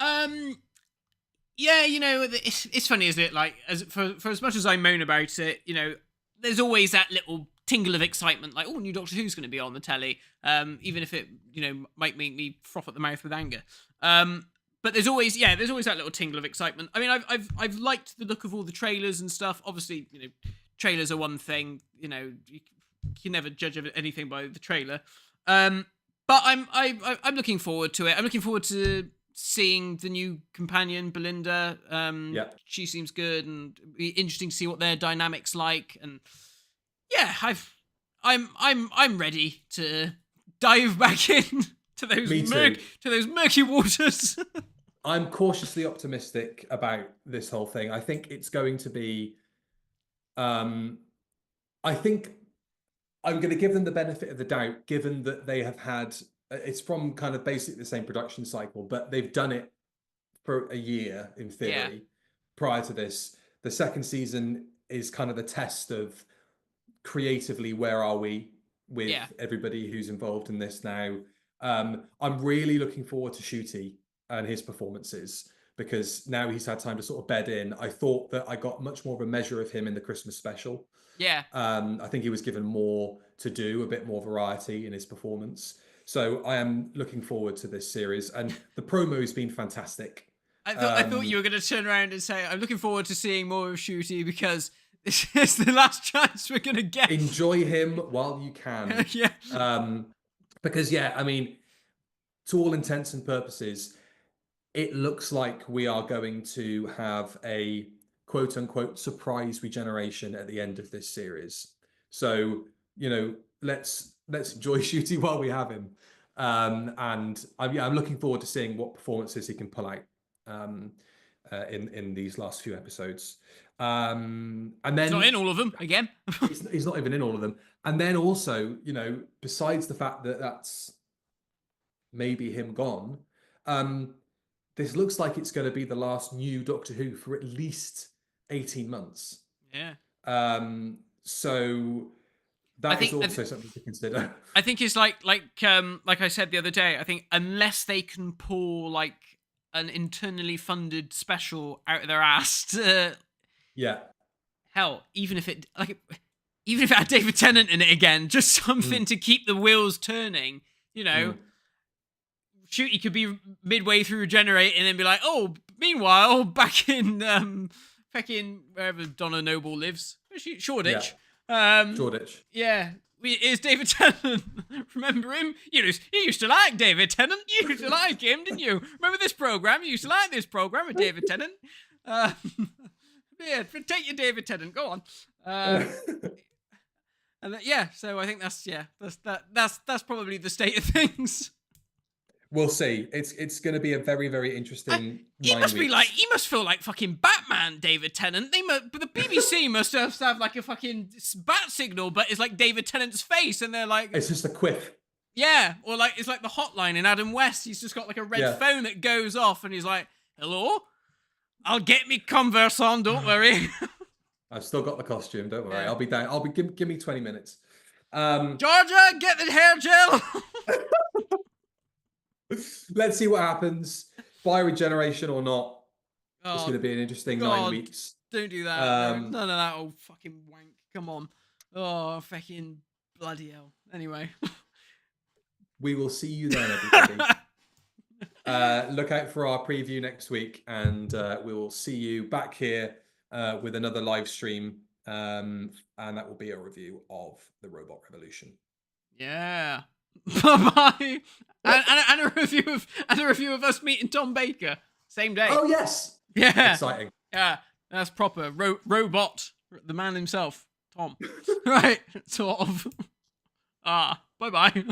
Yeah, it's funny, isn't it? Like, for as much as I moan about it, there's always that little tingle of excitement, like, oh, new Doctor Who's going to be on the telly, even if it, might make me froth at the mouth with anger. But there's always that little tingle of excitement. I mean, I've liked the look of all the trailers and stuff. Obviously, trailers are one thing. You can never judge anything by the trailer. But I'm looking forward to it. I'm looking forward to seeing the new companion, Belinda. She seems good, and it'd be interesting to see what their dynamics like. And yeah, I'm ready to dive back in to those murky waters. I'm cautiously optimistic about this whole thing. I think it's going to be. I think I'm going to give them the benefit of the doubt, given that they have had, it's from kind of basically the same production cycle, but they've done it for a year in theory prior to this. The second season is kind of the test of creatively, where are we with everybody who's involved in this now. I'm really looking forward to Shooty and his performances, because now he's had time to sort of bed in. I thought that I got much more of a measure of him in the Christmas special. Yeah. I think he was given more to do, a bit more variety in his performance. So I am looking forward to this series, and the promo's been fantastic. I thought you were going to turn around and say, I'm looking forward to seeing more of Shooty because this is the last chance we're going to get. Enjoy him while you can. Because, I mean, to all intents and purposes, it looks like we are going to have a quote unquote surprise regeneration at the end of this series. So, let's enjoy Shooty while we have him. And I'm looking forward to seeing what performances he can pull out in these last few episodes. And then he's not in all of them again. he's not even in all of them. And then also, besides the fact that that's maybe him gone, this looks like it's going to be the last new Doctor Who for at least 18 months. Yeah. So that is also something to consider. I think it's like I said the other day, I think unless they can pull like an internally funded special out of their ass to, hell, even if it had David Tennant in it again, just something to keep the wheels turning, Shooty could be midway through Regenerate and then be like, oh, meanwhile, back in wherever Donna Noble lives, Shoreditch. Shoreditch. Yeah. Here's David Tennant. Remember him? You used to like David Tennant. You used to like him, didn't you? Remember this program? You used to like this program with David Tennant. Take your David Tennant. Go on. So I think that's probably the state of things. We'll see. It's going to be a very, very interesting. He must feel like fucking Batman, David Tennant. But the BBC must have like a fucking bat signal, but it's like David Tennant's face, and they're like, it's just a quiff. Yeah, or like it's like the hotline in Adam West. He's just got like a red phone that goes off, and he's like, "Hello, I'll get me Converse on. Don't worry." I've still got the costume. Don't worry. I'll be down. Give me 20 minutes. Georgia, get the hair gel. Let's see what happens. By regeneration or not, it's going to be an interesting 9 weeks. Don't do that. None of that old fucking wank. Come on. Oh, fucking bloody hell. Anyway. We will see you then, everybody. Look out for our preview next week, and we will see you back here with another live stream, and that will be a review of the Robot Revolution. Yeah. Bye-bye. And a review of us meeting Tom Baker same day. Oh yes. Yeah. Exciting. Yeah, that's proper. Robot, the man himself, Tom. Right, sort of. Bye-bye.